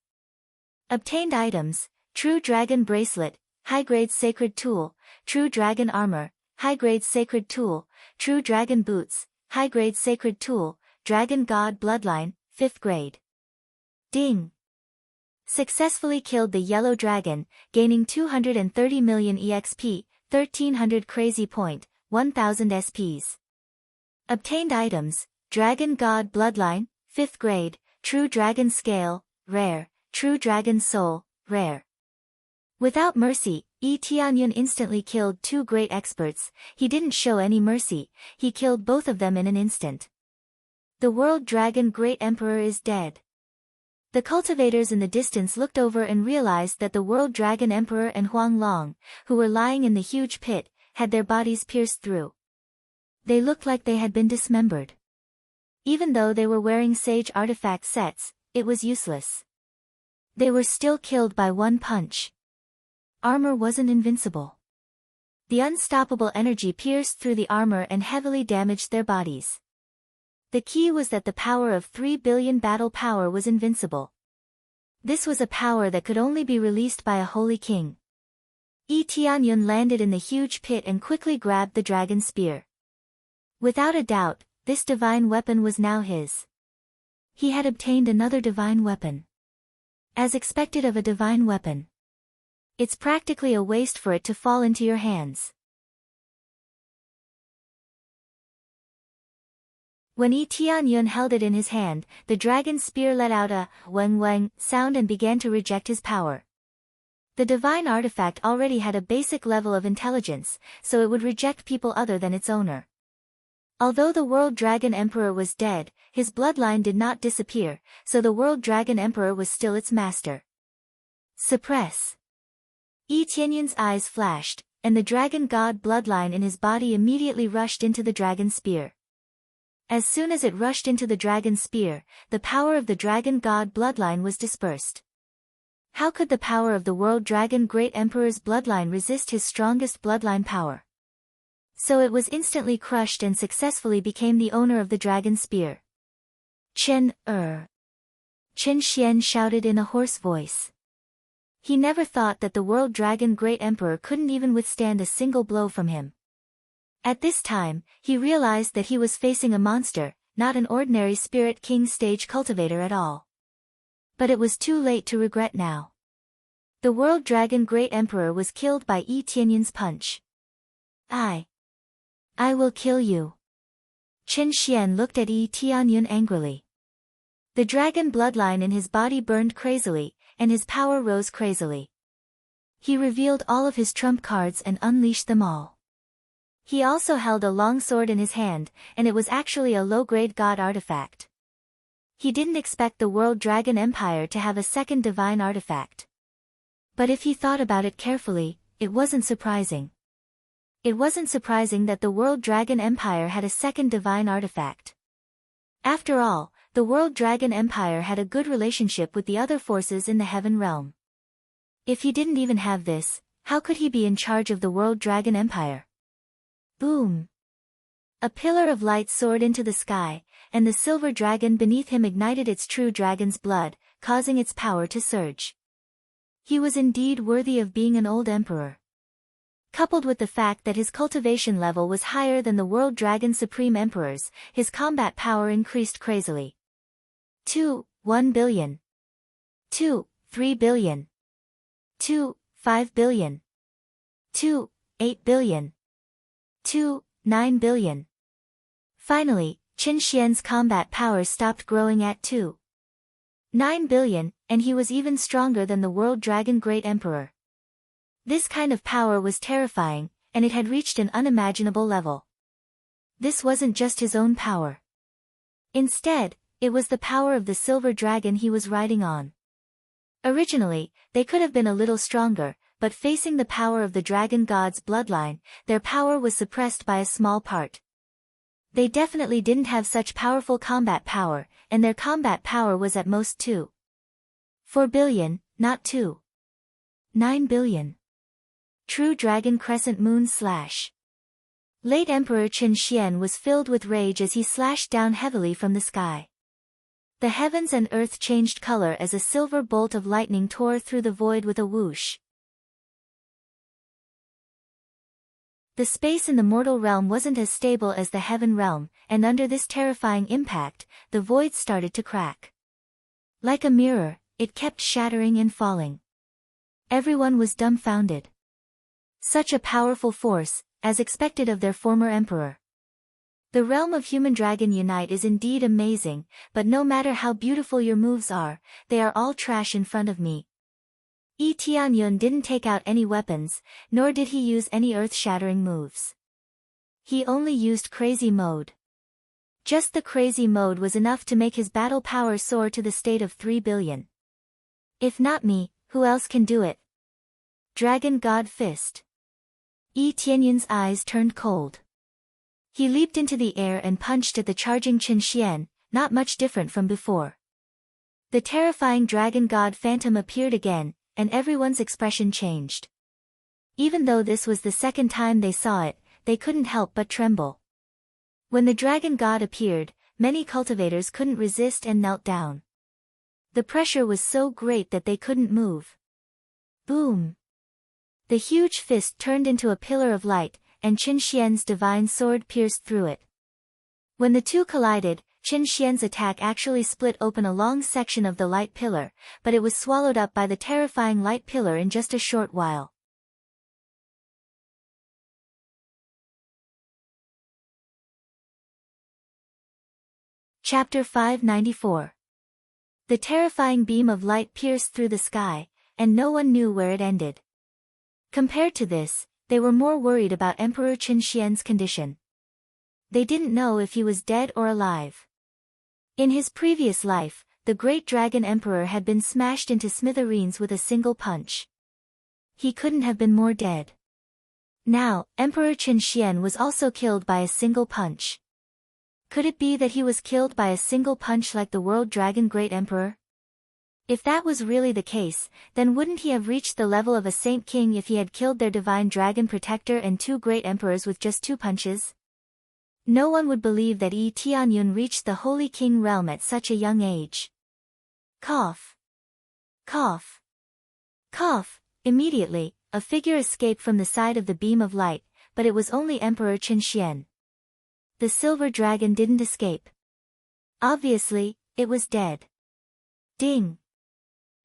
Obtained items, True Dragon Bracelet, High-Grade Sacred Tool, True Dragon Armor, High-Grade Sacred Tool, True Dragon Boots, High-Grade Sacred Tool, Dragon God Bloodline, 5th grade. Ding! Successfully killed the Yellow Dragon, gaining 230 million EXP, 1300 crazy point, 1000 SPs. Obtained items, Dragon God Bloodline, 5th grade, True Dragon Scale, Rare, True Dragon Soul, Rare. Without mercy, Yi Tianyun instantly killed 2 great experts. He didn't show any mercy, he killed both of them in an instant. The World Dragon Great Emperor is dead. The cultivators in the distance looked over and realized that the World Dragon Emperor and Huang Long, who were lying in the huge pit, had their bodies pierced through. They looked like they had been dismembered. Even though they were wearing sage artifact sets, it was useless. They were still killed by one punch. Armor wasn't invincible. The unstoppable energy pierced through the armor and heavily damaged their bodies. The key was that the power of 3 billion battle power was invincible. This was a power that could only be released by a holy king. Yi Tianyun landed in the huge pit and quickly grabbed the dragon spear. Without a doubt, this divine weapon was now his. He had obtained another divine weapon. As expected of a divine weapon. It's practically a waste for it to fall into your hands. When Yi Tianyun held it in his hand, the dragon spear let out a weng weng sound and began to reject his power. The divine artifact already had a basic level of intelligence, so it would reject people other than its owner. Although the World Dragon Emperor was dead, his bloodline did not disappear, so the World Dragon Emperor was still its master. Suppress. Yi Tianyun's eyes flashed, and the dragon god bloodline in his body immediately rushed into the dragon spear. As soon as it rushed into the dragon spear, the power of the dragon god bloodline was dispersed. How could the power of the World Dragon Great Emperor's bloodline resist his strongest bloodline power? So it was instantly crushed and successfully became the owner of the dragon spear. Chen Xian shouted in a hoarse voice. He never thought that the World Dragon Great Emperor couldn't even withstand a single blow from him. At this time, he realized that he was facing a monster, not an ordinary Spirit King stage cultivator at all. But it was too late to regret now. The World Dragon Great Emperor was killed by Yi Tianyun's punch. I will kill you. Chen Xian looked at Yi Tianyun angrily. The dragon bloodline in his body burned crazily, and his power rose crazily. He revealed all of his trump cards and unleashed them all. He also held a long sword in his hand, and it was actually a low-grade god artifact. He didn't expect the World Dragon Empire to have a second divine artifact. But if he thought about it carefully, it wasn't surprising. It wasn't surprising that the World Dragon Empire had a second divine artifact. After all, the World Dragon Empire had a good relationship with the other forces in the Heaven Realm. If he didn't even have this, how could he be in charge of the World Dragon Empire? Boom! A pillar of light soared into the sky, and the silver dragon beneath him ignited its true dragon's blood, causing its power to surge. He was indeed worthy of being an old emperor. Coupled with the fact that his cultivation level was higher than the World Dragon Supreme Emperor's, his combat power increased crazily. 1 billion. 3 billion. 5 billion. 8 billion. 9 billion. Finally, Chen Xian's combat power stopped growing at 9 billion, and he was even stronger than the World Dragon Great Emperor. This kind of power was terrifying, and it had reached an unimaginable level. This wasn't just his own power. Instead, it was the power of the silver dragon he was riding on. Originally, they could have been a little stronger, but facing the power of the dragon god's bloodline, their power was suppressed by a small part. They definitely didn't have such powerful combat power, and their combat power was at most 4 billion, not 9 billion. True Dragon Crescent Moon Slash. Late Emperor Chen Xian was filled with rage as he slashed down heavily from the sky. The heavens and earth changed color as a silver bolt of lightning tore through the void with a whoosh. The space in the mortal realm wasn't as stable as the heaven realm, and under this terrifying impact, the void started to crack. Like a mirror, it kept shattering and falling. Everyone was dumbfounded. Such a powerful force, as expected of their former emperor. The realm of Human Dragon Unite is indeed amazing, but no matter how beautiful your moves are, they are all trash in front of me. Yi Tianyun didn't take out any weapons, nor did he use any earth-shattering moves. He only used crazy mode. Just the crazy mode was enough to make his battle power soar to the state of 3 billion. If not me, who else can do it? Dragon God Fist. Yi Tianyun's eyes turned cold. He leaped into the air and punched at the charging Chen Xian, not much different from before. The terrifying Dragon God Phantom appeared again, and everyone's expression changed. Even though this was the second time they saw it, they couldn't help but tremble. When the Dragon God appeared, many cultivators couldn't resist and knelt down. The pressure was so great that they couldn't move. Boom! The huge fist turned into a pillar of light, and Chen Xian's divine sword pierced through it. When the two collided, Chen Xian's attack actually split open a long section of the light pillar, but it was swallowed up by the terrifying light pillar in just a short while. Chapter 594. The terrifying beam of light pierced through the sky, and no one knew where it ended. Compared to this, they were more worried about Emperor Qin Xian's condition. They didn't know if he was dead or alive. In his previous life, the great dragon emperor had been smashed into smithereens with a single punch. He couldn't have been more dead. Now, Emperor Qin Xian was also killed by a single punch. Could it be that he was killed by a single punch like the world dragon great emperor? If that was really the case, then wouldn't he have reached the level of a saint king if he had killed their divine dragon protector and two great emperors with just 2 punches? No one would believe that Yi Tianyun reached the Holy King realm at such a young age. Cough. Cough. Cough. Immediately, a figure escaped from the side of the beam of light, but it was only Emperor Qin Xian. The silver dragon didn't escape. Obviously, it was dead. Ding.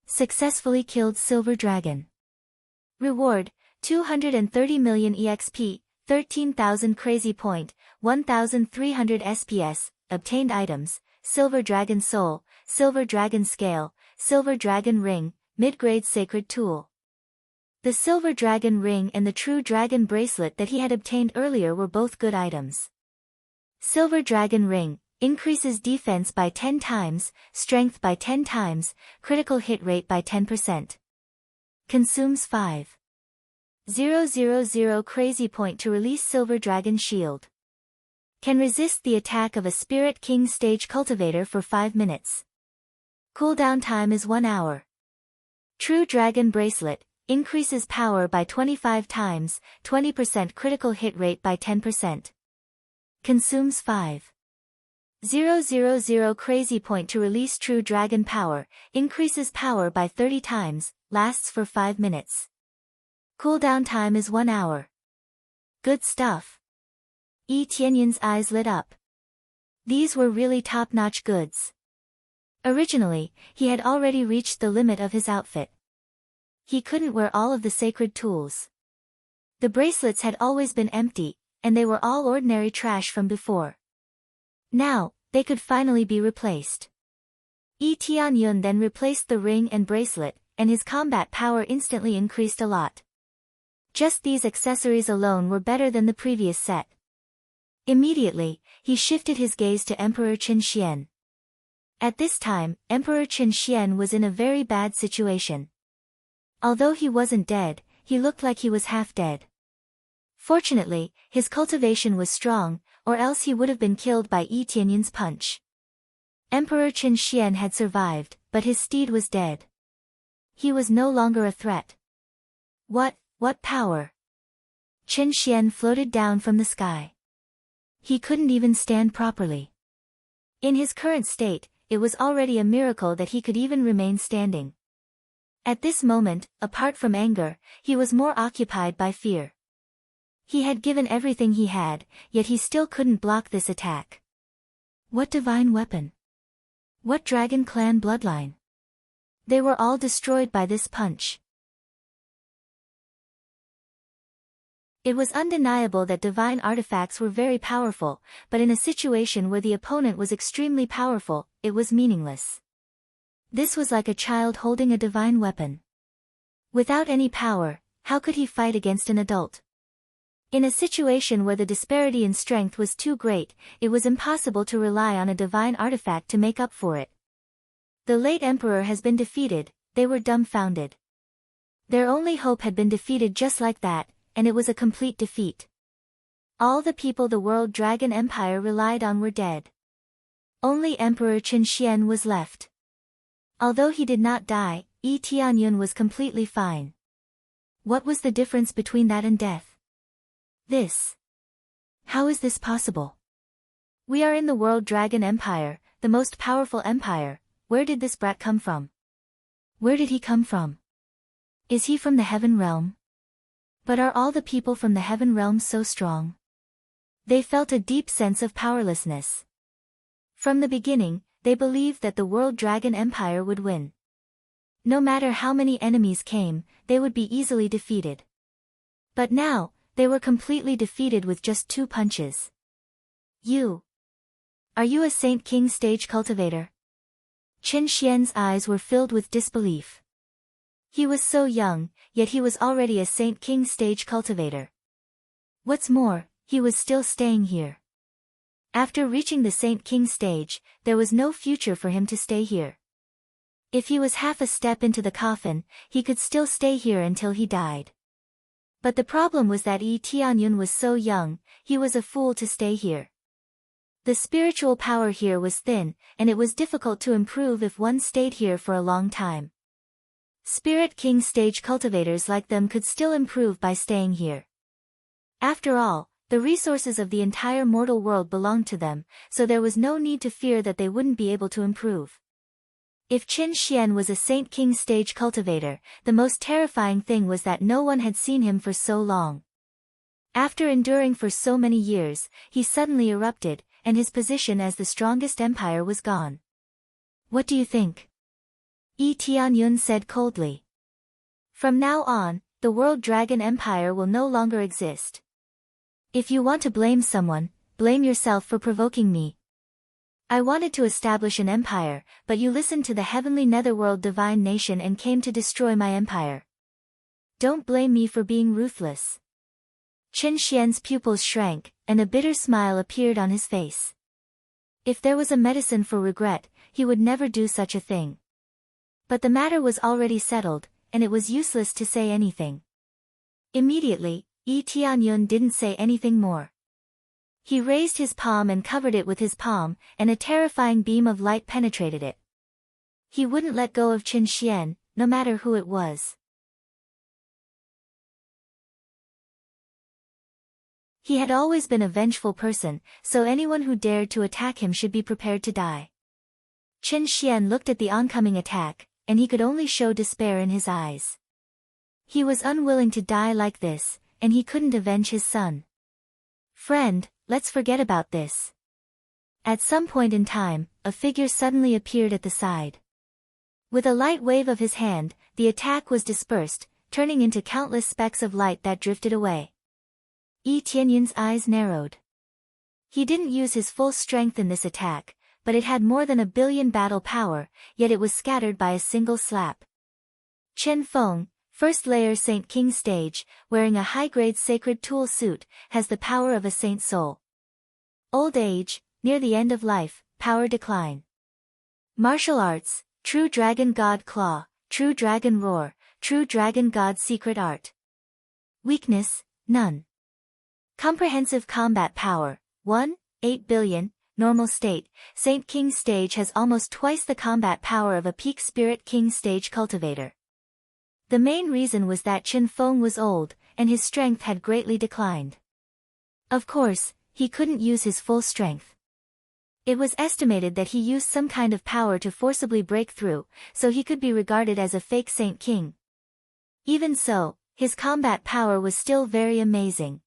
Successfully killed silver dragon. Reward, 230 million EXP, 13,000 crazy point, 1,300 SPS, obtained items, silver dragon soul, silver dragon scale, silver dragon ring, mid-grade sacred tool. The silver dragon ring and the true dragon bracelet that he had obtained earlier were both good items. Silver dragon ring, increases defense by 10 times, strength by 10 times, critical hit rate by 10%. Consumes 5,000 crazy point to release silver dragon shield. Can resist the attack of a Spirit King stage cultivator for 5 minutes. Cooldown time is 1 hour. True dragon bracelet, increases power by 25 times, 20% critical hit rate by 10%. Consumes 5,000 crazy point to release true dragon power, increases power by 30 times, lasts for 5 minutes. Cooldown time is 1 hour. Good stuff. Yi Tianyun's eyes lit up. These were really top-notch goods. Originally, he had already reached the limit of his outfit. He couldn't wear all of the sacred tools. The bracelets had always been empty, and they were all ordinary trash from before. Now, they could finally be replaced. Yi Tianyun then replaced the ring and bracelet, and his combat power instantly increased a lot. Just these accessories alone were better than the previous set. Immediately, he shifted his gaze to Emperor Qin Xian. At this time, Emperor Qin Xian was in a very bad situation. Although he wasn't dead, he looked like he was half dead. Fortunately, his cultivation was strong, or else he would have been killed by Yi Tianyun's punch. Emperor Qin Xian had survived, but his steed was dead. He was no longer a threat. What power? Qin Xian floated down from the sky. He couldn't even stand properly. In his current state, it was already a miracle that he could even remain standing. At this moment, apart from anger, he was more occupied by fear. He had given everything he had, yet he still couldn't block this attack. What divine weapon? What dragon clan bloodline? They were all destroyed by this punch. It was undeniable that divine artifacts were very powerful, but in a situation where the opponent was extremely powerful, it was meaningless. This was like a child holding a divine weapon. Without any power, how could he fight against an adult? In a situation where the disparity in strength was too great, it was impossible to rely on a divine artifact to make up for it. The late emperor has been defeated, they were dumbfounded. Their only hope had been defeated just like that, and it was a complete defeat. All the people the world dragon empire relied on were dead. Only Emperor Qin Xian was left. Although he did not die, Yi Tianyun was completely fine. What was the difference between that and death? This. How is this possible? We are in the world dragon empire, the most powerful empire. Where did this brat come from? Where did he come from? Is he from the heaven realm? But are all the people from the heaven realm so strong? They felt a deep sense of powerlessness. From the beginning, they believed that the world dragon empire would win. No matter how many enemies came, they would be easily defeated. But now, they were completely defeated with just 2 punches. You. Are you a Saint King stage cultivator? Qin Xian's eyes were filled with disbelief. He was so young, yet he was already a Saint King stage cultivator. What's more, he was still staying here. After reaching the Saint King stage, there was no future for him to stay here. If he was half a step into the coffin, he could still stay here until he died. But the problem was that Yi Tianyun was so young, he was a fool to stay here. The spiritual power here was thin, and it was difficult to improve if one stayed here for a long time. Spirit King stage cultivators like them could still improve by staying here. After all, the resources of the entire mortal world belonged to them, so there was no need to fear that they wouldn't be able to improve. If Qin Xian was a Saint King stage cultivator, the most terrifying thing was that no one had seen him for so long. After enduring for so many years, he suddenly erupted, and his position as the strongest empire was gone. What do you think? Yi Tianyun said coldly. From now on, the World Dragon Empire will no longer exist. If you want to blame someone, blame yourself for provoking me. I wanted to establish an empire, but you listened to the heavenly netherworld divine nation and came to destroy my empire. Don't blame me for being ruthless. Qin Xian's pupils shrank, and a bitter smile appeared on his face. If there was a medicine for regret, he would never do such a thing. But the matter was already settled, and it was useless to say anything. Immediately, Yi Tianyun didn't say anything more. He raised his palm and covered it with his palm, and a terrifying beam of light penetrated it. He wouldn't let go of Qin Xian, no matter who it was. He had always been a vengeful person, so anyone who dared to attack him should be prepared to die. Qin Xian looked at the oncoming attack, and he could only show despair in his eyes. He was unwilling to die like this, and he couldn't avenge his son. Friend, let's forget about this. At some point in time, a figure suddenly appeared at the side. With a light wave of his hand, the attack was dispersed, turning into countless specks of light that drifted away. Yi Tianyun's eyes narrowed. He didn't use his full strength in this attack, but it had more than 1 billion battle power, yet it was scattered by a single slap. Chen Feng, first layer Saint King stage, wearing a high-grade sacred tool suit, has the power of a saint soul. Old age, near the end of life, power decline. Martial arts, true dragon god claw, true dragon roar, true dragon god secret art. Weakness, none. Comprehensive combat power, 1.8 billion, normal state, Saint King stage has almost twice the combat power of a peak Spirit King stage cultivator. The main reason was that Chen Feng was old, and his strength had greatly declined. Of course, he couldn't use his full strength. It was estimated that he used some kind of power to forcibly break through, so he could be regarded as a fake Saint King. Even so, his combat power was still very amazing.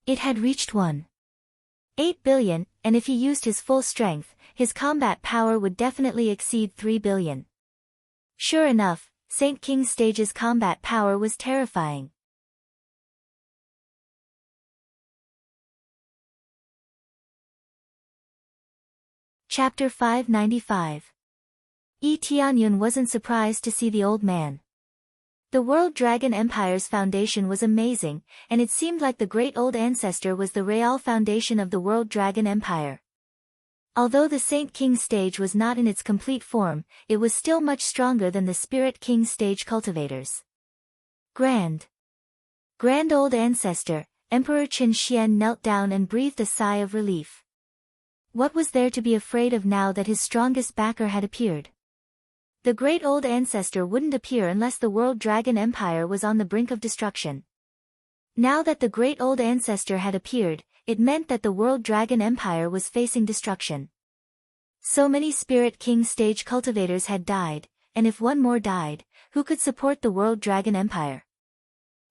It had reached 1.8 billion, and if he used his full strength, his combat power would definitely exceed 3 billion. Sure enough, Saint King stage's combat power was terrifying. Chapter 595. Yi Tianyun wasn't surprised to see the old man. The World Dragon Empire's foundation was amazing, and it seemed like the great old ancestor was the real foundation of the World Dragon Empire. Although the Saint King stage was not in its complete form, it was still much stronger than the Spirit King stage cultivators. Grand old ancestor, Emperor Qin Xian knelt down and breathed a sigh of relief. What was there to be afraid of now that his strongest backer had appeared? The great old ancestor wouldn't appear unless the World Dragon Empire was on the brink of destruction. Now that the great old ancestor had appeared, it meant that the World Dragon Empire was facing destruction. So many Spirit King stage cultivators had died, and if one more died, who could support the World Dragon Empire?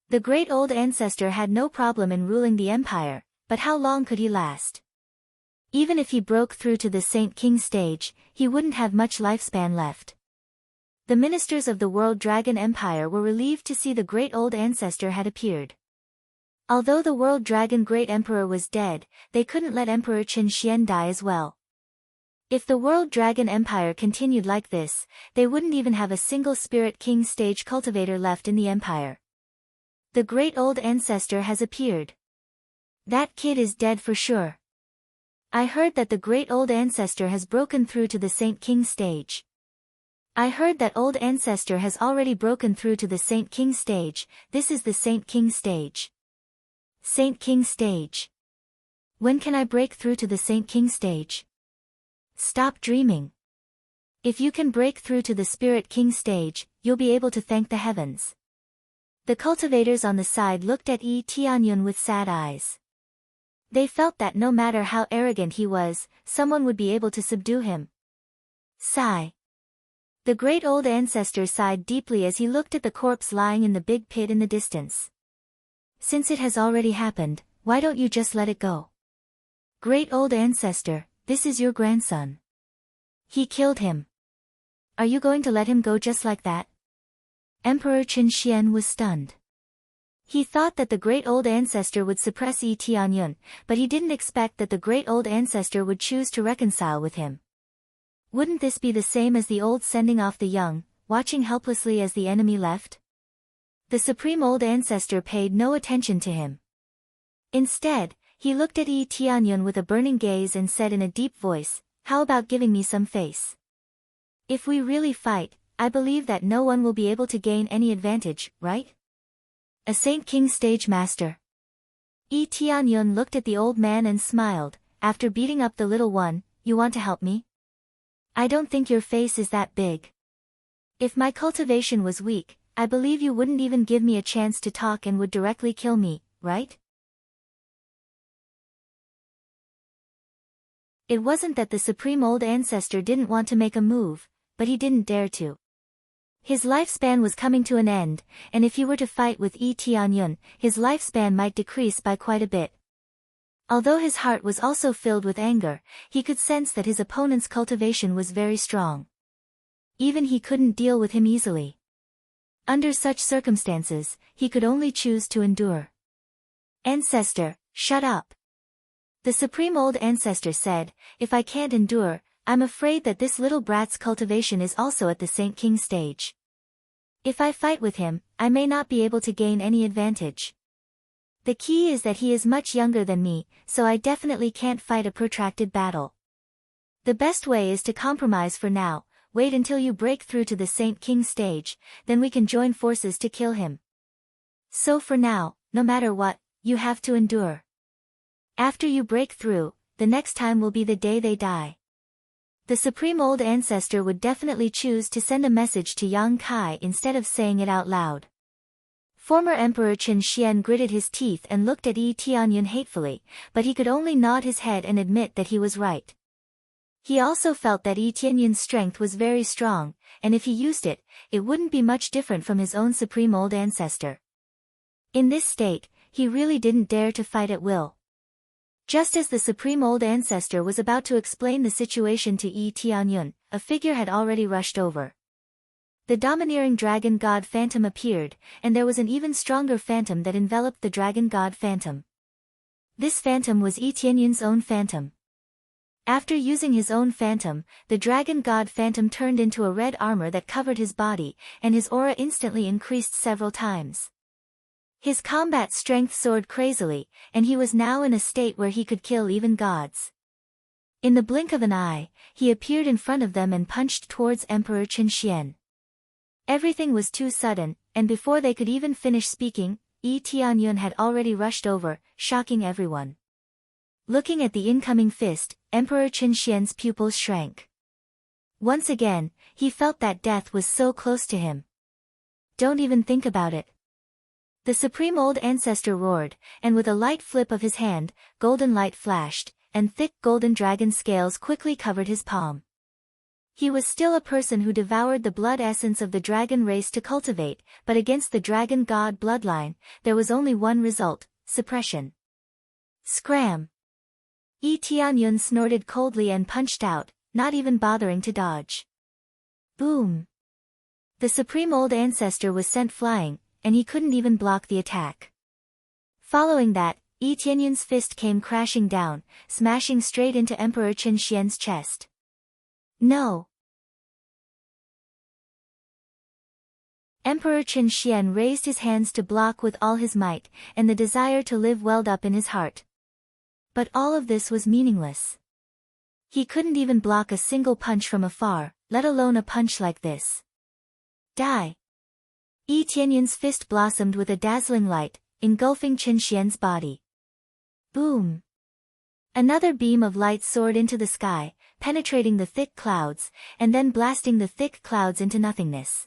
The great old ancestor had no problem in ruling the empire, but how long could he last? Even if he broke through to the Saint King stage, he wouldn't have much lifespan left. The ministers of the World Dragon Empire were relieved to see the great old ancestor had appeared. Although the World Dragon Great Emperor was dead, they couldn't let Emperor Qin Xian die as well. If the World Dragon Empire continued like this, they wouldn't even have a single Spirit King stage cultivator left in the empire. The great old ancestor has appeared. That kid is dead for sure. I heard that the great old ancestor has broken through to the Saint King stage. I heard that old ancestor has already broken through to the Saint King stage. This is the Saint King stage. Saint King stage. When can I break through to the Saint King stage? Stop dreaming. If you can break through to the Spirit King stage, you'll be able to thank the heavens. The cultivators on the side looked at Yi Tianyun with sad eyes. They felt that no matter how arrogant he was, someone would be able to subdue him. Sigh. The great old ancestor sighed deeply as he looked at the corpse lying in the big pit in the distance. Since it has already happened, why don't you just let it go? Great old ancestor, this is your grandson. He killed him. Are you going to let him go just like that? Emperor Qin Xian was stunned. He thought that the great old ancestor would suppress Yi Tianyun, but he didn't expect that the great old ancestor would choose to reconcile with him. Wouldn't this be the same as the old sending off the young, watching helplessly as the enemy left? The supreme old ancestor paid no attention to him. Instead, he looked at Yi Tianyun with a burning gaze and said in a deep voice, "How about giving me some face? If we really fight, I believe that no one will be able to gain any advantage, right? A Saint King stage master." Yi Tianyun looked at the old man and smiled. "After beating up the little one, you want to help me? I don't think your face is that big. If my cultivation was weak, I believe you wouldn't even give me a chance to talk and would directly kill me, right?" It wasn't that the supreme old ancestor didn't want to make a move, but he didn't dare to. His lifespan was coming to an end, and if he were to fight with Yi Tianyun, his lifespan might decrease by quite a bit. Although his heart was also filled with anger, he could sense that his opponent's cultivation was very strong. Even he couldn't deal with him easily. Under such circumstances, he could only choose to endure. "Ancestor, shut up." The supreme old ancestor said, "If I can't endure, I'm afraid that this little brat's cultivation is also at the Saint King stage. If I fight with him, I may not be able to gain any advantage. The key is that he is much younger than me, so I definitely can't fight a protracted battle. The best way is to compromise for now, wait until you break through to the Saint King stage, then we can join forces to kill him. So for now, no matter what, you have to endure. After you break through, the next time will be the day they die." The supreme old ancestor would definitely choose to send a message to Yang Kai instead of saying it out loud. Former Emperor Qin Xian gritted his teeth and looked at Yi Tianyun hatefully, but he could only nod his head and admit that he was right. He also felt that Yi Tianyun's strength was very strong, and if he used it, it wouldn't be much different from his own supreme old ancestor. In this state, he really didn't dare to fight at will. Just as the supreme old ancestor was about to explain the situation to Yi Tianyun, a figure had already rushed over. The domineering dragon god phantom appeared, and there was an even stronger phantom that enveloped the dragon god phantom. This phantom was Yi Tianyun's own phantom. After using his own phantom, the dragon god phantom turned into a red armor that covered his body, and his aura instantly increased several times. His combat strength soared crazily, and he was now in a state where he could kill even gods. In the blink of an eye, he appeared in front of them and punched towards Emperor Qin Xian. Everything was too sudden, and before they could even finish speaking, Yi Tianyun had already rushed over, shocking everyone. Looking at the incoming fist, Emperor Qin Xian's pupils shrank. Once again, he felt that death was so close to him. "Don't even think about it." The supreme old ancestor roared, and with a light flip of his hand, golden light flashed, and thick golden dragon scales quickly covered his palm. He was still a person who devoured the blood essence of the dragon race to cultivate, but against the dragon god bloodline, there was only one result: suppression. Scram! Yi Tianyun snorted coldly and punched out, not even bothering to dodge. Boom! The supreme old ancestor was sent flying, and he couldn't even block the attack. Following that, Yi Tianyun's fist came crashing down, smashing straight into Emperor Qin Xian's chest. No. Emperor Qin Xian raised his hands to block with all his might, and the desire to live welled up in his heart. But all of this was meaningless. He couldn't even block a single punch from afar, let alone a punch like this. Die! Yi Tianyun's fist blossomed with a dazzling light, engulfing Qin Xian's body. Boom! Another beam of light soared into the sky, penetrating the thick clouds, and then blasting the thick clouds into nothingness.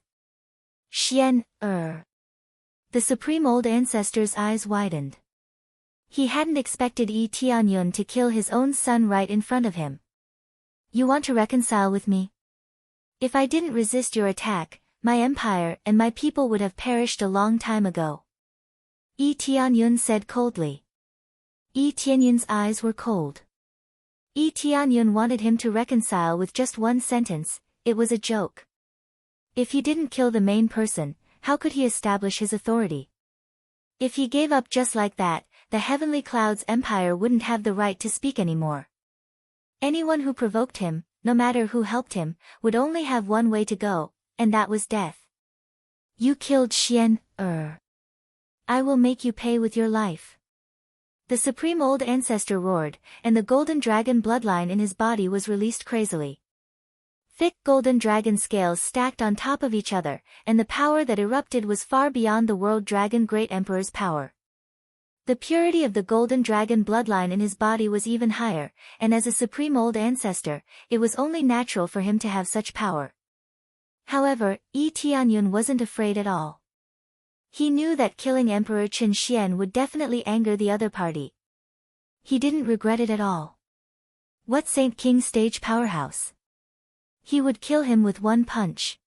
Xian, The Supreme Old Ancestor's eyes widened. He hadn't expected Yi Tianyun to kill his own son right in front of him. You want to reconcile with me? If I didn't resist your attack, my empire and my people would have perished a long time ago. Yi Tianyun said coldly. Yi Tianyun's eyes were cold. Yi Tianyun wanted him to reconcile with just one sentence. It was a joke. If he didn't kill the main person, how could he establish his authority? If he gave up just like that, the Heavenly Cloud's empire wouldn't have the right to speak anymore. Anyone who provoked him, no matter who helped him, would only have one way to go, and that was death. You killed Xian, I will make you pay with your life. The Supreme Old Ancestor roared, and the golden dragon bloodline in his body was released crazily. Thick golden dragon scales stacked on top of each other, and the power that erupted was far beyond the World Dragon Great Emperor's power. The purity of the golden dragon bloodline in his body was even higher, and as a Supreme Old Ancestor, it was only natural for him to have such power. However, Yi Tianyun wasn't afraid at all. He knew that killing Emperor Qin Xian would definitely anger the other party. He didn't regret it at all. What Saint King stage powerhouse? He would kill him with one punch.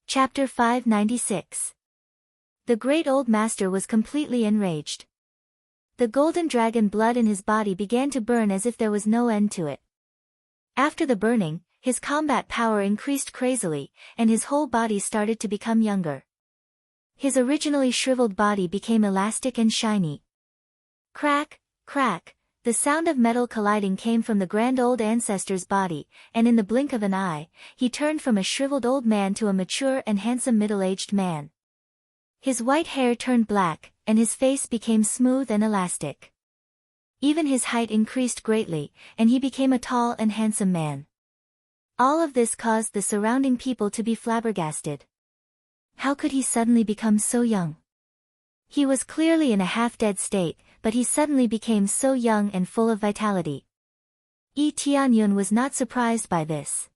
Chapter 596. The Great Old Master was completely enraged. The golden dragon blood in his body began to burn as if there was no end to it. After the burning, his combat power increased crazily, and his whole body started to become younger. His originally shriveled body became elastic and shiny. Crack, crack, the sound of metal colliding came from the Grand Old Ancestor's body, and in the blink of an eye, he turned from a shriveled old man to a mature and handsome middle-aged man. His white hair turned black, and his face became smooth and elastic. Even his height increased greatly, and he became a tall and handsome man. All of this caused the surrounding people to be flabbergasted. How could he suddenly become so young? He was clearly in a half-dead state, but he suddenly became so young and full of vitality. Yi Tianyun was not surprised by this.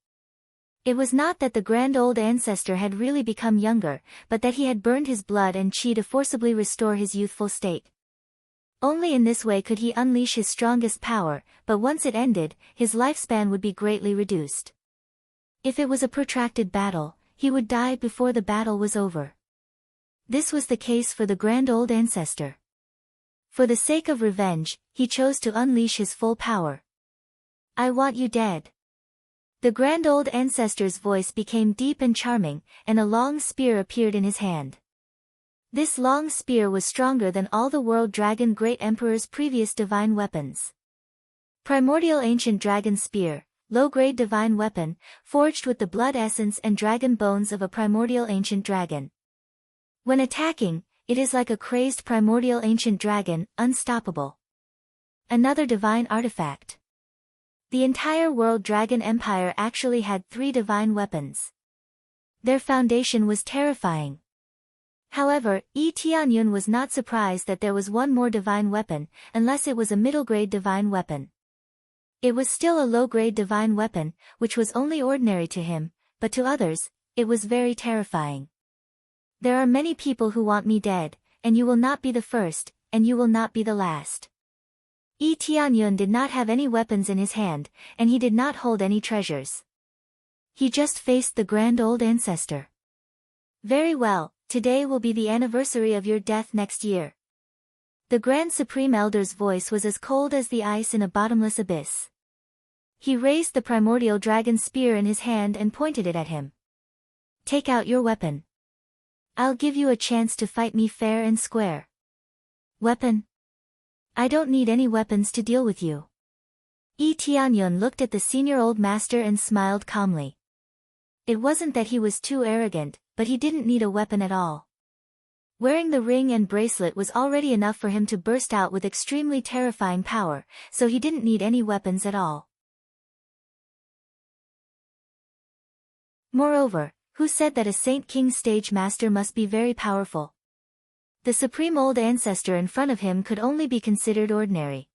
It was not that the Grand Old Ancestor had really become younger, but that he had burned his blood and qi to forcibly restore his youthful state. Only in this way could he unleash his strongest power, but once it ended, his lifespan would be greatly reduced. If it was a protracted battle, he would die before the battle was over. This was the case for the Grand Old Ancestor. For the sake of revenge, he chose to unleash his full power. I want you dead. The Grand Old Ancestor's voice became deep and charming, and a long spear appeared in his hand. This long spear was stronger than all the World Dragon Great Emperor's previous divine weapons. Primordial Ancient Dragon Spear, low-grade divine weapon, forged with the blood essence and dragon bones of a primordial ancient dragon. When attacking, it is like a crazed primordial ancient dragon, unstoppable. Another divine artifact. The entire World Dragon Empire actually had 3 divine weapons. Their foundation was terrifying. However, Yi Tianyun was not surprised that there was one more divine weapon, unless it was a middle-grade divine weapon. It was still a low-grade divine weapon, which was only ordinary to him, but to others, it was very terrifying. There are many people who want me dead, and you will not be the first, and you will not be the last. Yi Tianyun did not have any weapons in his hand, and he did not hold any treasures. He just faced the Grand Old Ancestor. Very well, today will be the anniversary of your death next year. The Grand Supreme Elder's voice was as cold as the ice in a bottomless abyss. He raised the primordial dragon spear in his hand and pointed it at him. Take out your weapon. I'll give you a chance to fight me fair and square. Weapon? I don't need any weapons to deal with you. Yi Tianyun looked at the senior old master and smiled calmly. It wasn't that he was too arrogant, but he didn't need a weapon at all. Wearing the ring and bracelet was already enough for him to burst out with extremely terrifying power, so he didn't need any weapons at all. Moreover, who said that a Saint King stage master must be very powerful? The supreme old ancestor in front of him could only be considered ordinary.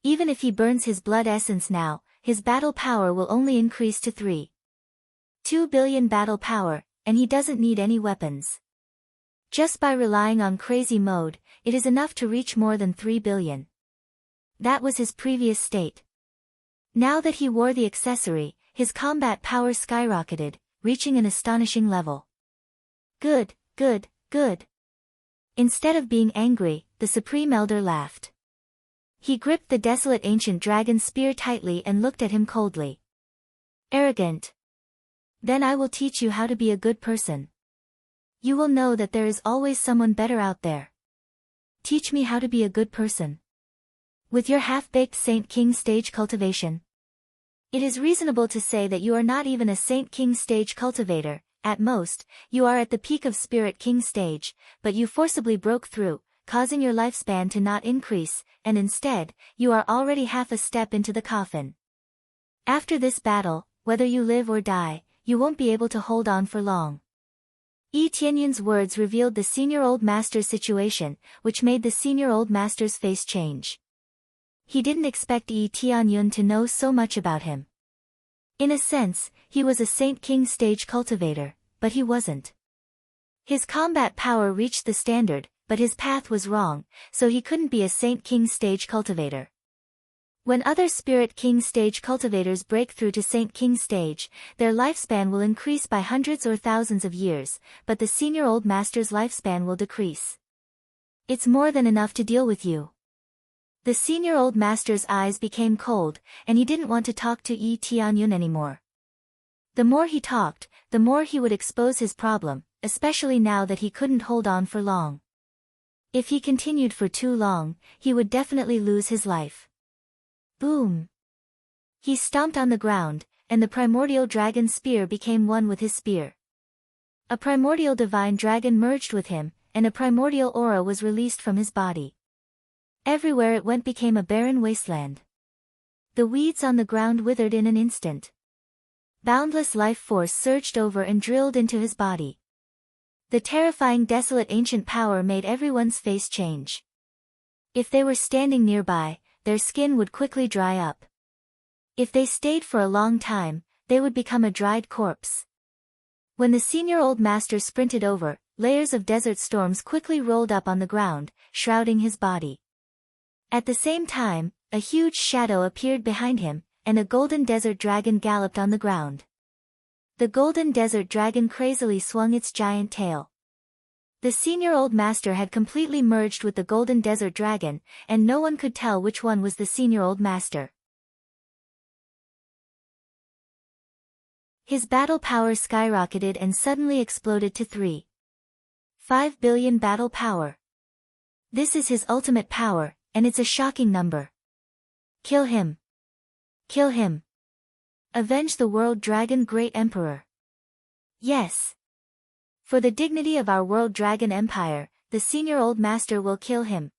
Even if he burns his blood essence now, his battle power will only increase to 3.2 billion battle power, and he doesn't need any weapons. Just by relying on crazy mode, it is enough to reach more than 3 billion. That was his previous state. Now that he wore the accessory, his combat power skyrocketed, reaching an astonishing level. Good, good, good. Instead of being angry, the Supreme Elder laughed. He gripped the desolate ancient dragon spear tightly and looked at him coldly. Arrogant. Then I will teach you how to be a good person. You will know that there is always someone better out there. Teach me how to be a good person. With your half-baked Saint King stage cultivation. It is reasonable to say that you are not even a Saint King stage cultivator. At most, you are at the peak of Spirit King stage, but you forcibly broke through, causing your lifespan to not increase, and instead, you are already half a step into the coffin. After this battle, whether you live or die, you won't be able to hold on for long. Yi Tianyun's words revealed the senior old master's situation, which made the senior old master's face change. He didn't expect Yi Tianyun to know so much about him. In a sense, he was a Saint King stage cultivator, but he wasn't. His combat power reached the standard, but his path was wrong, so he couldn't be a Saint King stage cultivator. When other Spirit King stage cultivators break through to Saint King stage, their lifespan will increase by hundreds or thousands of years, but the senior old master's lifespan will decrease. It's more than enough to deal with you. The senior old master's eyes became cold, and he didn't want to talk to Yi Tianyun anymore. The more he talked, the more he would expose his problem, especially now that he couldn't hold on for long. If he continued for too long, he would definitely lose his life. Boom! He stomped on the ground, and the primordial dragon spear became one with his spear. A primordial divine dragon merged with him, and a primordial aura was released from his body. Everywhere it went became a barren wasteland. The weeds on the ground withered in an instant. Boundless life force surged over and drilled into his body. The terrifying desolate ancient power made everyone's face change. If they were standing nearby, their skin would quickly dry up. If they stayed for a long time, they would become a dried corpse. When the senior old master sprinted over, layers of desert storms quickly rolled up on the ground, shrouding his body. At the same time, a huge shadow appeared behind him, and a golden desert dragon galloped on the ground. The golden desert dragon crazily swung its giant tail. The senior old master had completely merged with the golden desert dragon, and no one could tell which one was the senior old master. His battle power skyrocketed and suddenly exploded to 3.5 billion battle power. This is his ultimate power, and it's a shocking number. Kill him. Kill him. Avenge the world dragon great emperor. Yes. For the dignity of our world dragon empire, the senior old master will kill him.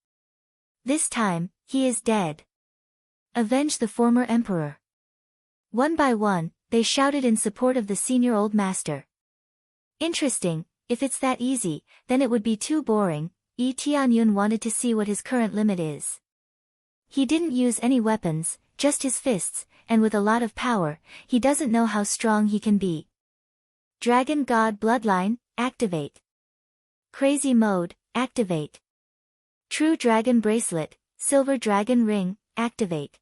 This time, he is dead. Avenge the former emperor. One by one, they shouted in support of the senior old master. Interesting, if it's that easy, then it would be too boring. Yi Tianyun wanted to see what his current limit is. He didn't use any weapons, just his fists, and with a lot of power, he doesn't know how strong he can be. Dragon God Bloodline, activate. Crazy Mode, activate. True Dragon Bracelet, Silver Dragon Ring, activate.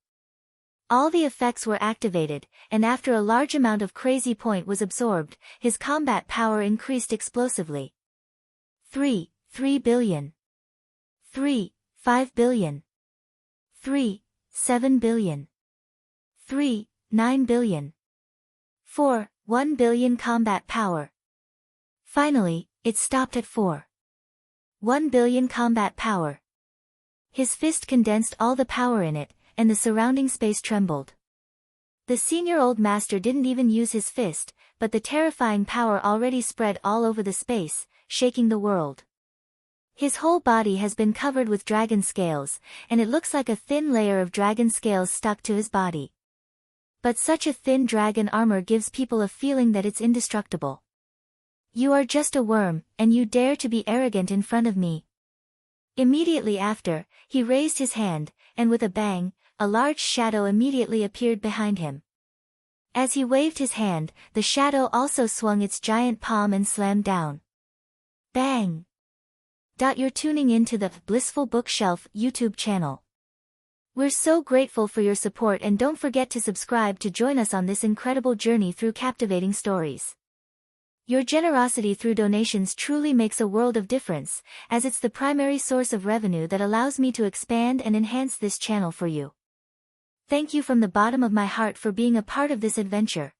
All the effects were activated, and after a large amount of crazy point was absorbed, his combat power increased explosively. 3 billion. 5 billion. 7 billion. 9 billion. 1 billion combat power. Finally, it stopped at 1 billion combat power. His fist condensed all the power in it, and the surrounding space trembled. The senior old master didn't even use his fist, but the terrifying power already spread all over the space, shaking the world. His whole body has been covered with dragon scales, and it looks like a thin layer of dragon scales stuck to his body. But such a thin dragon armor gives people a feeling that it's indestructible. You are just a worm, and you dare to be arrogant in front of me. Immediately after, he raised his hand, and with a bang, a large shadow immediately appeared behind him. As he waved his hand, the shadow also swung its giant palm and slammed down. Bang! You're tuning in to the Blissful Bookshelf YouTube channel. We're so grateful for your support, and don't forget to subscribe to join us on this incredible journey through captivating stories. Your generosity through donations truly makes a world of difference, as it's the primary source of revenue that allows me to expand and enhance this channel for you. Thank you from the bottom of my heart for being a part of this adventure.